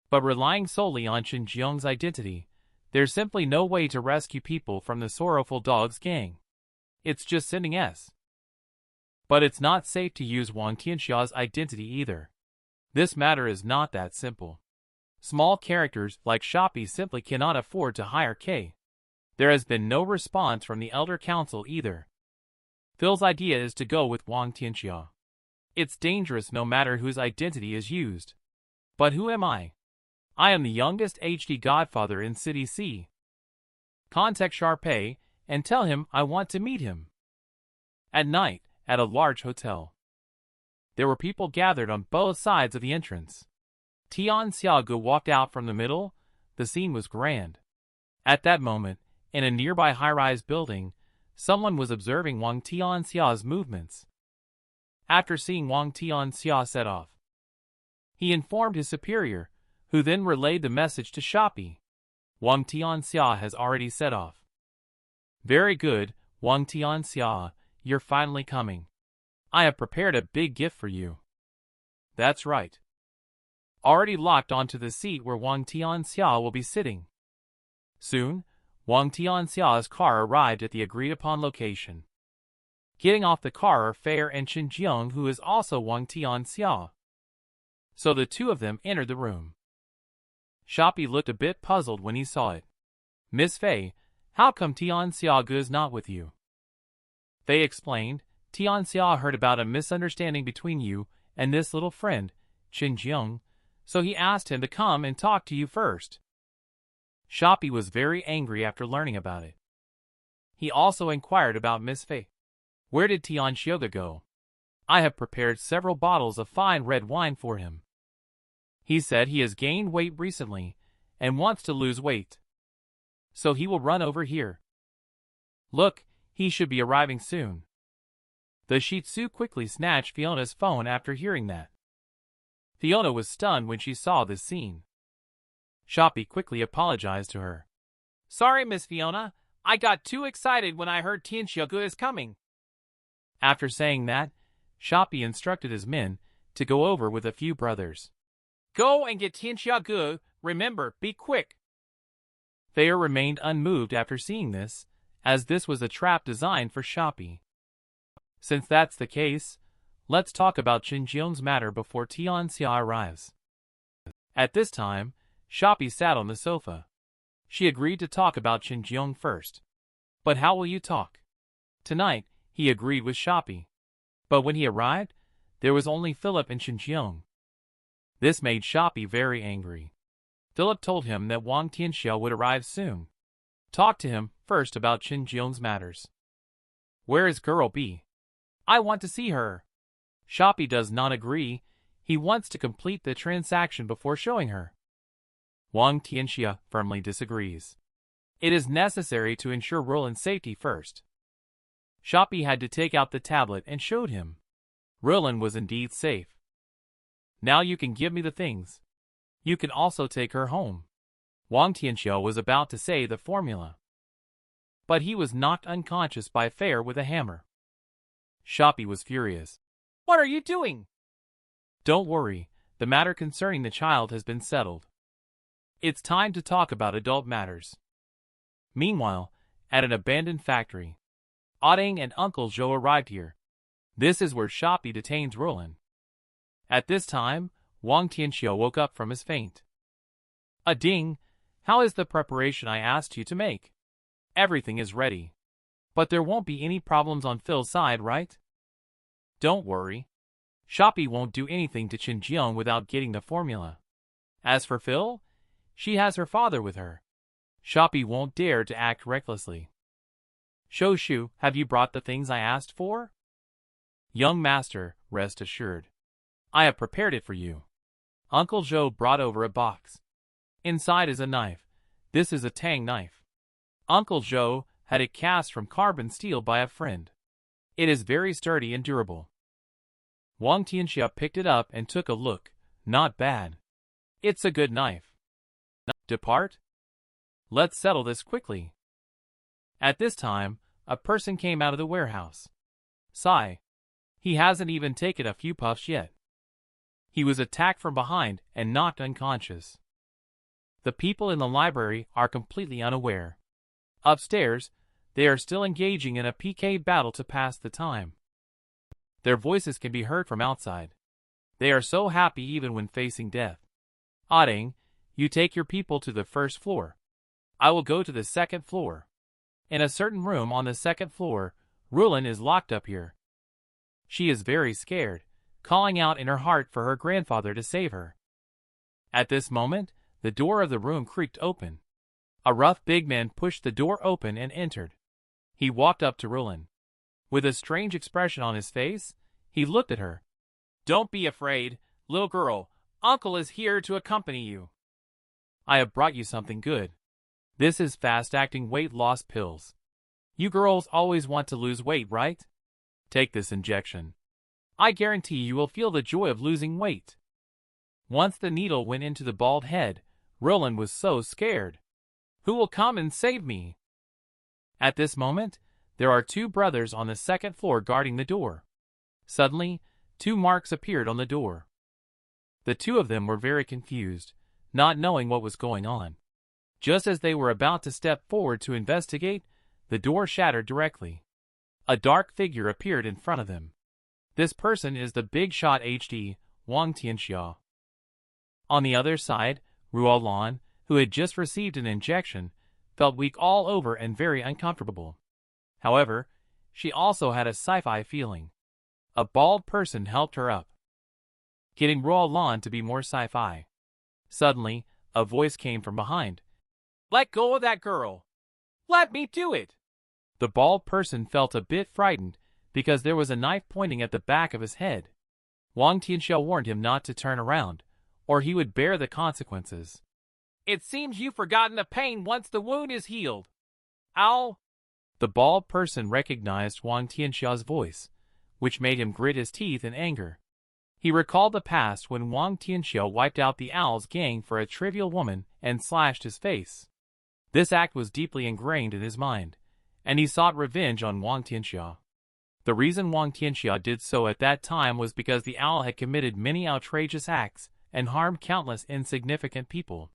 But relying solely on Chen Jiang's identity, there's simply no way to rescue people from the sorrowful dog's gang. It's just sending S. But it's not safe to use Wang Tianxia's identity either. This matter is not that simple. Small characters like Shopee simply cannot afford to hire K. There has been no response from the Elder Council either. Phil's idea is to go with Wang Tianxia. It's dangerous no matter whose identity is used. But who am I? I am the youngest HD godfather in City C. Contact Sharpay and tell him I want to meet him. At night, at a large hotel. There were people gathered on both sides of the entrance. Tian Xiaogu walked out from the middle. The scene was grand. At that moment, in a nearby high-rise building, someone was observing Wang Tianxia's movements. After seeing Wang Tianxia set off, he informed his superior, who then relayed the message to Shopee. Wang Tianxia has already set off. Very good, Wang Tianxia, you're finally coming. I have prepared a big gift for you. That's right. Already locked onto the seat where Wang Tianxia will be sitting. Soon, Wang Tianxia's car arrived at the agreed-upon location. Getting off the car are Fei and Chen Jiang, who is also Wang Tianxia. So the two of them entered the room. Shopee looked a bit puzzled when he saw it. "Miss Fei, how come Tianxiagu is not with you?" Fei explained, "Tianxia heard about a misunderstanding between you and this little friend, Chen Jiang, so he asked him to come and talk to you first." Shopee was very angry after learning about it. He also inquired about Miss Fei. "Where did Tianxiagu go? I have prepared several bottles of fine red wine for him. He said he has gained weight recently and wants to lose weight. So he will run over here. Look, he should be arriving soon." The Shih Tzu quickly snatched Fiona's phone after hearing that. Fiona was stunned when she saw this scene. Shopee quickly apologized to her. "Sorry, Miss Fiona, I got too excited when I heard Tianxiagu is coming." After saying that, Shopee instructed his men to go over with a few brothers. "Go and get Tianxiagu, remember, be quick." Fei remained unmoved after seeing this, as this was a trap designed for Shopee. Since that's the case, let's talk about Chen Jiang's matter before Tianxia arrives. At this time, Shopee sat on the sofa. She agreed to talk about Chen Jiang first. "But how will you talk?" Tonight, he agreed with Shopee. But when he arrived, there was only Philip and Chen Jiang. This made Shopee very angry. Philip told him that Wang Tianxia would arrive soon. Talk to him first about Chen Jiang's matters. "Where is girl B? I want to see her." Shopee does not agree. He wants to complete the transaction before showing her. Wang Tianxia firmly disagrees. It is necessary to ensure Roland's safety first. Shopee had to take out the tablet and showed him. Roland was indeed safe. "Now you can give me the things. You can also take her home." Wang Tianxia was about to say the formula, but he was knocked unconscious by Fei with a hammer. Shopee was furious. "What are you doing?" "Don't worry, the matter concerning the child has been settled. It's time to talk about adult matters." Meanwhile, at an abandoned factory, Ading and Uncle Zhou arrived here. This is where Shopee detains Roland. At this time, Wang Tianxia woke up from his faint. "Ading, how is the preparation I asked you to make?" "Everything is ready. But there won't be any problems on Phil's side, right?" "Don't worry. Shopee won't do anything to Chen Jiang without getting the formula. As for Phil, She has her father with her. Shoppy won't dare to act recklessly. Shoshu, have you brought the things I asked for? Young master, rest assured. I have prepared it for you. Uncle Joe brought over a box. Inside is a knife. This is a tang knife. Uncle Joe had it cast from carbon steel by a friend. It is very sturdy and durable. Wang Tianxia picked it up and took a look. Not bad. It's a good knife. Depart? Let's settle this quickly. At this time, a person came out of the warehouse. Sigh. He hasn't even taken a few puffs yet. He was attacked from behind and knocked unconscious. The people in the library are completely unaware. Upstairs, they are still engaging in a PK battle to pass the time. Their voices can be heard from outside. They are so happy even when facing death. Adding, you take your people to the first floor. I will go to the second floor. In a certain room on the second floor, Rulin is locked up here. She is very scared, calling out in her heart for her grandfather to save her. At this moment, the door of the room creaked open. A rough big man pushed the door open and entered. He walked up to Rulin. With a strange expression on his face, he looked at her. Don't be afraid, little girl. Uncle is here to accompany you. I have brought you something good. This is fast-acting weight loss pills. You girls always want to lose weight, right? Take this injection. I guarantee you will feel the joy of losing weight. Once the needle went into the bald head, Roland was so scared. Who will come and save me? At this moment, there are two brothers on the second floor guarding the door. Suddenly, two marks appeared on the door. The two of them were very confused, not knowing what was going on. Just as they were about to step forward to investigate, the door shattered directly. A dark figure appeared in front of them. This person is the big shot HD, Wang Tianxia. On the other side, Ruolan, who had just received an injection, felt weak all over and very uncomfortable. However, she also had a sci-fi feeling. A bald person helped her up, getting Ruolan to be more sci-fi. Suddenly, a voice came from behind. Let go of that girl! Let me do it! The bald person felt a bit frightened because there was a knife pointing at the back of his head. Wang Tianxia warned him not to turn around, or he would bear the consequences. It seems you've forgotten the pain once the wound is healed. Ow! The bald person recognized Wang Tianxia's voice, which made him grit his teeth in anger. He recalled the past when Wang Tianxia wiped out the Owl's gang for a trivial woman and slashed his face. This act was deeply ingrained in his mind, and he sought revenge on Wang Tianxia. The reason Wang Tianxia did so at that time was because the Owl had committed many outrageous acts and harmed countless insignificant people.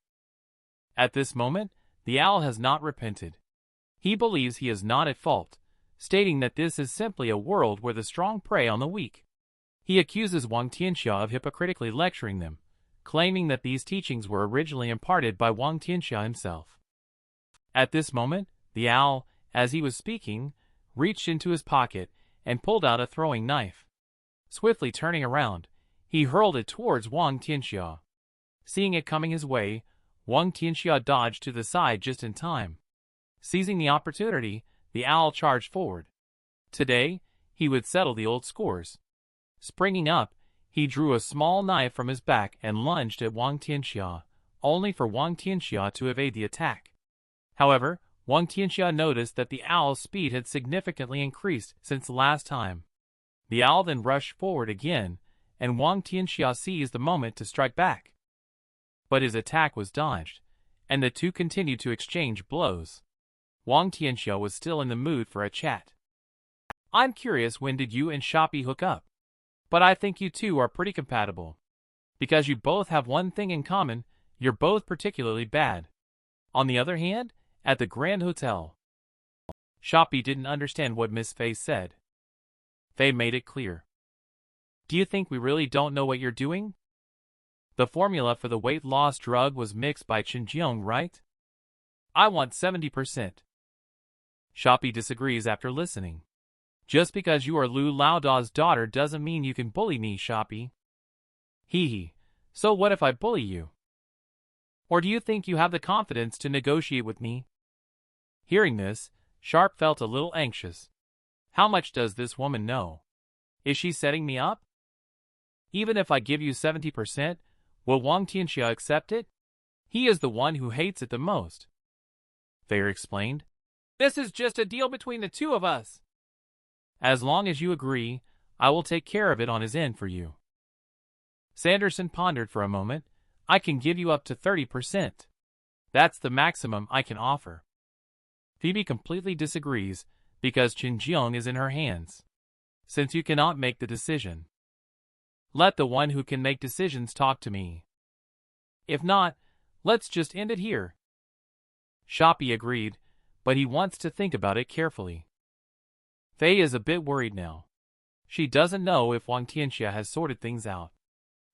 At this moment, the Owl has not repented. He believes he is not at fault, stating that this is simply a world where the strong prey on the weak. He accuses Wang Tianxia of hypocritically lecturing them, claiming that these teachings were originally imparted by Wang Tianxia himself. At this moment, the Owl, as he was speaking, reached into his pocket and pulled out a throwing knife. Swiftly turning around, he hurled it towards Wang Tianxia. Seeing it coming his way, Wang Tianxia dodged to the side just in time. Seizing the opportunity, the Owl charged forward. Today, he would settle the old scores. Springing up, he drew a small knife from his back and lunged at Wang Tianxia, only for Wang Tianxia to evade the attack. However, Wang Tianxia noticed that the Owl's speed had significantly increased since the last time. The Owl then rushed forward again, and Wang Tianxia seized the moment to strike back. But his attack was dodged, and the two continued to exchange blows. Wang Tianxia was still in the mood for a chat. I'm curious, when did you and Shoppy hook up? But I think you two are pretty compatible. Because you both have one thing in common, you're both particularly bad. On the other hand, at the Grand Hotel, Shoppy didn't understand what Miss Fei said. Fei made it clear. Do you think we really don't know what you're doing? The formula for the weight loss drug was mixed by Chinjiang, right? I want 70%. Shoppy disagrees after listening. Just because you are Lu Laoda's daughter doesn't mean you can bully me, Shoppy. Hee hee. So what if I bully you? Or do you think you have the confidence to negotiate with me? Hearing this, Sharp felt a little anxious. How much does this woman know? Is she setting me up? Even if I give you 70%, will Wang Tianxia accept it? He is the one who hates it the most. Fair explained. This is just a deal between the two of us. As long as you agree, I will take care of it on his end for you. Sanderson pondered for a moment. I can give you up to 30%. That's the maximum I can offer. Phoebe completely disagrees because Qinjiang is in her hands. Since you cannot make the decision, let the one who can make decisions talk to me. If not, let's just end it here. Shoppy agreed, but he wants to think about it carefully. Faye is a bit worried now. She doesn't know if Wang Tianxia has sorted things out.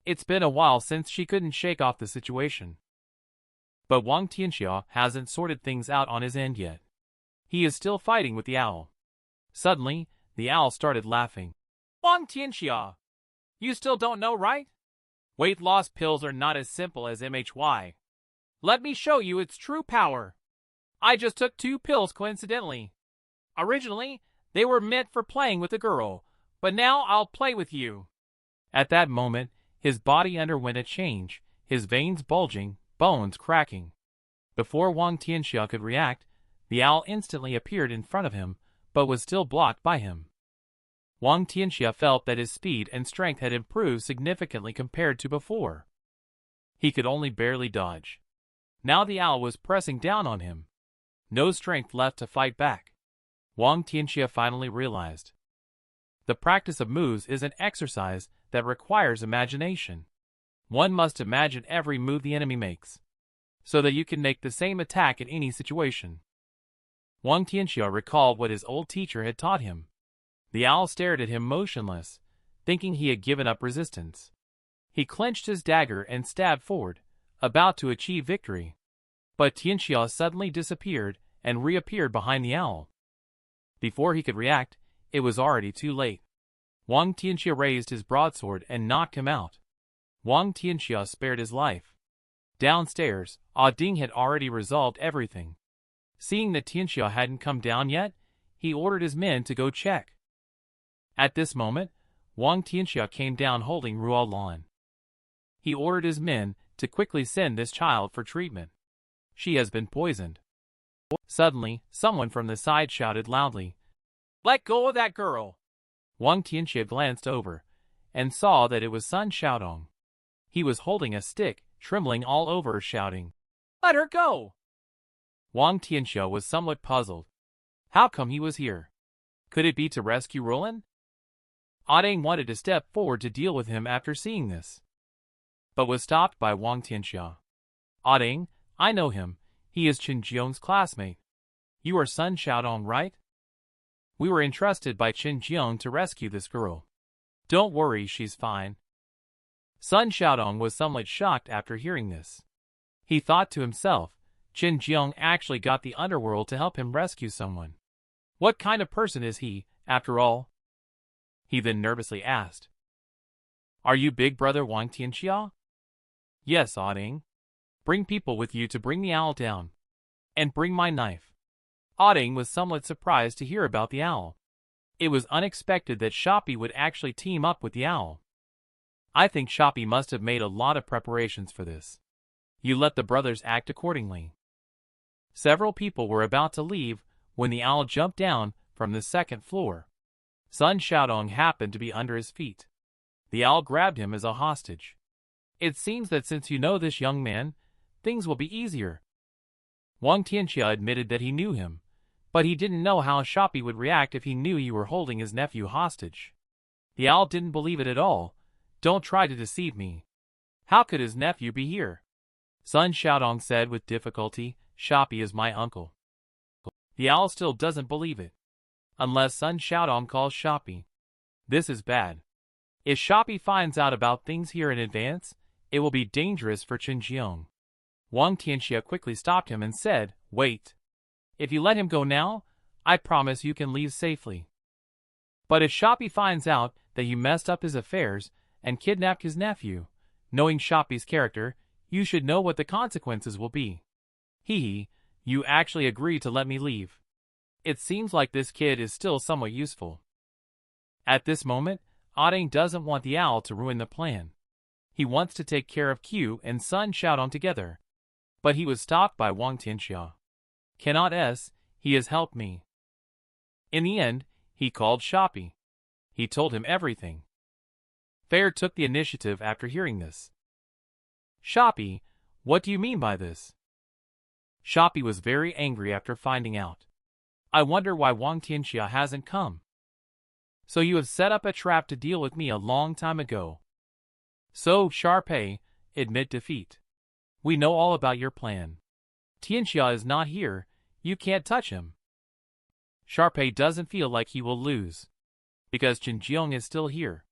It's been a while since she couldn't shake off the situation. But Wang Tianxia hasn't sorted things out on his end yet. He is still fighting with the owl. Suddenly, the owl started laughing. Wang Tianxia! You still don't know, right? Weight loss pills are not as simple as MHY. Let me show you its true power. I just took 2 pills coincidentally. Originally, they were meant for playing with a girl, but now I'll play with you. At that moment, his body underwent a change, his veins bulging, bones cracking. Before Wang Tianxia could react, the owl instantly appeared in front of him, but was still blocked by him. Wang Tianxia felt that his speed and strength had improved significantly compared to before. He could only barely dodge. Now the owl was pressing down on him. No strength left to fight back. Wang Tianxia finally realized. The practice of moves is an exercise that requires imagination. One must imagine every move the enemy makes, so that you can make the same attack in any situation. Wang Tianxia recalled what his old teacher had taught him. The owl stared at him motionless, thinking he had given up resistance. He clenched his dagger and stabbed forward, about to achieve victory. But Tianxia suddenly disappeared and reappeared behind the owl. Before he could react, it was already too late. Wang Tianxia raised his broadsword and knocked him out. Wang Tianxia spared his life. Downstairs, Ding had already resolved everything. Seeing that Tianxia hadn't come down yet, he ordered his men to go check. At this moment, Wang Tianxia came down holding Ruo Lan. He ordered his men to quickly send this child for treatment. She has been poisoned. Suddenly, someone from the side shouted loudly, "Let go of that girl!" Wang Tianxia glanced over and saw that it was Sun Xiaodong. He was holding a stick, trembling all over, shouting, "Let her go!" Wang Tianxia was somewhat puzzled. How come he was here? Could it be to rescue Roland? Ding wanted to step forward to deal with him after seeing this, but was stopped by Wang Tianxia. Ding, I know him. He is Chen Jiong's classmate. You are Sun Xiaodong, right? We were entrusted by Chen Jiong to rescue this girl. Don't worry, she's fine. Sun Xiaodong was somewhat shocked after hearing this. He thought to himself, Chen Jiong actually got the underworld to help him rescue someone. What kind of person is he, after all? He then nervously asked, "Are you Big Brother Wang Tianxia?" "Yes, Ding. Bring people with you to bring the owl down. And bring my knife." Ding was somewhat surprised to hear about the owl. It was unexpected that Shoppy would actually team up with the owl. I think Shoppy must have made a lot of preparations for this. You let the brothers act accordingly. Several people were about to leave when the owl jumped down from the 2nd floor. Sun Xiaodong happened to be under his feet. The owl grabbed him as a hostage. It seems that since you know this young man, things will be easier. Wang Tianxia admitted that he knew him, but he didn't know how Shoppy would react if he knew you were holding his nephew hostage. The owl didn't believe it at all. Don't try to deceive me. How could his nephew be here? Sun Xiaodong said with difficulty, Shoppy is my uncle. The owl still doesn't believe it. Unless Sun Xiaodong calls Shoppy. This is bad. If Shoppy finds out about things here in advance, it will be dangerous for Chen Jiong. Wang Tianxia quickly stopped him and said, "Wait. If you let him go now, I promise you can leave safely. But if Shoppy finds out that you messed up his affairs and kidnapped his nephew, knowing Shoppy's character, You should know what the consequences will be. Hee, you actually agreed to let me leave. It seems like this kid is still somewhat useful. At this moment, Auding doesn't want the owl to ruin the plan. He wants to take care of Q and Sun Xiaodong together. But he was stopped by Wang Tianxia. Cannot he has helped me. In the end, he called Shoppy. He told him everything. Fair took the initiative after hearing this. Shoppy, what do you mean by this? Shoppy was very angry after finding out. I wonder why Wang Tianxia hasn't come. So you have set up a trap to deal with me a long time ago. So, Sharpei, admit defeat. We know all about your plan. Tianxia is not here, you can't touch him. Sharpei doesn't feel like he will lose. Because Qinjiang is still here.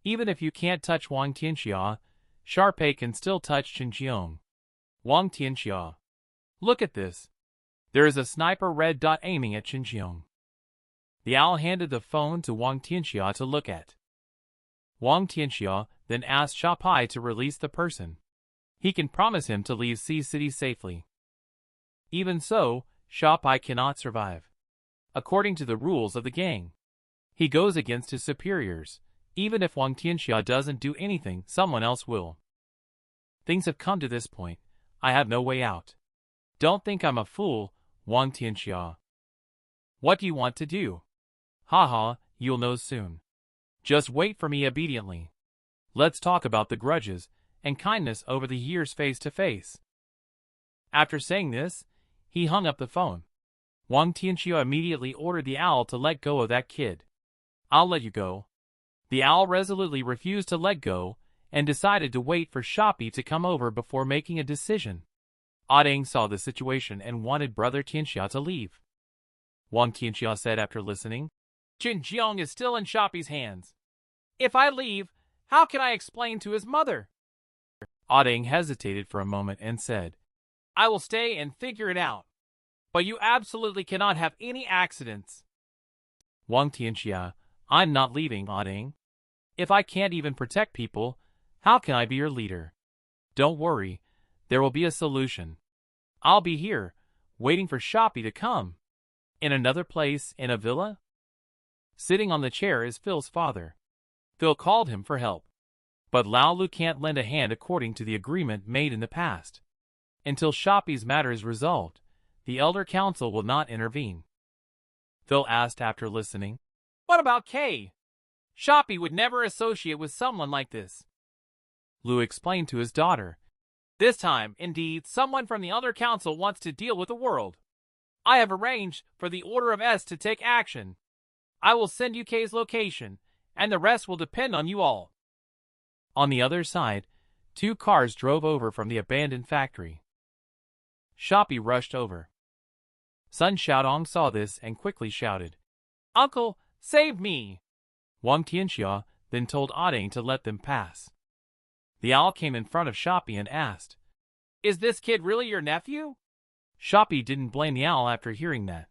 Even if you can't touch Wang Tianxia, Sharpei can still touch Qinjiang. Wang Tianxia. Look at this. There is a sniper red dot aiming at Qinjiang. The owl handed the phone to Wang Tianxia to look at. Wang Tianxia then asked Sharpei to release the person. He can promise him to leave Sea City safely. Even so, Sharpei cannot survive. According to the rules of the gang, he goes against his superiors. Even if Wang Tianxia doesn't do anything, someone else will. Things have come to this point. I have no way out. Don't think I'm a fool, Wang Tianxia. What do you want to do? Haha, you'll know soon. Just wait for me obediently. Let's talk about the grudges and kindness over the years face to face. After saying this, he hung up the phone. Wang Tianxia immediately ordered the owl to let go of that kid. I'll let you go. The owl resolutely refused to let go and decided to wait for Shoppy to come over before making a decision. Auding saw the situation and wanted Brother Tianxia to leave. Wang Tianxia said after listening, Qinjiang is still in Shoppy's hands. If I leave, how can I explain to his mother? Auding hesitated for a moment and said, I will stay and figure it out. But you absolutely cannot have any accidents. Wang Tianxia, I'm not leaving, Auding. If I can't even protect people, how can I be your leader? Don't worry, there will be a solution. I'll be here, waiting for Shoppy to come. In another place, in a villa? Sitting on the chair is Phil's father. Phil called him for help. But Lao Lu can't lend a hand according to the agreement made in the past. Until Shoppy's matter is resolved, the Elder Council will not intervene. Phil asked after listening, What about Kay? Shoppy would never associate with someone like this. Lu explained to his daughter, This time, indeed, someone from the Elder Council wants to deal with the world. I have arranged for the Order of S to take action. I will send you Kay's location, and the rest will depend on you all. On the other side, 2 cars drove over from the abandoned factory. Shoppy rushed over. Sun Xiaodong saw this and quickly shouted, Uncle, save me! Wang Tianxia then told Auding to let them pass. The owl came in front of Shoppy and asked, Is this kid really your nephew? Shoppy didn't blame the owl after hearing that.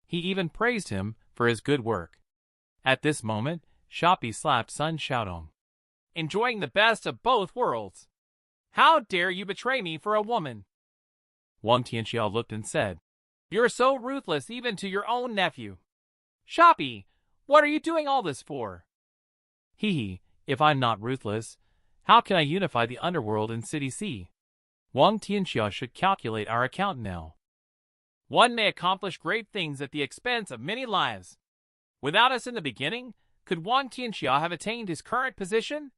He even praised him for his good work. At this moment, Shoppy slapped Sun Xiaodong. Enjoying the best of both worlds. How dare you betray me for a woman? Wang Tianxia looked and said, You're so ruthless even to your own nephew. Shoppy, what are you doing all this for? Hee, if I'm not ruthless, how can I unify the underworld in City C? Wang Tianxia should calculate our account now. One may accomplish great things at the expense of many lives. Without us in the beginning, could Wang Tianxia have attained his current position?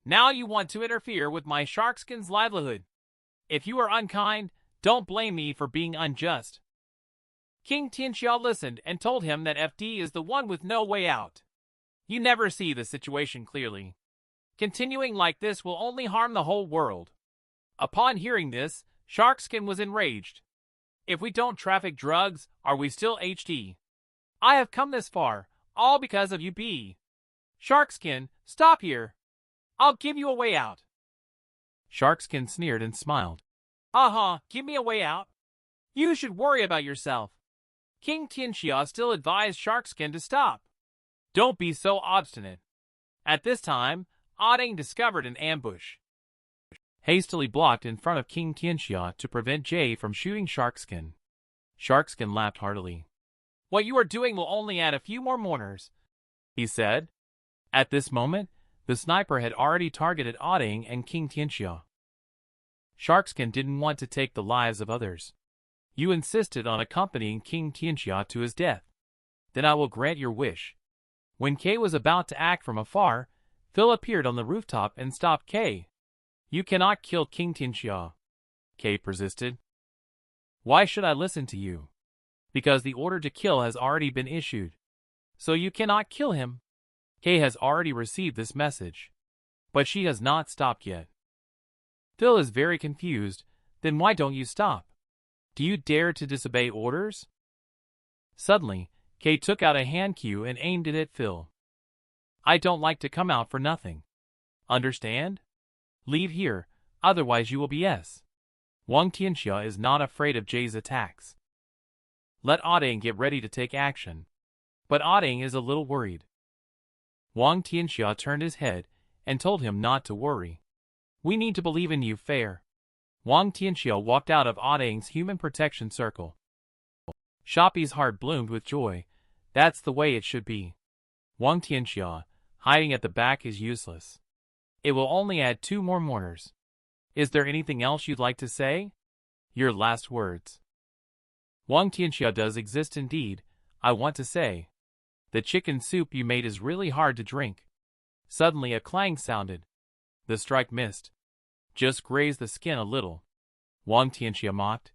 Now you want to interfere with my sharkskin's livelihood. If you are unkind, don't blame me for being unjust. King Tianxia listened and told him that FD is the one with no way out. You never see the situation clearly. Continuing like this will only harm the whole world. Upon hearing this, Sharkskin was enraged. If we don't traffic drugs, are we still HD? I have come this far, all because of you B. Sharkskin, stop here. I'll give you a way out. Sharkskin sneered and smiled. Give me a way out. You should worry about yourself. King Tianxia still advised Sharkskin to stop. Don't be so obstinate. At this time, Auding discovered an ambush. hastily blocked in front of King Tianxia to prevent Jay from shooting Sharkskin. Sharkskin laughed heartily. "What you are doing will only add a few more mourners," he said. At this moment, the sniper had already targeted Auding and King Tianxia. Sharkskin didn't want to take the lives of others. "You insisted on accompanying King Tianxia to his death. Then I will grant your wish." When Kay was about to act from afar, Phil appeared on the rooftop and stopped Kay. "You cannot kill King Tianxia," Kay persisted. "Why should I listen to you?" "Because the order to kill has already been issued. So you cannot kill him." Kay has already received this message. But she has not stopped yet. Phil is very confused. "Then why don't you stop? Do you dare to disobey orders?" Suddenly, Kay took out a hand cue and aimed it at Phil. "I don't like to come out for nothing. Understand? Leave here, otherwise you will be S." Wang Tianxia is not afraid of Jay's attacks. Let Auding get ready to take action. But Auding is a little worried. Wang Tianxia turned his head and told him not to worry. "We need to believe in you, fair." Wang Tianxia walked out of Auding's human protection circle. Shoppy's heart bloomed with joy. That's the way it should be. Wang Tianxia, hiding at the back, is useless. It will only add 2 more mourners. Is there anything else you'd like to say? Your last words. Wang Tianxia does exist indeed. I want to say. The chicken soup you made is really hard to drink. Suddenly a clang sounded. The strike missed. Just grazed the skin a little. Wang Tianxia mocked.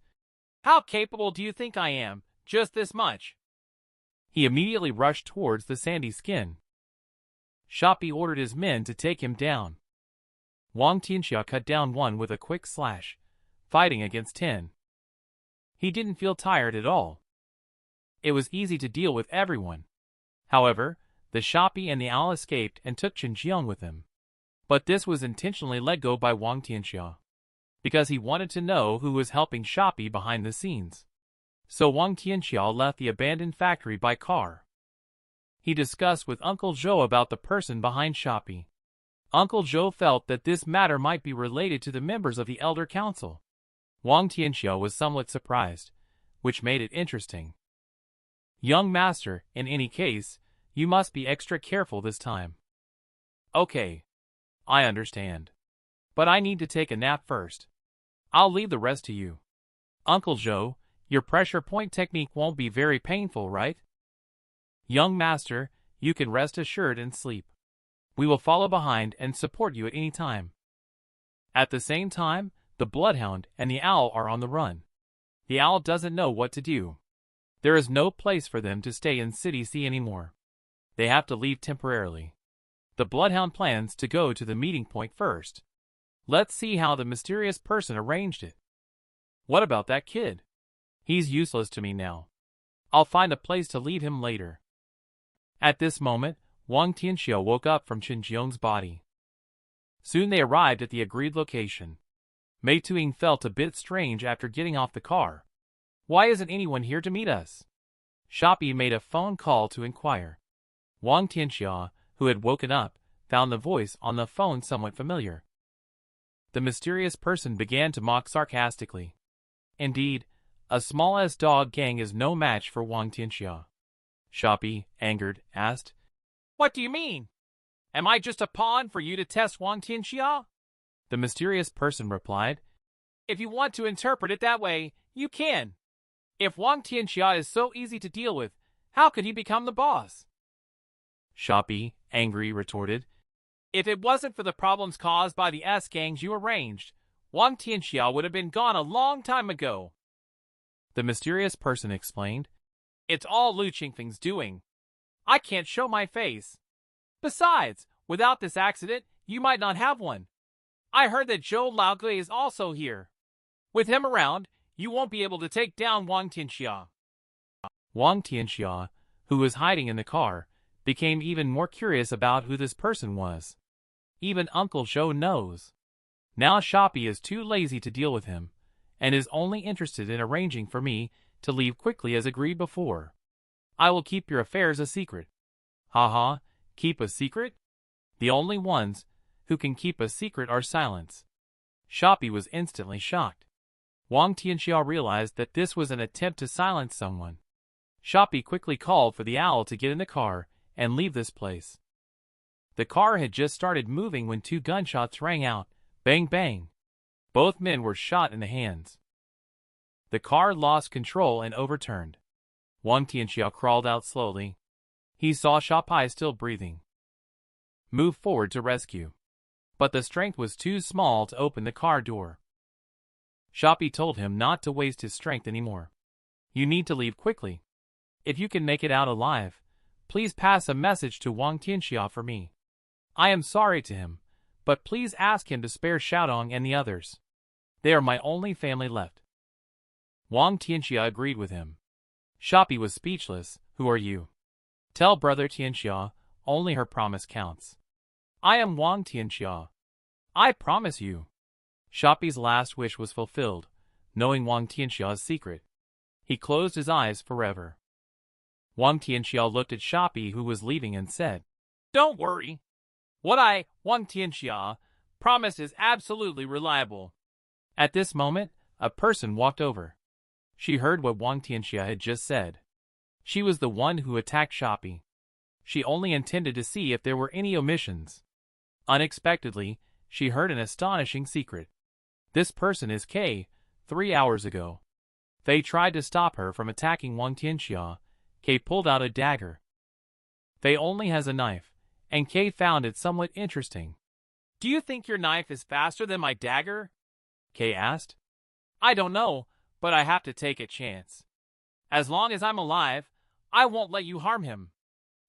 "How capable do you think I am? Just this much." He immediately rushed towards the sandy skin. Shoppy ordered his men to take him down. Wang Tianxia cut down one with a quick slash, fighting against 10. He didn't feel tired at all. It was easy to deal with everyone. However, the Shoppy and the owl escaped and took Chinjiang with them. But this was intentionally let go by Wang Tianxia, because he wanted to know who was helping Shoppy behind the scenes. So Wang Tianxia left the abandoned factory by car. He discussed with Uncle Zhou about the person behind Shoppy. Uncle Zhou felt that this matter might be related to the members of the Elder Council. Wang Tianxia was somewhat surprised, which made it interesting. "Young master, in any case, you must be extra careful this time." "Okay. I understand. But I need to take a nap first. I'll leave the rest to you." "Uncle Zhou, your pressure point technique won't be very painful, right?" "Young master, you can rest assured and sleep. We will follow behind and support you at any time." At the same time, the Bloodhound and the Owl are on the run. The Owl doesn't know what to do. There is no place for them to stay in City C anymore. They have to leave temporarily. The Bloodhound plans to go to the meeting point first. Let's see how the mysterious person arranged it. What about that kid? He's useless to me now. I'll find a place to leave him later. At this moment, Wang Tianxia woke up from Chinjiang's body. Soon they arrived at the agreed location. Mei Tuing felt a bit strange after getting off the car. "Why isn't anyone here to meet us?" Shoppy made a phone call to inquire. Wang Tianxia, who had woken up, found the voice on the phone somewhat familiar. The mysterious person began to mock sarcastically. Indeed, a small-ass dog gang is no match for Wang Tianxia. Shoppy, angered, asked, "What do you mean? Am I just a pawn for you to test Wang Tianxia?" The mysterious person replied, "If you want to interpret it that way, you can. If Wang Tianxia is so easy to deal with, how could he become the boss?" Shoppy, angry, retorted, "If it wasn't for the problems caused by the S-gangs you arranged, Wang Tianxia would have been gone a long time ago." The mysterious person explained, "It's all Lu Qingfeng's doing. I can't show my face. Besides, without this accident, you might not have one. I heard that Zhou Laogui is also here. With him around, you won't be able to take down Wang Tianxia." Wang Tianxia, who was hiding in the car, became even more curious about who this person was. Even Uncle Zhou knows. Now Shoppy is too lazy to deal with him, and is only interested in arranging for me to leave quickly as agreed before. I will keep your affairs a secret. Haha, keep a secret? The only ones who can keep a secret are silence. Shopee was instantly shocked. Wang Tianxia realized that this was an attempt to silence someone. Shopee quickly called for the owl to get in the car and leave this place. The car had just started moving when 2 gunshots rang out, bang bang. Both men were shot in the hands. The car lost control and overturned. Wang Tianxia crawled out slowly. He saw Shopee still breathing. Move forward to rescue. But the strength was too small to open the car door. Shopee told him not to waste his strength anymore. You need to leave quickly. If you can make it out alive, please pass a message to Wang Tianxia for me. I am sorry to him, but please ask him to spare Xiaodong and the others. They are my only family left. Wang Tianxia agreed with him. Shopee was speechless. Who are you? Tell brother Tianxia, only her promise counts. I am Wang Tianxia. I promise you. Shopee's last wish was fulfilled, knowing Wang Tianxia's secret. He closed his eyes forever. Wang Tianxia looked at Shopee, who was leaving, and said, Don't worry. What I, Wang Tianxia, promise is absolutely reliable. At this moment, a person walked over. She heard what Wang Tianxia had just said. She was the one who attacked Shopee. She only intended to see if there were any omissions. Unexpectedly, she heard an astonishing secret. This person is Kay. 3 hours ago, Faye tried to stop her from attacking Wang Tianxia. Kay pulled out a dagger. Faye only has a knife, and Kay found it somewhat interesting. Do you think your knife is faster than my dagger? Kay asked. I don't know, but I have to take a chance. As long as I'm alive, I won't let you harm him.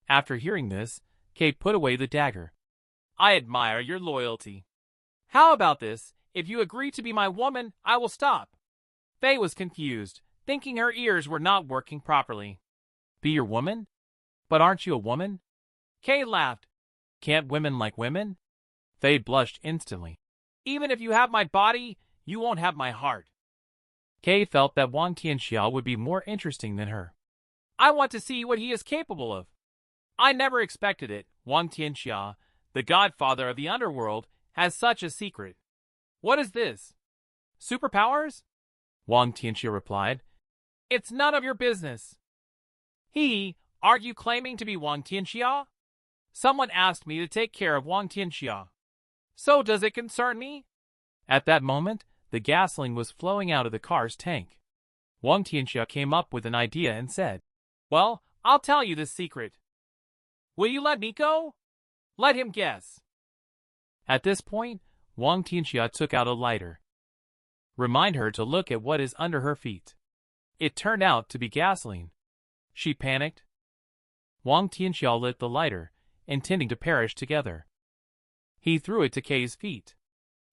After hearing this, Kay put away the dagger. I admire your loyalty. How about this? If you agree to be my woman, I will stop. Faye was confused, thinking her ears were not working properly. Be your woman? But aren't you a woman? Kay laughed. Can't women like women? Faye blushed instantly. Even if you have my body, you won't have my heart. Kay felt that Wang Tianxia would be more interesting than her. I want to see what he is capable of. I never expected it. Wang Tianxia, the godfather of the underworld, has such a secret. What is this? Superpowers? Wang Tianxia replied. It's none of your business. Are you claiming to be Wang Tianxia? Someone asked me to take care of Wang Tianxia. So does it concern me? At that moment, the gasoline was flowing out of the car's tank. Wang Tianxia came up with an idea and said, Well, I'll tell you this secret. Will you let me go? Let him guess. At this point, Wang Tianxia took out a lighter. Remind her to look at what is under her feet. It turned out to be gasoline. She panicked. Wang Tianxia lit the lighter, intending to perish together. He threw it to Kay's feet.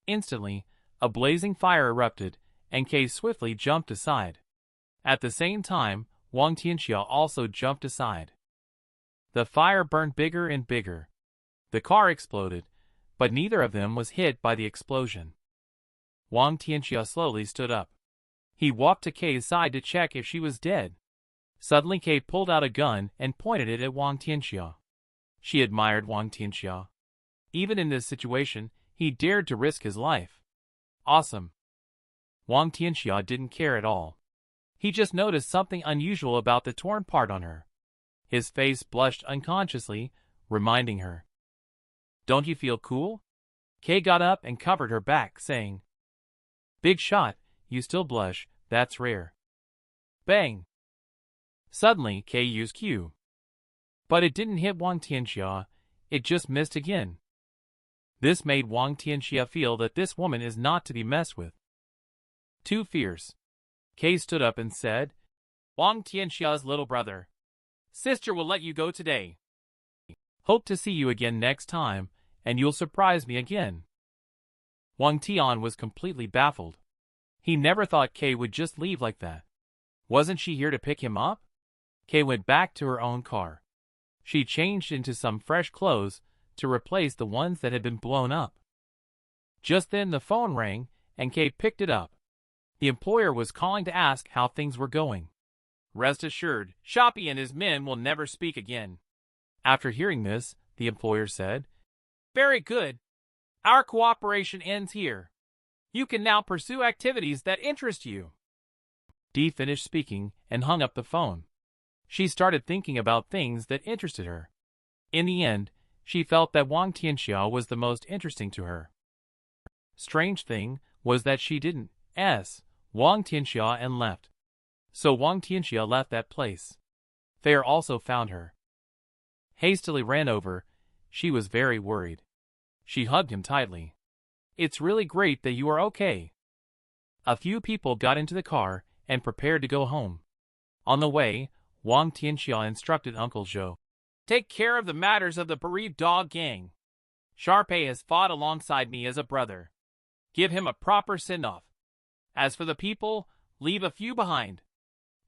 Instantly, a blazing fire erupted, and Kay swiftly jumped aside. At the same time, Wang Tianxia also jumped aside. The fire burned bigger and bigger. The car exploded, but neither of them was hit by the explosion. Wang Tianxia slowly stood up. He walked to Kay's side to check if she was dead. Suddenly Kay pulled out a gun and pointed it at Wang Tianxia. She admired Wang Tianxia. Even in this situation, he dared to risk his life. Awesome. Wang Tianxia didn't care at all. He just noticed something unusual about the torn part on her. His face blushed unconsciously, reminding her. Don't you feel cool? Kay got up and covered her back, saying, Big shot, you still blush, that's rare. Bang! Suddenly, Kay used Q. But it didn't hit Wang Tianxia, it just missed again. This made Wang Tianxia feel that this woman is not to be messed with. Too fierce. Kay stood up and said, Wang Tianxia's little brother. Sister will let you go today. Hope to see you again next time, and you'll surprise me again. Wang Tian was completely baffled. He never thought Kay would just leave like that. Wasn't she here to pick him up? Kay went back to her own car. She changed into some fresh clothes to replace the ones that had been blown up. Just then the phone rang, and Kay picked it up. The employer was calling to ask how things were going. Rest assured, Shopee and his men will never speak again. After hearing this, the employer said, Very good. Our cooperation ends here. You can now pursue activities that interest you. Dee finished speaking and hung up the phone. She started thinking about things that interested her. In the end, she felt that Wang Tianxia was the most interesting to her. Strange thing was that she didn't Wang Tianxia and left. So Wang Tianxia left that place. Fair also found her. Hastily ran over. She was very worried. She hugged him tightly. It's really great that you are okay. A few people got into the car and prepared to go home. On the way, Wang Tianxia instructed Uncle Zhou. Take care of the matters of the bereaved dog gang. Sharpei has fought alongside me as a brother. Give him a proper send-off. As for the people, leave a few behind.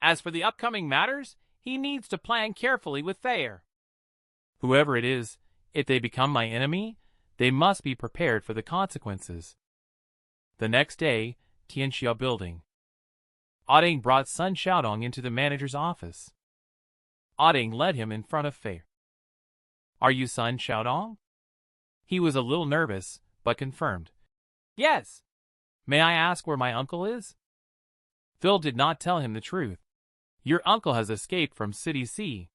As for the upcoming matters, he needs to plan carefully with Thayer. Whoever it is, if they become my enemy, they must be prepared for the consequences. The next day, Tianxia building. Ading brought Sun Xiaodong into the manager's office. Ading led him in front of Fei. Are you Sun Xiaodong? He was a little nervous, but confirmed. Yes. May I ask where my uncle is? Phil did not tell him the truth. Your uncle has escaped from City C.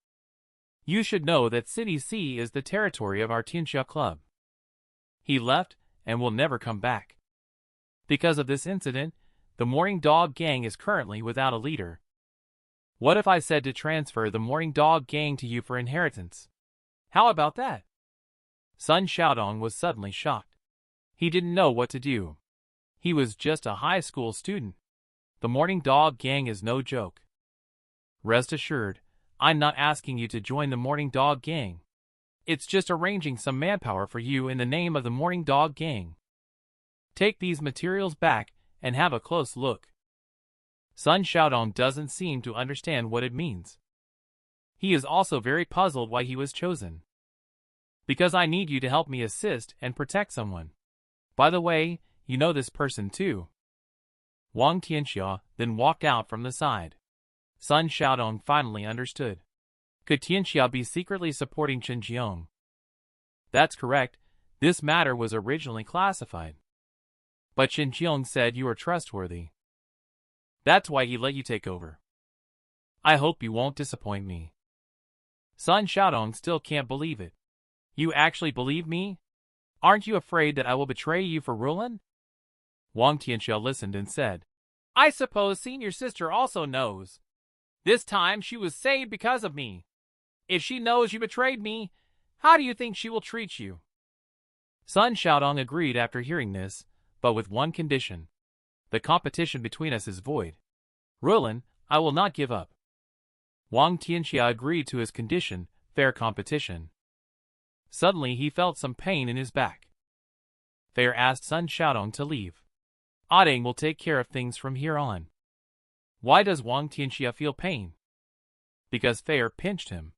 You should know that City C is the territory of our Tianxia club. He left and will never come back. Because of this incident, the Morning Dog Gang is currently without a leader. What if I said to transfer the Morning Dog Gang to you for inheritance? How about that? Sun Xiaodong was suddenly shocked. He didn't know what to do. He was just a high school student. The Morning Dog Gang is no joke. Rest assured, I'm not asking you to join the Morning Dog Gang. It's just arranging some manpower for you in the name of the Morning Dog Gang. Take these materials back and have a close look. Sun Xiaodong doesn't seem to understand what it means. He is also very puzzled why he was chosen. Because I need you to help me assist and protect someone. By the way, you know this person too. Wang Tianxia then walked out from the side. Sun Xiaodong finally understood. Could Tianxia be secretly supporting Chen Jiong? That's correct. This matter was originally classified. But Chen Jiong said you are trustworthy. That's why he let you take over. I hope you won't disappoint me. Sun Xiaodong still can't believe it. You actually believe me? Aren't you afraid that I will betray you for Rulan? Wang Tianxia listened and said, I suppose senior sister also knows. This time she was saved because of me. If she knows you betrayed me, how do you think she will treat you? Sun Xiaodong agreed after hearing this, but with one condition. The competition between us is void. Rulan, I will not give up. Wang Tianxia agreed to his condition, fair competition. Suddenly he felt some pain in his back. Fair asked Sun Xiaodong to leave. Ading will take care of things from here on. Why does Wang Tianxia feel pain? Because Fair pinched him.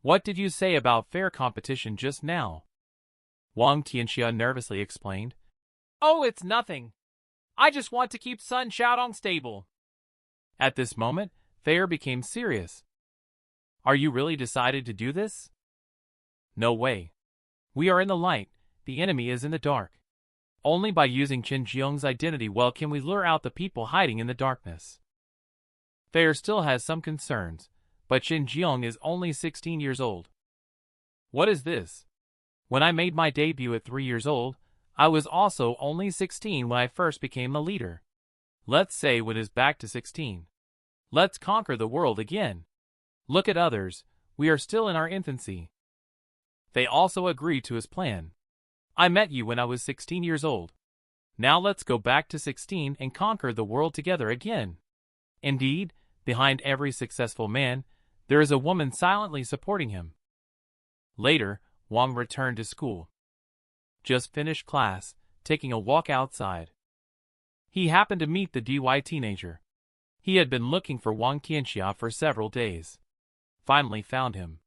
What did you say about fair competition just now? Wang Tianxia nervously explained. Oh, it's nothing. I just want to keep Sun Xiaodong stable. At this moment, Fair became serious. Are you really decided to do this? No way. We are in the light, the enemy is in the dark. Only by using Chen Jiong's identity well can we lure out the people hiding in the darkness. Fair still has some concerns, but Chen Jiong is only 16 years old. What is this? When I made my debut at 3 years old, I was also only 16 when I first became a leader. Let's say when it's back to 16. Let's conquer the world again. Look at others, we are still in our infancy. They also agreed to his plan. I met you when I was 16 years old. Now let's go back to 16 and conquer the world together again. Indeed, behind every successful man, there is a woman silently supporting him. Later, Wang returned to school. Just finished class, taking a walk outside. He happened to meet the DY teenager. He had been looking for Wang Tianxia for several days. Finally found him.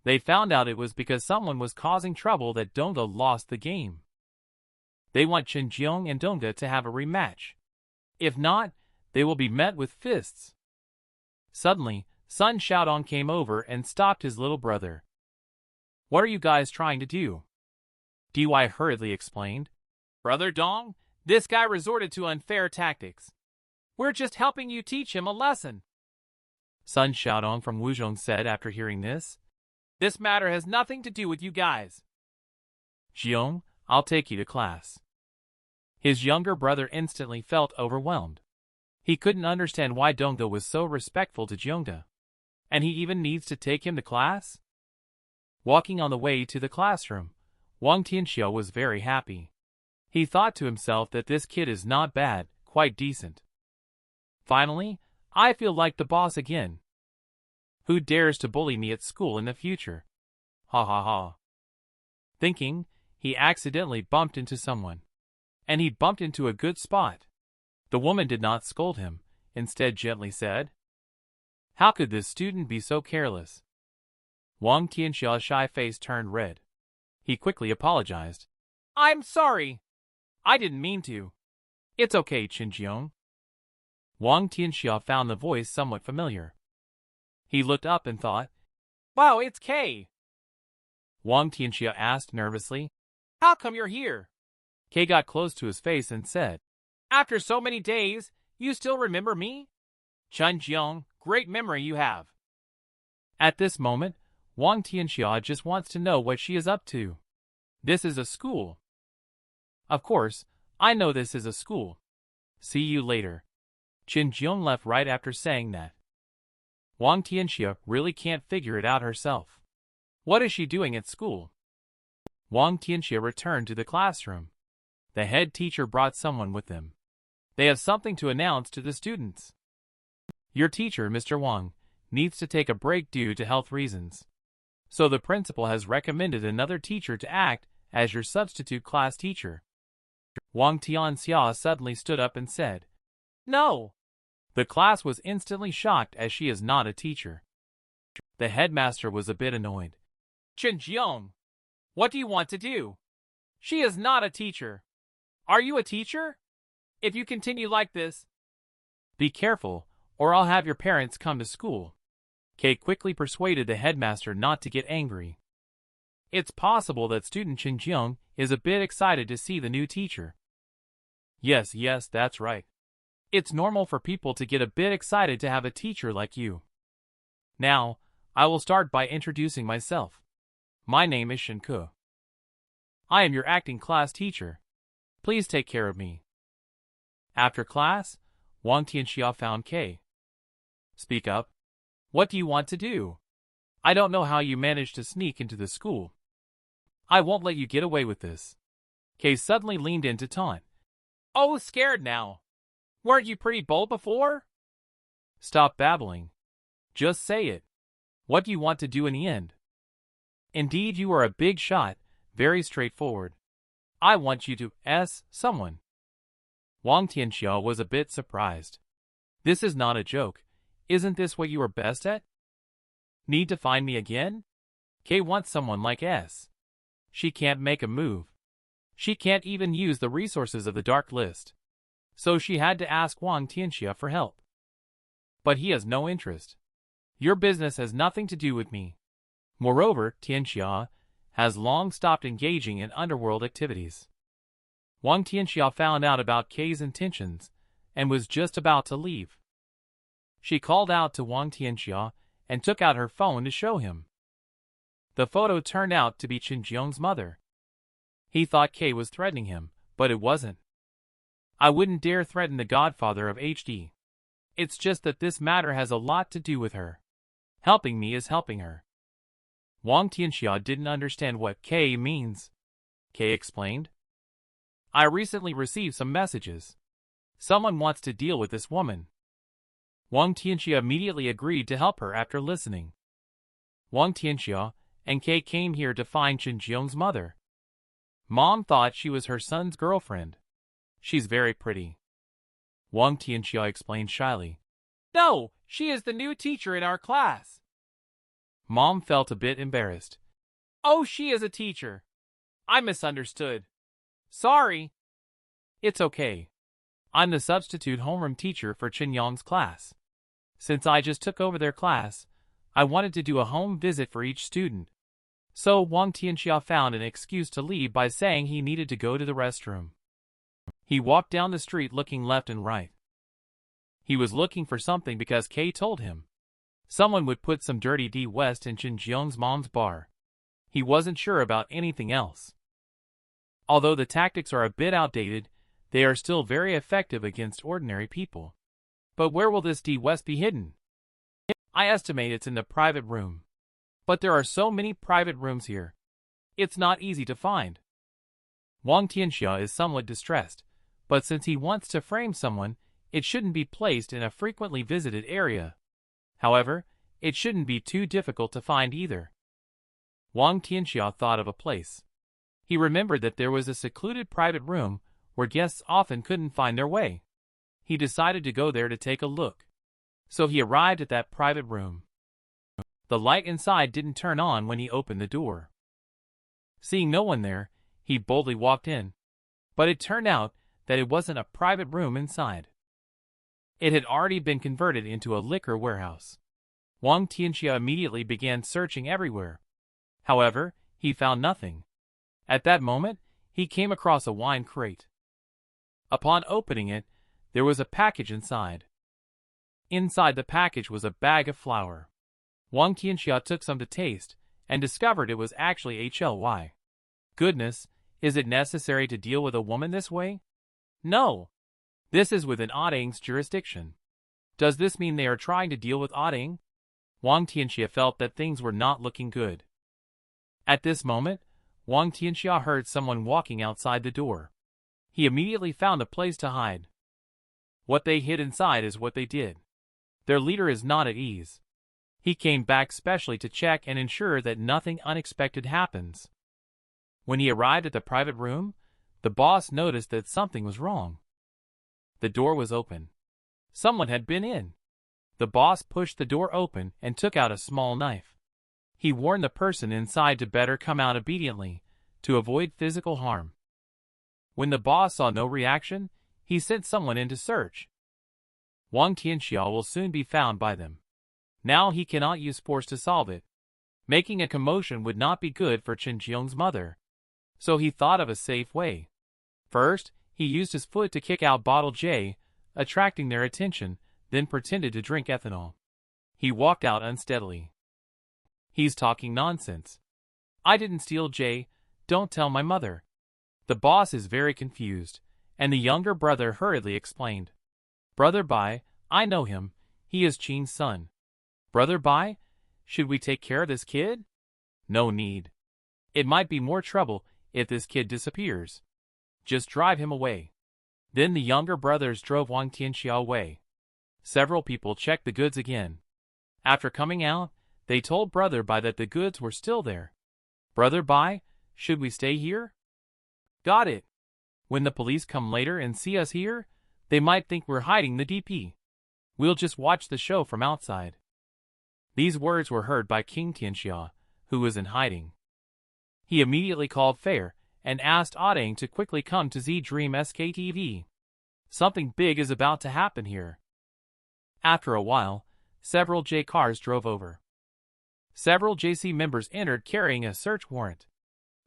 They found out it was because someone was causing trouble that Donga lost the game. They want Chen Jiong and Donga to have a rematch. If not, they will be met with fists. Suddenly, Sun Xiaodong came over and stopped his little brother. What are you guys trying to do? DY hurriedly explained. Brother Dong, This guy resorted to unfair tactics. We're just helping you teach him a lesson. Sun Xiaodong from Wuzhong said after hearing this. This matter has nothing to do with you guys. Jiong, I'll take you to class. His younger brother instantly felt overwhelmed. He couldn't understand why Dongda was so respectful to Jiongda. And he even needs to take him to class? Walking on the way to the classroom, Wang Tianxiao was very happy. He thought to himself that this kid is not bad, quite decent. Finally, I feel like the boss again. Who dares to bully me at school in the future? Ha ha ha. Thinking, he accidentally bumped into someone. And he bumped into a good spot. The woman did not scold him, instead gently said, "How could this student be so careless?" Wang Tianxiao's shy face turned red. He quickly apologized. "I'm sorry. I didn't mean to. It's okay, Qinjiang." Wang Tianxiao found the voice somewhat familiar. He looked up and thought, "Wow, it's Kay." Wang Tianxiao asked nervously, "How come you're here?" Kay got close to his face and said, "After so many days, you still remember me? Qinjiang, great memory you have." At this moment, Wang Tianxiao just wants to know what she is up to. This is a school. Of course, I know this is a school. See you later. Qinjiang left right after saying that. Wang Tianxia really can't figure it out herself. What is she doing at school? Wang Tianxia returned to the classroom. The head teacher brought someone with them. They have something to announce to the students. Your teacher, Mr. Wang, needs to take a break due to health reasons. So the principal has recommended another teacher to act as your substitute class teacher. Wang Tianxia suddenly stood up and said, "No." The class was instantly shocked as she is not a teacher. The headmaster was a bit annoyed. "Qinjiang, what do you want to do? She is not a teacher. Are you a teacher? If you continue like this..." "Be careful, or I'll have your parents come to school." Kay quickly persuaded the headmaster not to get angry. It's possible that student Qinjiang is a bit excited to see the new teacher. Yes, that's right. It's normal for people to get a bit excited to have a teacher like you. Now, I will start by introducing myself. My name is Shenke. I am your acting class teacher. Please take care of me. After class, Wang Tianxia found Kay. Speak up. What do you want to do? I don't know how you managed to sneak into the school. I won't let you get away with this. Kay suddenly leaned in to taunt. Oh, scared now. Weren't you pretty bold before? Stop babbling. Just say it. What do you want to do in the end? Indeed, you are a big shot, very straightforward. I want you to someone. Wang Tianxiao was a bit surprised. This is not a joke. Isn't this what you are best at? Need to find me again? Kay wants someone like S. She can't make a move. She can't even use the resources of the dark list. So she had to ask Wang Tianxia for help. But he has no interest. Your business has nothing to do with me. Moreover, Tianxia has long stopped engaging in underworld activities. Wang Tianxia found out about Kay's intentions and was just about to leave. She called out to Wang Tianxia and took out her phone to show him. The photo turned out to be Qinjiang's mother. He thought Kay was threatening him, but it wasn't. I wouldn't dare threaten the godfather of HD. It's just that this matter has a lot to do with her. Helping me is helping her. Wang Tianxia didn't understand what Kay means. Kay explained. I recently received some messages. Someone wants to deal with this woman. Wang Tianxia immediately agreed to help her after listening. Wang Tianxia and Kay came here to find Qinjiang's mother. Mom thought she was her son's girlfriend. She's very pretty. Wang Tianxia explained shyly. No, she is the new teacher in our class. Mom felt a bit embarrassed. Oh, she is a teacher. I misunderstood. Sorry. It's okay. I'm the substitute homeroom teacher for Qinyang's class. Since I just took over their class, I wanted to do a home visit for each student. So Wang Tianxia found an excuse to leave by saying he needed to go to the restroom. He walked down the street looking left and right. He was looking for something because Kay told him someone would put some dirty D West in Chin Jeong's mom's bar. He wasn't sure about anything else. Although the tactics are a bit outdated, they are still very effective against ordinary people. But where will this D West be hidden? I estimate it's in the private room. But there are so many private rooms here. It's not easy to find. Wang Tianxia is somewhat distressed, but since he wants to frame someone, it shouldn't be placed in a frequently visited area. However, it shouldn't be too difficult to find either. Wang Tianxia thought of a place. He remembered that there was a secluded private room where guests often couldn't find their way. He decided to go there to take a look. So he arrived at that private room. The light inside didn't turn on when he opened the door. Seeing no one there, he boldly walked in. But it turned out that it wasn't a private room inside. It had already been converted into a liquor warehouse. Wang Tianxia immediately began searching everywhere. However, he found nothing. At that moment, he came across a wine crate. Upon opening it, there was a package inside. Inside the package was a bag of flour. Wang Tianxia took some to taste, and discovered it was actually HLY. Goodness, is it necessary to deal with a woman this way? No. This is within Anicap's jurisdiction. Does this mean they are trying to deal with Anicap? Wang Tianxia felt that things were not looking good. At this moment, Wang Tianxia heard someone walking outside the door. He immediately found a place to hide. What they hid inside is what they did. Their leader is not at ease. He came back specially to check and ensure that nothing unexpected happens. When he arrived at the private room, the boss noticed that something was wrong. The door was open. Someone had been in. The boss pushed the door open and took out a small knife. He warned the person inside to better come out obediently, to avoid physical harm. When the boss saw no reaction, he sent someone in to search. Wang Tianxia will soon be found by them. Now he cannot use force to solve it. Making a commotion would not be good for Chin Jeong's mother. So he thought of a safe way. First, he used his foot to kick out bottle J, attracting their attention, then pretended to drink ethanol. He walked out unsteadily. He's talking nonsense. I didn't steal J, don't tell my mother. The boss is very confused, and the younger brother hurriedly explained. Brother Bai, I know him, he is Chin's son. Brother Bai, should we take care of this kid? No need. It might be more trouble if this kid disappears. Just drive him away. Then the younger brothers drove Wang Tianxia away. Several people checked the goods again. After coming out, they told Brother Bai that the goods were still there. Brother Bai, should we stay here? Got it. When the police come later and see us here, they might think we're hiding the DP. We'll just watch the show from outside. These words were heard by King Tianxia, who was in hiding. He immediately called Fair and asked Anicap to quickly come to Z Dream SKTV. Something big is about to happen here. After a while, several J cars drove over. Several JC members entered carrying a search warrant.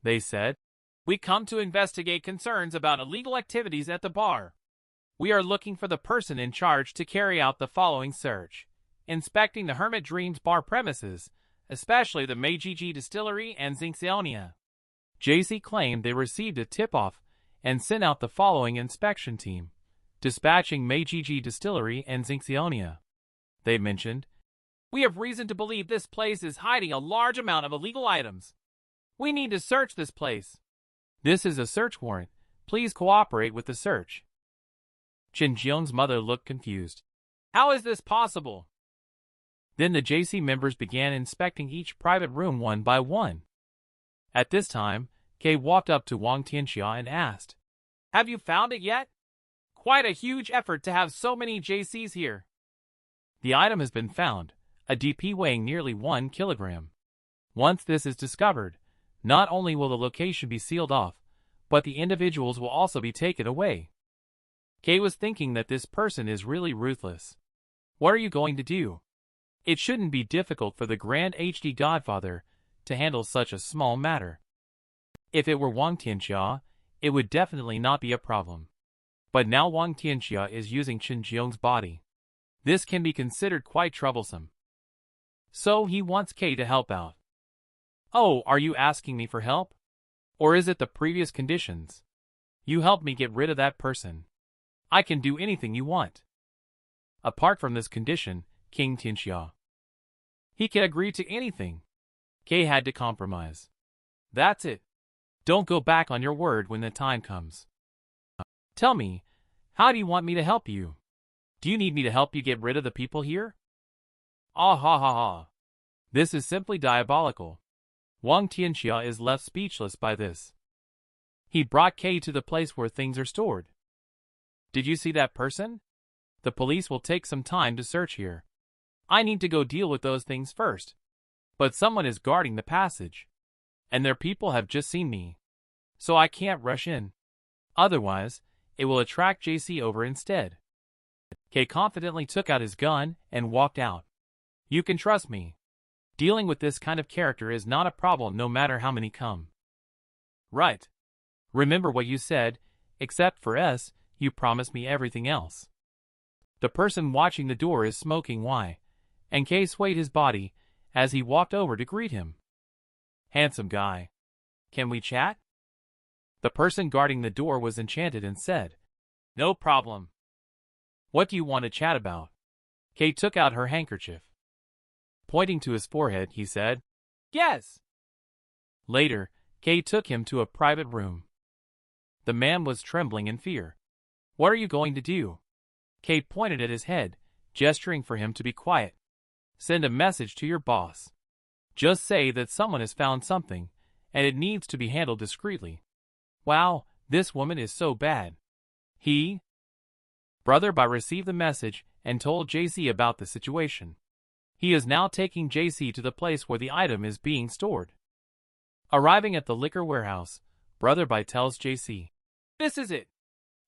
They said, "We come to investigate concerns about illegal activities at the bar. We are looking for the person in charge to carry out the following search: inspecting the Hermit Dreams bar premises, especially the Meiji Distillery and Xingxionia." JC claimed they received a tip-off and sent out the following inspection team, dispatching Meiji Distillery and Xingxionia. They mentioned, "We have reason to believe this place is hiding a large amount of illegal items. We need to search this place. This is a search warrant. Please cooperate with the search." Chin Jeong's mother looked confused. How is this possible? Then the JC members began inspecting each private room one by one. At this time, Kay walked up to Wang Tianxia and asked, "Have you found it yet? Quite a huge effort to have so many JCs here." The item has been found, a DP weighing nearly 1 kilogram. Once this is discovered, not only will the location be sealed off, but the individuals will also be taken away. Kay was thinking that this person is really ruthless. What are you going to do? It shouldn't be difficult for the Grand HD Godfather to handle such a small matter. If it were Wang Tianxia, it would definitely not be a problem. But now Wang Tianxia is using Chen Jiong's body. This can be considered quite troublesome. So he wants Kay to help out. Oh, are you asking me for help? Or is it the previous conditions? You help me get rid of that person. I can do anything you want. Apart from this condition, King Tianxia. He can agree to anything. Kay had to compromise. That's it. Don't go back on your word when the time comes. Tell me, how do you want me to help you? Do you need me to help you get rid of the people here? Ah ha ha ha. This is simply diabolical. Wang Tianxia is left speechless by this. He brought Kay to the place where things are stored. Did you see that person? The police will take some time to search here. I need to go deal with those things first. But someone is guarding the passage. And their people have just seen me. So I can't rush in. Otherwise, it will attract JC over instead. Kay confidently took out his gun and walked out. You can trust me. Dealing with this kind of character is not a problem no matter how many come. Right. Remember what you said, except for S, you promised me everything else. The person watching the door is smoking Y, and Kay swayed his body as he walked over to greet him. Handsome guy. Can we chat? The person guarding the door was enchanted and said, No problem. What do you want to chat about? Kay took out her handkerchief. Pointing to his forehead, he said, Yes. Later, Kay took him to a private room. The man was trembling in fear. What are you going to do? Kay pointed at his head, gesturing for him to be quiet. Send a message to your boss. Just say that someone has found something, and it needs to be handled discreetly. Wow, this woman is so bad. Brother Bai received the message and told JC about the situation. He is now taking JC to the place where the item is being stored. Arriving at the liquor warehouse, Brother Bai tells JC, This is it.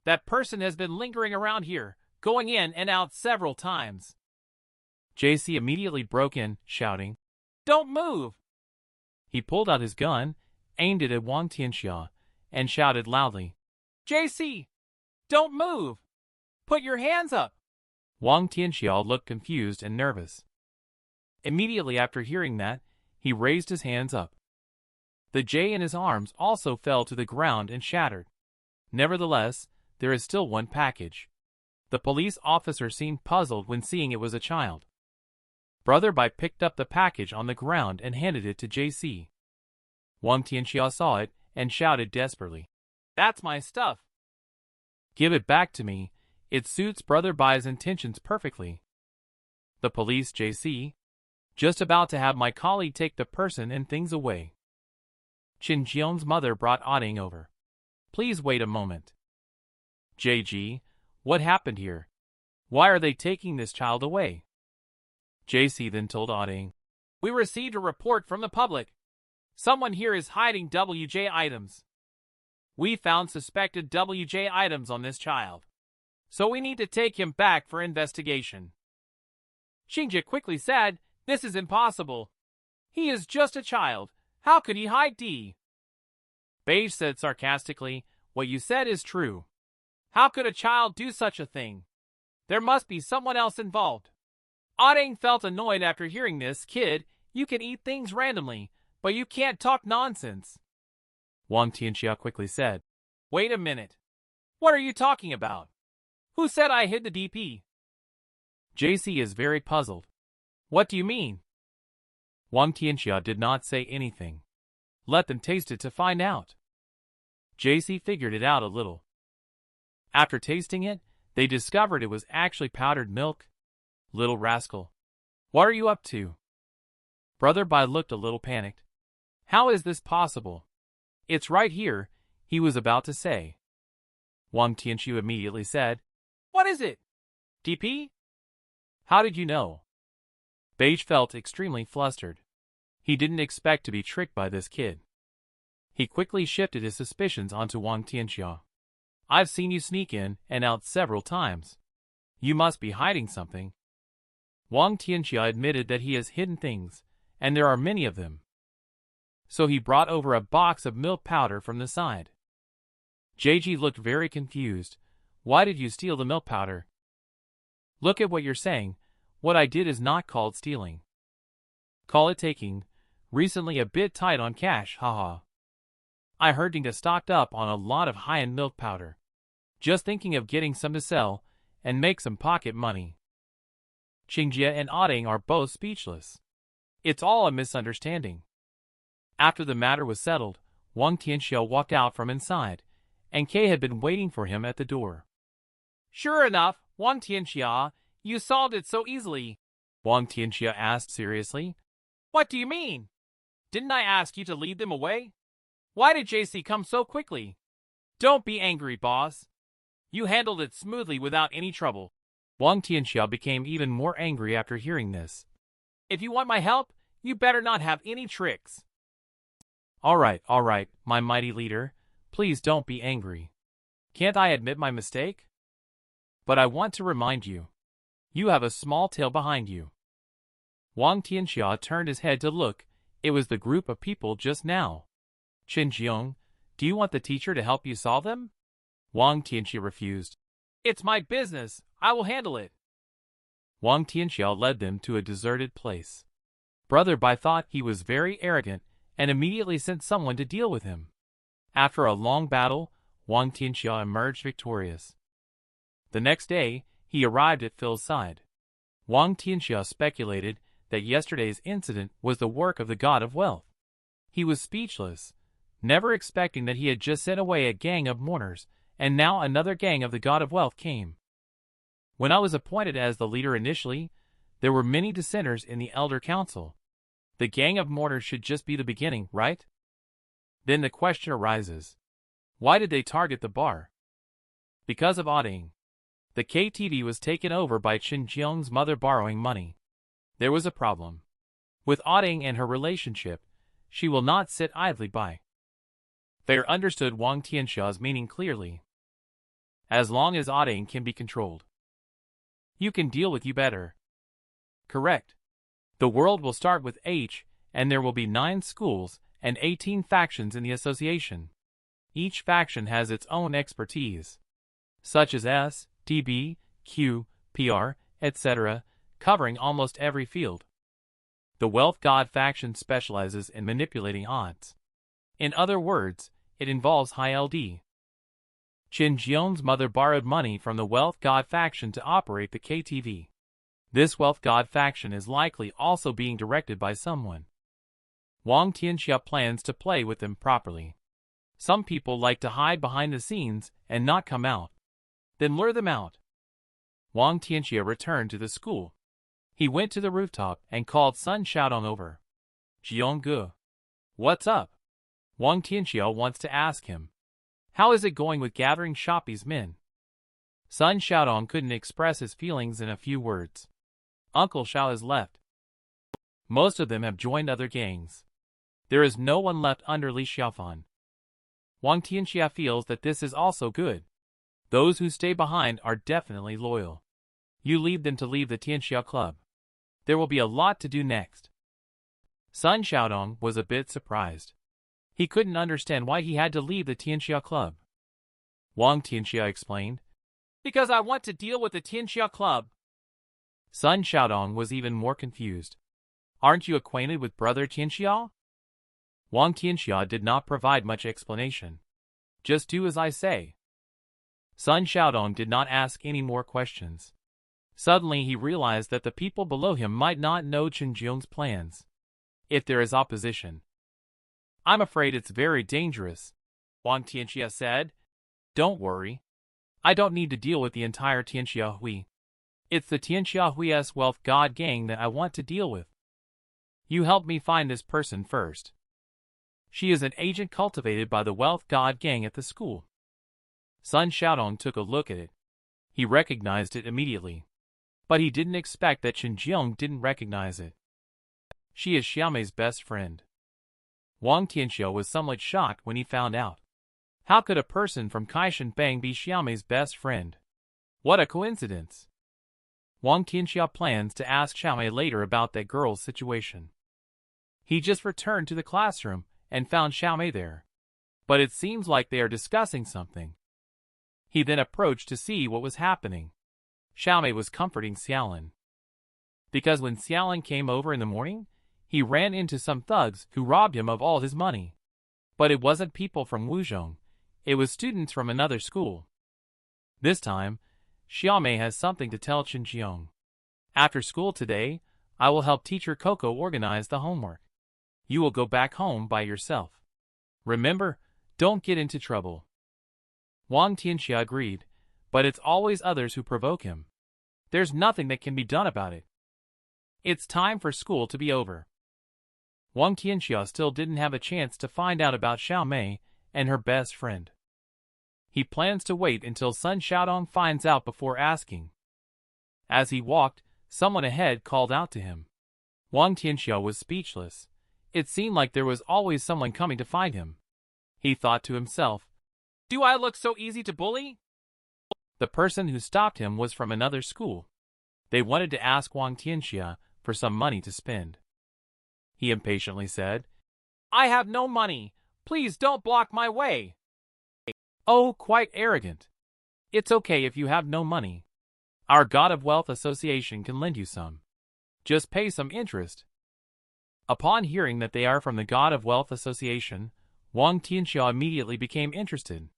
That person has been lingering around here, going in and out several times. JC immediately broke in, shouting, Don't move! He pulled out his gun, aimed it at Wang Tianxia, and shouted loudly, JC! Don't move! Put your hands up! Wang Tianxia looked confused and nervous. Immediately after hearing that, he raised his hands up. The J in his arms also fell to the ground and shattered. Nevertheless, there is still one package. The police officer seemed puzzled when seeing it was a child. Brother Bai picked up the package on the ground and handed it to JC. Wang Tianxia saw it and shouted desperately, That's my stuff! Give it back to me, it suits Brother Bai's intentions perfectly. The police, JC. Just about to have my colleague take the person and things away. Chen Jiong's mother brought Auding over. Please wait a moment. JG, what happened here? Why are they taking this child away? JC then told Auding, We received a report from the public. Someone here is hiding WJ items. We found suspected WJ items on this child. So we need to take him back for investigation. Xingji quickly said, This is impossible. He is just a child. How could he hide D? Beige said sarcastically, What you said is true. How could a child do such a thing? There must be someone else involved. Auding felt annoyed after hearing this. Kid, you can eat things randomly, but you can't talk nonsense. Wang Tianxia quickly said, Wait a minute. What are you talking about? Who said I hid the DP? JC is very puzzled. What do you mean? Wang Tianxia did not say anything. Let them taste it to find out. JC figured it out a little. After tasting it, they discovered it was actually powdered milk. Little rascal. What are you up to? Brother Bai looked a little panicked. How is this possible? It's right here, he was about to say. Wang Tianxia immediately said, What is it? DP? How did you know? Beige felt extremely flustered. He didn't expect to be tricked by this kid. He quickly shifted his suspicions onto Wang Tianxia. I've seen you sneak in and out several times. You must be hiding something. Wang Tianxia admitted that he has hidden things, and there are many of them. So he brought over a box of milk powder from the side. JG looked very confused. Why did you steal the milk powder? Look at what you're saying. What I did is not called stealing. Call it taking. Recently a bit tight on cash, haha. I heard Dinga stocked up on a lot of high-end milk powder. Just thinking of getting some to sell and make some pocket money. Qingjie and Auding are both speechless. It's all a misunderstanding. After the matter was settled, Wang Tianxiao walked out from inside, and Kay had been waiting for him at the door. Sure enough, Wang Tianxia, you solved it so easily. Wang Tianxia asked seriously. What do you mean? Didn't I ask you to lead them away? Why did JC come so quickly? Don't be angry, boss. You handled it smoothly without any trouble. Wang Tianxia became even more angry after hearing this. If you want my help, you better not have any tricks. All right, my mighty leader. Please don't be angry. Can't I admit my mistake? But I want to remind you. You have a small tail behind you. Wang Tianxia turned his head to look. It was the group of people just now. Qinjiang, do you want the teacher to help you solve them? Wang Tianxia refused. It's my business. I will handle it. Wang Tianxia led them to a deserted place. Brother Bai thought he was very arrogant and immediately sent someone to deal with him. After a long battle, Wang Tianxia emerged victorious. The next day, he arrived at Phil's side. Wang Tianxia speculated that yesterday's incident was the work of the god of wealth. He was speechless, never expecting that he had just sent away a gang of mourners, and now another gang of the god of wealth came. When I was appointed as the leader initially, there were many dissenters in the elder council. The gang of mourners should just be the beginning, right? Then the question arises. Why did they target the bar? Because of Auding. The KTV was taken over by Qinjiang's mother borrowing money. There was a problem. With Auding and her relationship, she will not sit idly by. Fair understood Wang Tianxia's meaning clearly. As long as Auding can be controlled, you can deal with you better. Correct. The world will start with H, and there will be 9 schools and 18 factions in the association. Each faction has its own expertise, such as S, DB, Q, PR, etc., covering almost every field. The Wealth God faction specializes in manipulating odds. In other words, it involves high LD. Qinjiang's mother borrowed money from the Wealth God faction to operate the KTV. This Wealth God faction is likely also being directed by someone. Wang Tianxia plans to play with them properly. Some people like to hide behind the scenes and not come out. Then lure them out. Wang Tianxia returned to the school. He went to the rooftop and called Sun Xiaodong over. Jiangge. What's up? Wang Tianxia wants to ask him. How is it going with gathering Shopee's men? Sun Xiaodong couldn't express his feelings in a few words. Uncle Xiao has left. Most of them have joined other gangs. There is no one left under Li Xiaofan. Wang Tianxia feels that this is also good. Those who stay behind are definitely loyal. You leave them to leave the Tianxia Club. There will be a lot to do next. Sun Xiaodong was a bit surprised. He couldn't understand why he had to leave the Tianxia Club. Wang Tianxia explained. Because I want to deal with the Tianxia Club. Sun Xiaodong was even more confused. Aren't you acquainted with Brother Tianxia? Wang Tianxia did not provide much explanation. Just do as I say. Sun Xiaodong did not ask any more questions. Suddenly he realized that the people below him might not know Qinjiang's plans. If there is opposition, I'm afraid it's very dangerous, Wang Tianxia said. Don't worry. I don't need to deal with the entire Tianxia Hui. It's the Tianxia Hui's Wealth God gang that I want to deal with. You help me find this person first. She is an agent cultivated by the Wealth God gang at the school. Sun Xiaodong took a look at it. He recognized it immediately. But he didn't expect that Qinjiang didn't recognize it. She is Xiaomei's best friend. Wang Tianxia was somewhat shocked when he found out. How could a person from Kaishan Bang be Xiaomei's best friend? What a coincidence! Wang Tianxia plans to ask Xiaomei later about that girl's situation. He just returned to the classroom and found Xiaomei there. But it seems like they are discussing something. He then approached to see what was happening. Xiaomei was comforting Xiaolin. Because when Xiaolin came over in the morning, he ran into some thugs who robbed him of all his money. But it wasn't people from Wuzhong, it was students from another school. This time, Xiaomei has something to tell Qinjiang. After school today, I will help teacher Coco organize the homework. You will go back home by yourself. Remember, don't get into trouble. Wang Tianxia agreed, but it's always others who provoke him. There's nothing that can be done about it. It's time for school to be over. Wang Tianxia still didn't have a chance to find out about Xiaomei and her best friend. He plans to wait until Sun Xiaodong finds out before asking. As he walked, someone ahead called out to him. Wang Tianxia was speechless. It seemed like there was always someone coming to find him. He thought to himself, "Do I look so easy to bully?" The person who stopped him was from another school. They wanted to ask Wang Tianxia for some money to spend. He impatiently said, "I have no money. Please don't block my way." Oh, quite arrogant. It's okay if you have no money. Our God of Wealth Association can lend you some. Just pay some interest. Upon hearing that they are from the God of Wealth Association, Wang Tianxia immediately became interested.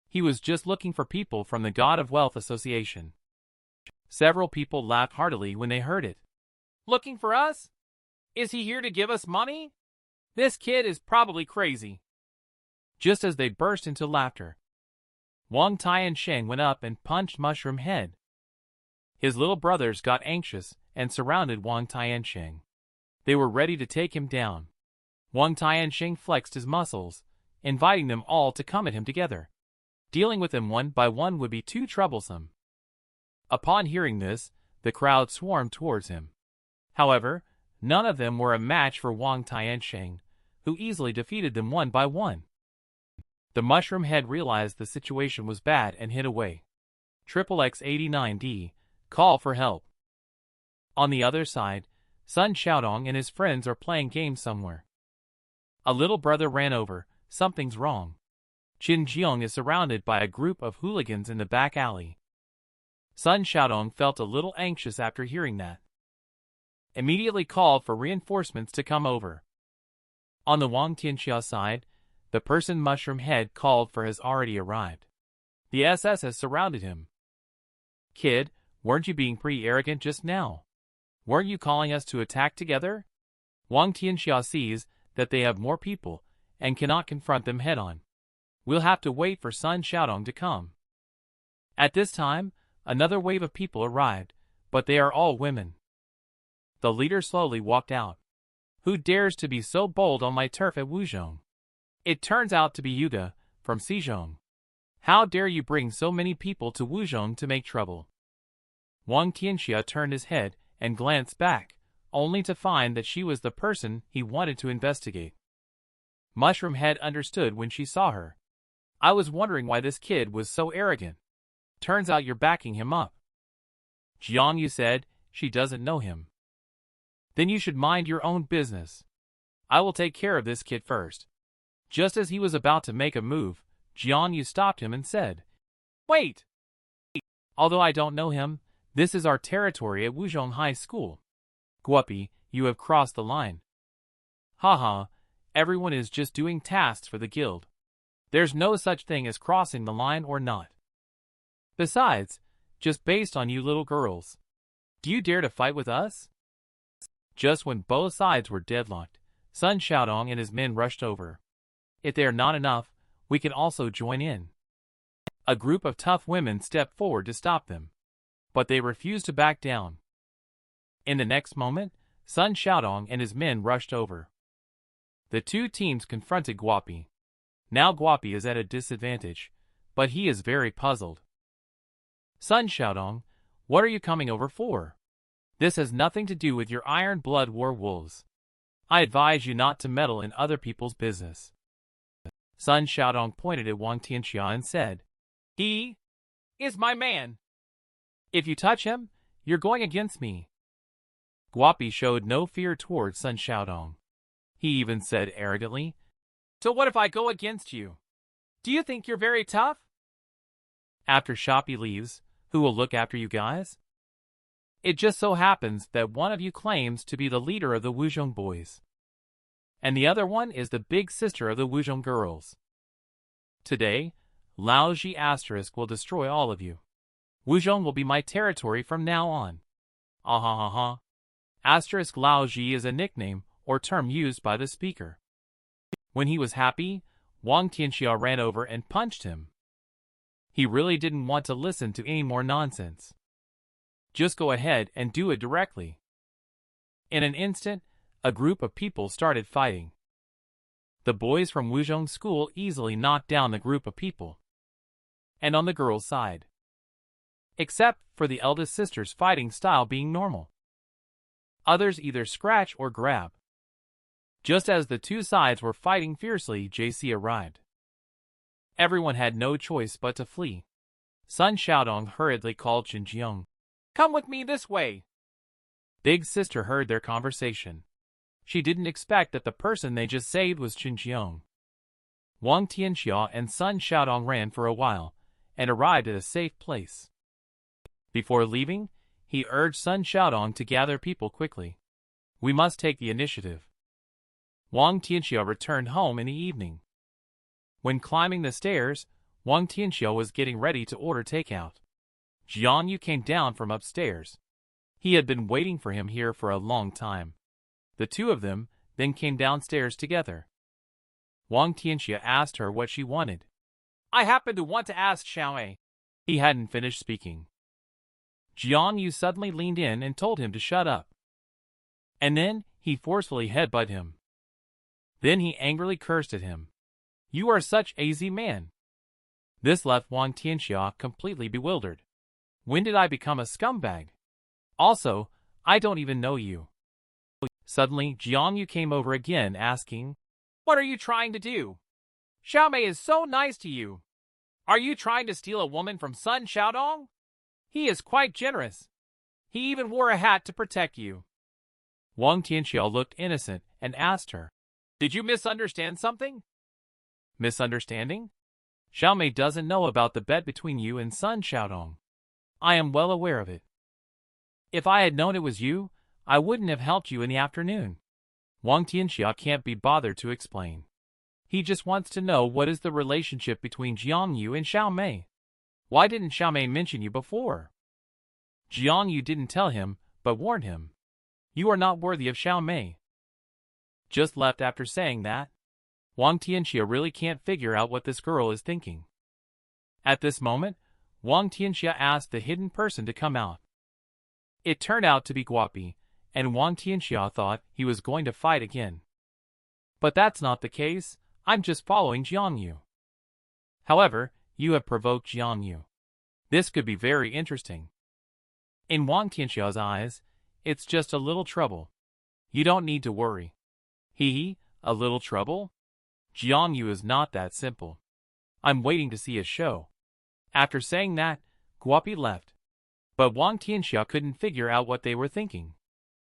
He was just looking for people from the God of Wealth Association. Several people laughed heartily when they heard it. "Looking for us? Is he here to give us money? This kid is probably crazy." Just as they burst into laughter, Wang Tiansheng went up and punched Mushroom Head. His little brothers got anxious and surrounded Wang Tiansheng. They were ready to take him down. Wang Tiansheng flexed his muscles, inviting them all to come at him together. Dealing with him one by one would be too troublesome. Upon hearing this, the crowd swarmed towards him. However, none of them were a match for Wang Tiansheng, who easily defeated them one by one. The Mushroom Head realized the situation was bad and hid away. XXX89D, call for help. On the other side, Sun Xiaodong and his friends are playing games somewhere. A little brother ran over, something's wrong. Qinjiang is surrounded by a group of hooligans in the back alley. Sun Xiaodong felt a little anxious after hearing that. Immediately called for reinforcements to come over. On the Wang Tianxia side, the person Mushroom Head called for has already arrived. The SS has surrounded him. "Kid, weren't you being pretty arrogant just now? Weren't you calling us to attack together?" Wang Tianxia sees that they have more people and cannot confront them head-on. We'll have to wait for Sun Xiaodong to come. At this time, another wave of people arrived, but they are all women. The leader slowly walked out. Who dares to be so bold on my turf at Wuzhong? It turns out to be Yuga, from Xizhong. How dare you bring so many people to Wuzhong to make trouble? Wang Tianxia turned his head and glanced back, only to find that she was the person he wanted to investigate. Mushroom Head understood when she saw her. I was wondering why this kid was so arrogant. Turns out you're backing him up. Jiang Yu said, she doesn't know him. Then you should mind your own business. I will take care of this kid first. Just as he was about to make a move, Jiang Yu stopped him and said, Wait! Although I don't know him, this is our territory at Wuzhong High School. Guppy, you have crossed the line. Haha, everyone is just doing tasks for the guild. There's no such thing as crossing the line or not. Besides, just based on you little girls. Do you dare to fight with us? Just when both sides were deadlocked, Sun Xiaodong and his men rushed over. If they are not enough, we can also join in. A group of tough women stepped forward to stop them, but they refused to back down. In the next moment, Sun Xiaodong and his men rushed over. The two teams confronted Guppy. Now Guppy is at a disadvantage, but he is very puzzled. Sun Xiaodong, what are you coming over for? This has nothing to do with your Iron Blood War wolves. I advise you not to meddle in other people's business. Sun Xiaodong pointed at Wang Tianxia and said, He is my man. If you touch him, you're going against me. Guppy showed no fear towards Sun Xiaodong. He even said arrogantly, So what if I go against you? Do you think you're very tough? After Shoppy leaves, who will look after you guys? It just so happens that one of you claims to be the leader of the Wuzhong boys, and the other one is the big sister of the Wuzhong girls. Today, Laoji Asterisk will destroy all of you. Wuzhong will be my territory from now on. Ah ha ha ha. Asterisk Laoji is a nickname or term used by the speaker. When he was happy, Wang Tianxia ran over and punched him. He really didn't want to listen to any more nonsense. Just go ahead and do it directly. In an instant, a group of people started fighting. The boys from Wuzhong school easily knocked down the group of people. And on the girls' side. Except for the eldest sister's fighting style being normal. Others either scratch or grab. Just as the two sides were fighting fiercely, JC arrived. Everyone had no choice but to flee. Sun Xiaodong hurriedly called Xinjiang. Come with me this way. Big sister heard their conversation. She didn't expect that the person they just saved was Xinjiang. Wang Tianxia and Sun Xiaodong ran for a while, and arrived at a safe place. Before leaving, he urged Sun Xiaodong to gather people quickly. We must take the initiative. Wang Tianxia returned home in the evening. When climbing the stairs, Wang Tianxia was getting ready to order takeout. Jiang Yu came down from upstairs. He had been waiting for him here for a long time. The two of them then came downstairs together. Wang Tianxia asked her what she wanted. I happen to want to ask Xiaomei. He hadn't finished speaking. Jiang Yu suddenly leaned in and told him to shut up. And then he forcefully headbutted him. Then he angrily cursed at him. You are such a easy man. This left Wang Tianxia completely bewildered. When did I become a scumbag? Also, I don't even know you. Suddenly, Jiang Yu came over again asking, What are you trying to do? Xiaomei is so nice to you. Are you trying to steal a woman from Sun Xiaodong? He is quite generous. He even wore a hat to protect you. Wang Tianxia looked innocent and asked her, Did you misunderstand something? Misunderstanding? Xiaomei doesn't know about the bet between you and Sun Xiaodong. I am well aware of it. If I had known it was you, I wouldn't have helped you in the afternoon. Wang Tianxia can't be bothered to explain. He just wants to know what is the relationship between Jiang Yu and Xiaomei. Why didn't Xiaomei mention you before? Jiang Yu didn't tell him, but warned him. You are not worthy of Xiaomei. Just left after saying that. Wang Tianxia really can't figure out what this girl is thinking. At this moment, Wang Tianxia asked the hidden person to come out. It turned out to be Guapi, and Wang Tianxia thought he was going to fight again. But that's not the case. I'm just following Jiang Yu. However, you have provoked Jiang Yu. This could be very interesting. In Wang Tianxia's eyes, it's just a little trouble. You don't need to worry. A little trouble? Jiang Yu is not that simple. I'm waiting to see his show. After saying that, Guapi left. But Wang Tianxia couldn't figure out what they were thinking.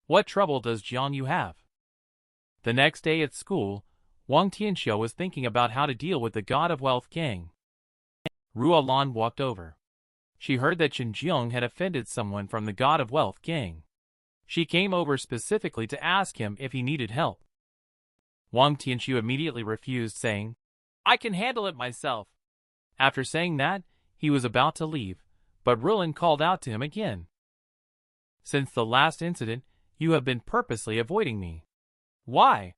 What trouble does Jiang Yu have? The next day at school, Wang Tianxia was thinking about how to deal with the God of Wealth gang. Ruolan walked over. She heard that Xinjiang had offended someone from the God of Wealth gang. She came over specifically to ask him if he needed help. Wang Tianxia immediately refused, saying, I can handle it myself. After saying that, he was about to leave, but Ruolan called out to him again. Since the last incident, you have been purposely avoiding me. Why?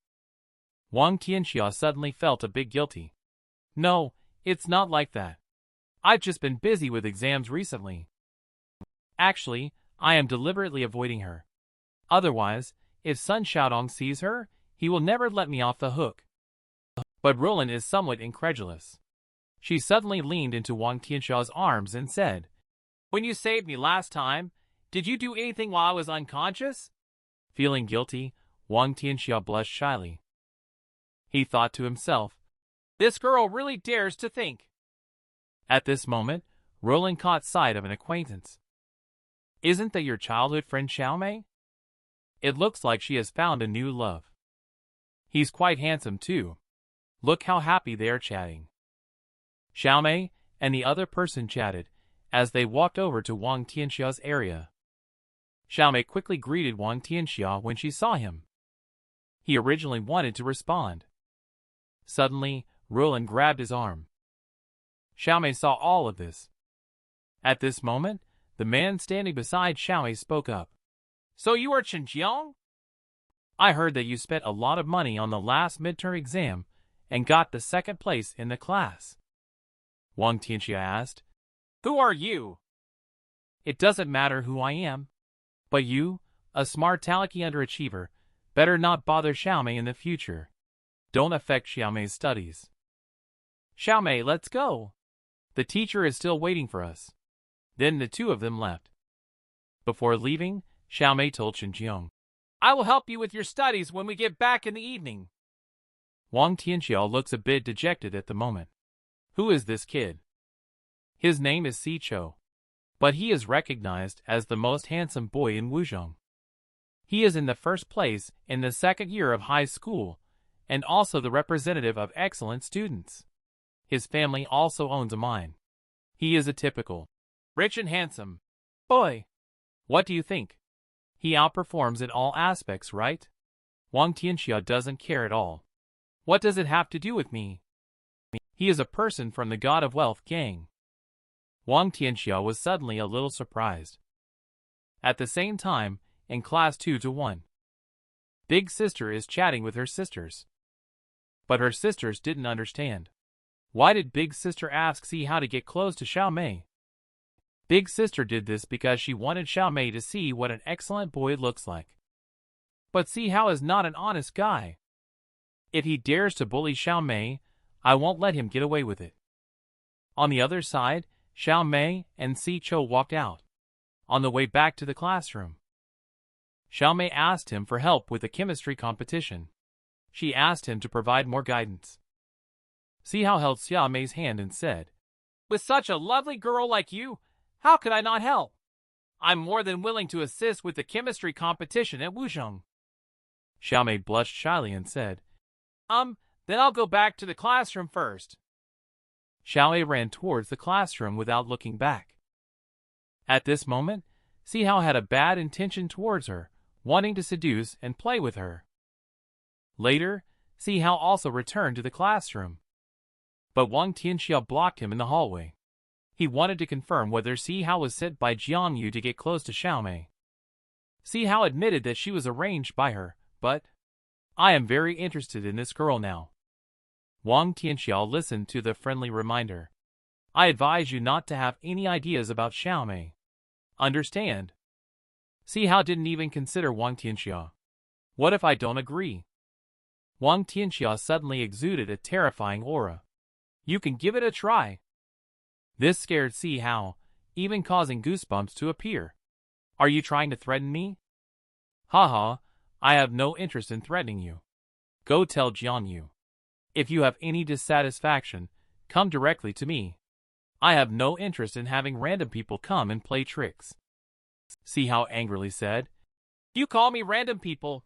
Wang Tianxia suddenly felt a bit guilty. No, it's not like that. I've just been busy with exams recently. Actually, I am deliberately avoiding her. Otherwise, if Sun Xiaodong sees her, he will never let me off the hook. But Ruolan is somewhat incredulous. She suddenly leaned into Wang Tianxia's arms and said, When you saved me last time, did you do anything while I was unconscious? Feeling guilty, Wang Tianxia blushed shyly. He thought to himself, This girl really dares to think. At this moment, Ruolan caught sight of an acquaintance. Isn't that your childhood friend Xiaomei? It looks like she has found a new love. He's quite handsome too. Look how happy they are chatting. Xiaomei, and the other person chatted as they walked over to Wang Tianxia's area. Xiaomei quickly greeted Wang Tianxia when she saw him. He originally wanted to respond. Suddenly, Roland grabbed his arm. Xiaomei saw all of this. At this moment, the man standing beside Xiaomei spoke up. "So you are Chen Jiang? I heard that you spent a lot of money on the last midterm exam and got the second place in the class." Wang Tianxia asked. "Who are you?" "It doesn't matter who I am. But you, a smart talky underachiever, better not bother Xiaomei in the future. Don't affect Xiaomei's studies." "Xiaomei, let's go. The teacher is still waiting for us." Then the two of them left. Before leaving, Xiaomei told Chen Jiang, "I will help you with your studies when we get back in the evening." Wang Tianxia looks a bit dejected at the moment. Who is this kid? His name is Si Cho, but he is recognized as the most handsome boy in Wuzhong. He is in the first place in the second year of high school, and also the representative of excellent students. His family also owns a mine. He is a typical rich and handsome boy. What do you think? He outperforms in all aspects, right? Wang Tianxia doesn't care at all. What does it have to do with me? He is a person from the God of Wealth gang. Wang Tianxia was suddenly a little surprised. At the same time, in class 2-1, Big Sister is chatting with her sisters. But her sisters didn't understand. Why did Big Sister ask Si how to get close to Xiaomei? Big Sister did this because she wanted Xiaomei to see what an excellent boy looks like. But Si Hao is not an honest guy. If he dares to bully Xiaomei, I won't let him get away with it. On the other side, Xiaomei and Si Cho walked out. On the way back to the classroom, Xiaomei asked him for help with the chemistry competition. She asked him to provide more guidance. Si Hao held Xiaomei's hand and said, "With such a lovely girl like you, how could I not help? I'm more than willing to assist with the chemistry competition at Wuzhong." Xiaomei blushed shyly and said, Then I'll go back to the classroom first." Xiaomei ran towards the classroom without looking back. At this moment, Si Hao had a bad intention towards her, wanting to seduce and play with her. Later, Si Hao also returned to the classroom. But Wang Tianxia blocked him in the hallway. He wanted to confirm whether Si Hao was sent by Jiang Yu to get close to Xiaomei. Si Hao admitted that she was arranged by her, but I am very interested in this girl now. Wang Tianxia listened to the friendly reminder. I advise you not to have any ideas about Xiaomei. Understand? Si Hao didn't even consider Wang Tianxia. What if I don't agree? Wang Tianxia suddenly exuded a terrifying aura. You can give it a try. This scared Si Hao, even causing goosebumps to appear. Are you trying to threaten me? Haha, I have no interest in threatening you. Go tell Jiang Yu. If you have any dissatisfaction, come directly to me. I have no interest in having random people come and play tricks. Si Hao angrily said. You call me random people?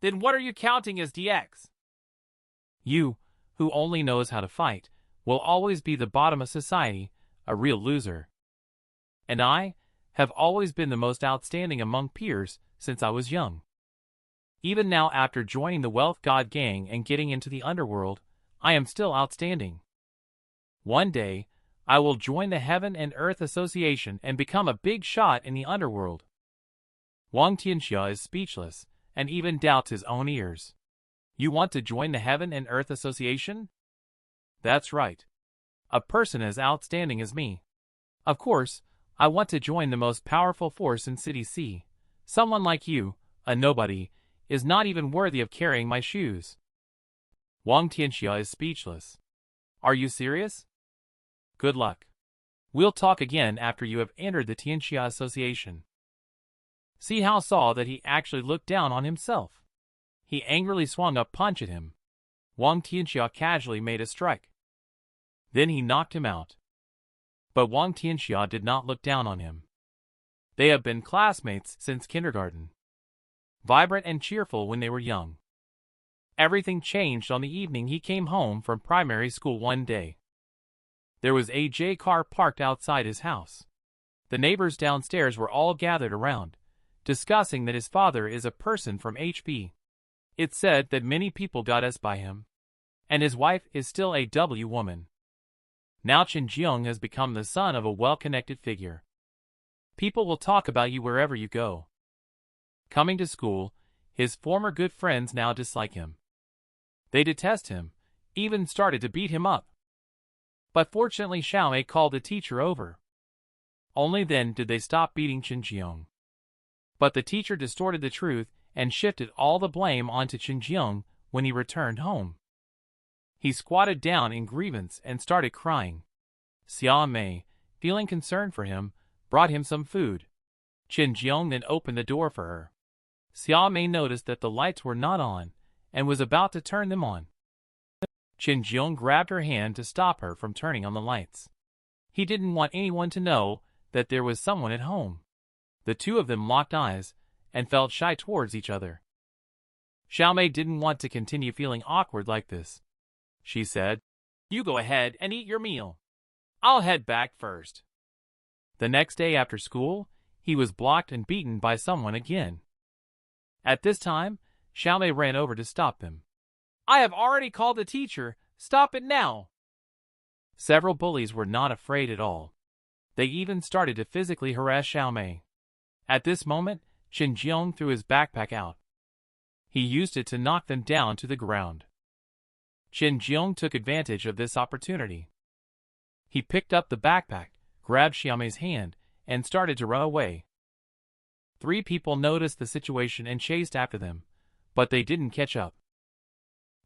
Then what are you counting as DX? You, who only knows how to fight, will always be the bottom of society, a real loser. And I have always been the most outstanding among peers since I was young. Even now, after joining the Wealth God gang and getting into the underworld, I am still outstanding. One day, I will join the Heaven and Earth Association and become a big shot in the underworld. Wang Tianxia is speechless and even doubts his own ears. You want to join the Heaven and Earth Association? That's right. A person as outstanding as me. Of course, I want to join the most powerful force in City C. Someone like you, a nobody, is not even worthy of carrying my shoes. Wang Tianxia is speechless. Are you serious? Good luck. We'll talk again after you have entered the Tianxia Association. Si Hao saw that he actually looked down on himself. He angrily swung a punch at him. Wang Tianxia casually made a strike. Then he knocked him out. But Wang Tianxia did not look down on him. They have been classmates since kindergarten. Vibrant and cheerful when they were young. Everything changed on the evening he came home from primary school one day. There was a J car parked outside his house. The neighbors downstairs were all gathered around, discussing that his father is a person from HP. It's said that many people got S by him, and his wife is still a W woman. Now Chin Jeong has become the son of a well-connected figure. People will talk about you wherever you go. Coming to school, his former good friends now dislike him. They detest him, even started to beat him up. But fortunately Xiaomei called the teacher over. Only then did they stop beating Chin Jeong. But the teacher distorted the truth and shifted all the blame onto Chin Jeong when he returned home. He squatted down in grievance and started crying. Xiaomei, feeling concerned for him, brought him some food. Chin Jeong then opened the door for her. Xiaomei noticed that the lights were not on and was about to turn them on. Chin Jeong grabbed her hand to stop her from turning on the lights. He didn't want anyone to know that there was someone at home. The two of them locked eyes and felt shy towards each other. Xiaomei didn't want to continue feeling awkward like this. She said, "You go ahead and eat your meal. I'll head back first." The next day after school, he was blocked and beaten by someone again. At this time, Xiaomei ran over to stop them. "I have already called the teacher. Stop it now." Several bullies were not afraid at all. They even started to physically harass Xiaomei. At this moment, Chin Jeong threw his backpack out. He used it to knock them down to the ground. Chin Jeong took advantage of this opportunity. He picked up the backpack, grabbed Xiaomei's hand, and started to run away. 3 people noticed the situation and chased after them, but they didn't catch up.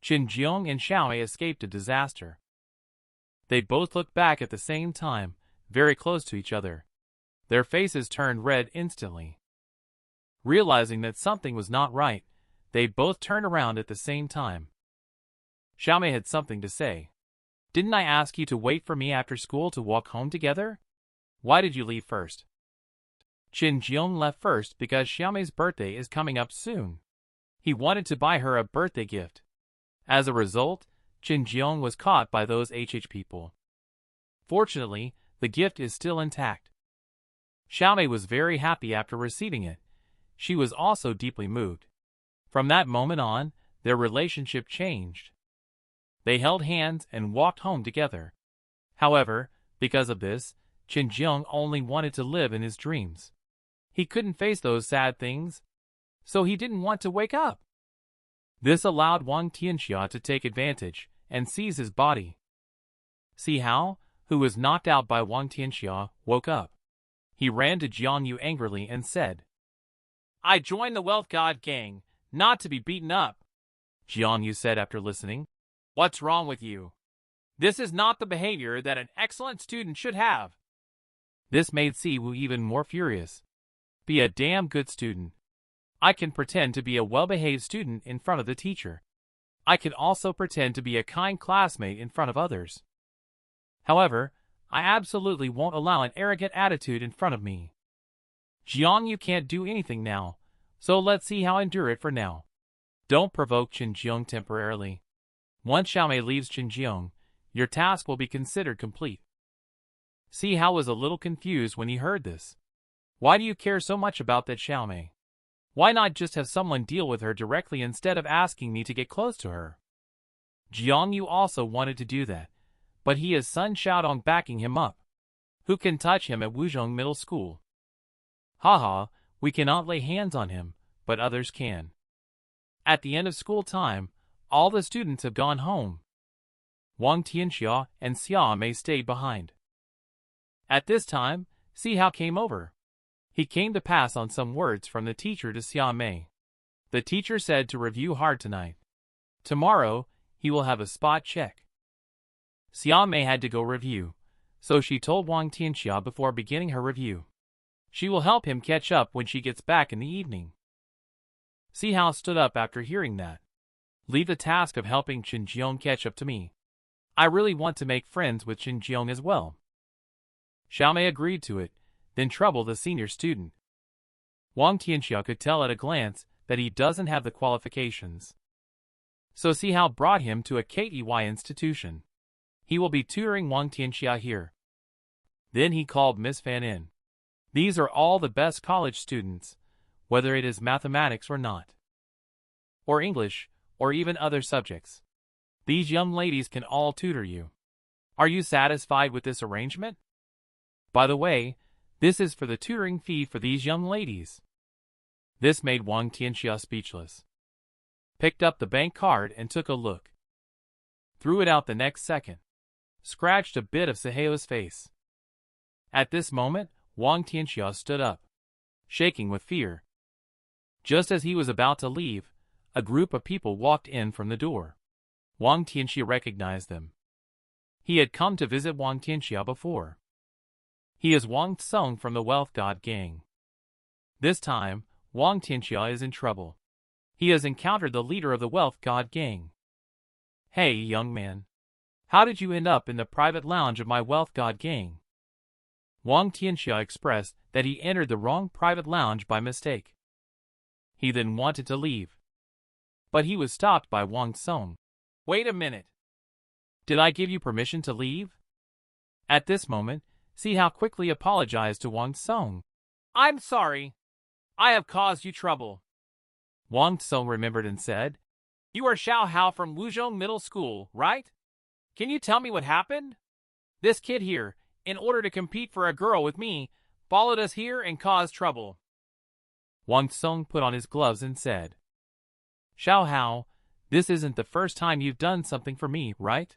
Chin Jeong and Xiaomei escaped a disaster. They both looked back at the same time, very close to each other. Their faces turned red instantly. Realizing that something was not right, they both turned around at the same time. Xiaomei had something to say. "Didn't I ask you to wait for me after school to walk home together? Why did you leave first?" Chin Jeong left first because Xiaomei's birthday is coming up soon. He wanted to buy her a birthday gift. As a result, Chin Jeong was caught by those HH people. Fortunately, the gift is still intact. Xiaomei was very happy after receiving it. She was also deeply moved. From that moment on, their relationship changed. They held hands and walked home together. However, because of this, Chin Jeong only wanted to live in his dreams. He couldn't face those sad things, so he didn't want to wake up. This allowed Wang Tianxia to take advantage and seize his body. Si Hao, who was knocked out by Wang Tianxia, woke up. He ran to Jiang Yu angrily and said, "I joined the Wealth God gang, not to be beaten up." Jiang Yu said after listening, "What's wrong with you? This is not the behavior that an excellent student should have." This made Si Wu even more furious. "Be a damn good student. I can pretend to be a well-behaved student in front of the teacher. I can also pretend to be a kind classmate in front of others. However, I absolutely won't allow an arrogant attitude in front of me. Jiang Yu can't do anything now, so let's see how I endure it for now. Don't provoke Chin Jeong temporarily. Once Xiaomei leaves Chin Jeong, your task will be considered complete." Si Hao was a little confused when he heard this. "Why do you care so much about that Xiaomei? Why not just have someone deal with her directly instead of asking me to get close to her?" Jiang Yu also wanted to do that, but he has Sun Xiaodong backing him up. Who can touch him at Wuzhong Middle School? Haha, we cannot lay hands on him, but others can. At the end of school time, all the students have gone home. Wang Tianxia and Xiaomei stayed behind. At this time, Si Hao came over. He came to pass on some words from the teacher to Xiaomei. The teacher said to review hard tonight. Tomorrow, he will have a spot check. Xiaomei had to go review, so she told Wang Tianxia before beginning her review. She will help him catch up when she gets back in the evening. Si Hao stood up after hearing that. "Leave the task of helping Chin Jeong catch up to me. I really want to make friends with Chin Jeong as well." Xiaomei agreed to it, then troubled the senior student. Wang Tianxia could tell at a glance that he doesn't have the qualifications. So Si Hao brought him to a KEY institution. He will be tutoring Wang Tianxia here. Then he called Miss Fan in. These are all the best college students, whether it is mathematics or not, or English, or even other subjects. These young ladies can all tutor you. Are you satisfied with this arrangement? By the way, this is for the tutoring fee for these young ladies. This made Wang Tianxia speechless. Picked up the bank card and took a look. Threw it out the next second. Scratched a bit of Seheo's face. At this moment, Wang Tianxia stood up, shaking with fear. Just as he was about to leave, a group of people walked in from the door. Wang Tianxia recognized them. He had come to visit Wang Tianxia before. He is Wang Tsung from the Wealth God Gang. This time, Wang Tianxia is in trouble. He has encountered the leader of the Wealth God Gang. Hey, young man. How did you end up in the private lounge of my Wealth God Gang? Wang Tianxia expressed that he entered the wrong private lounge by mistake. He then wanted to leave. But he was stopped by Wang Tsung. Wait a minute. Did I give you permission to leave? At this moment, see how quickly apologized to Wang Tsung. I'm sorry. I have caused you trouble. Wang Tsung remembered and said, You are Xiao Hao from Wuzhong Middle School, right? Can you tell me what happened? This kid here, in order to compete for a girl with me, followed us here and caused trouble. Wang Tsung put on his gloves and said, Xiao Hao, this isn't the first time you've done something for me, right?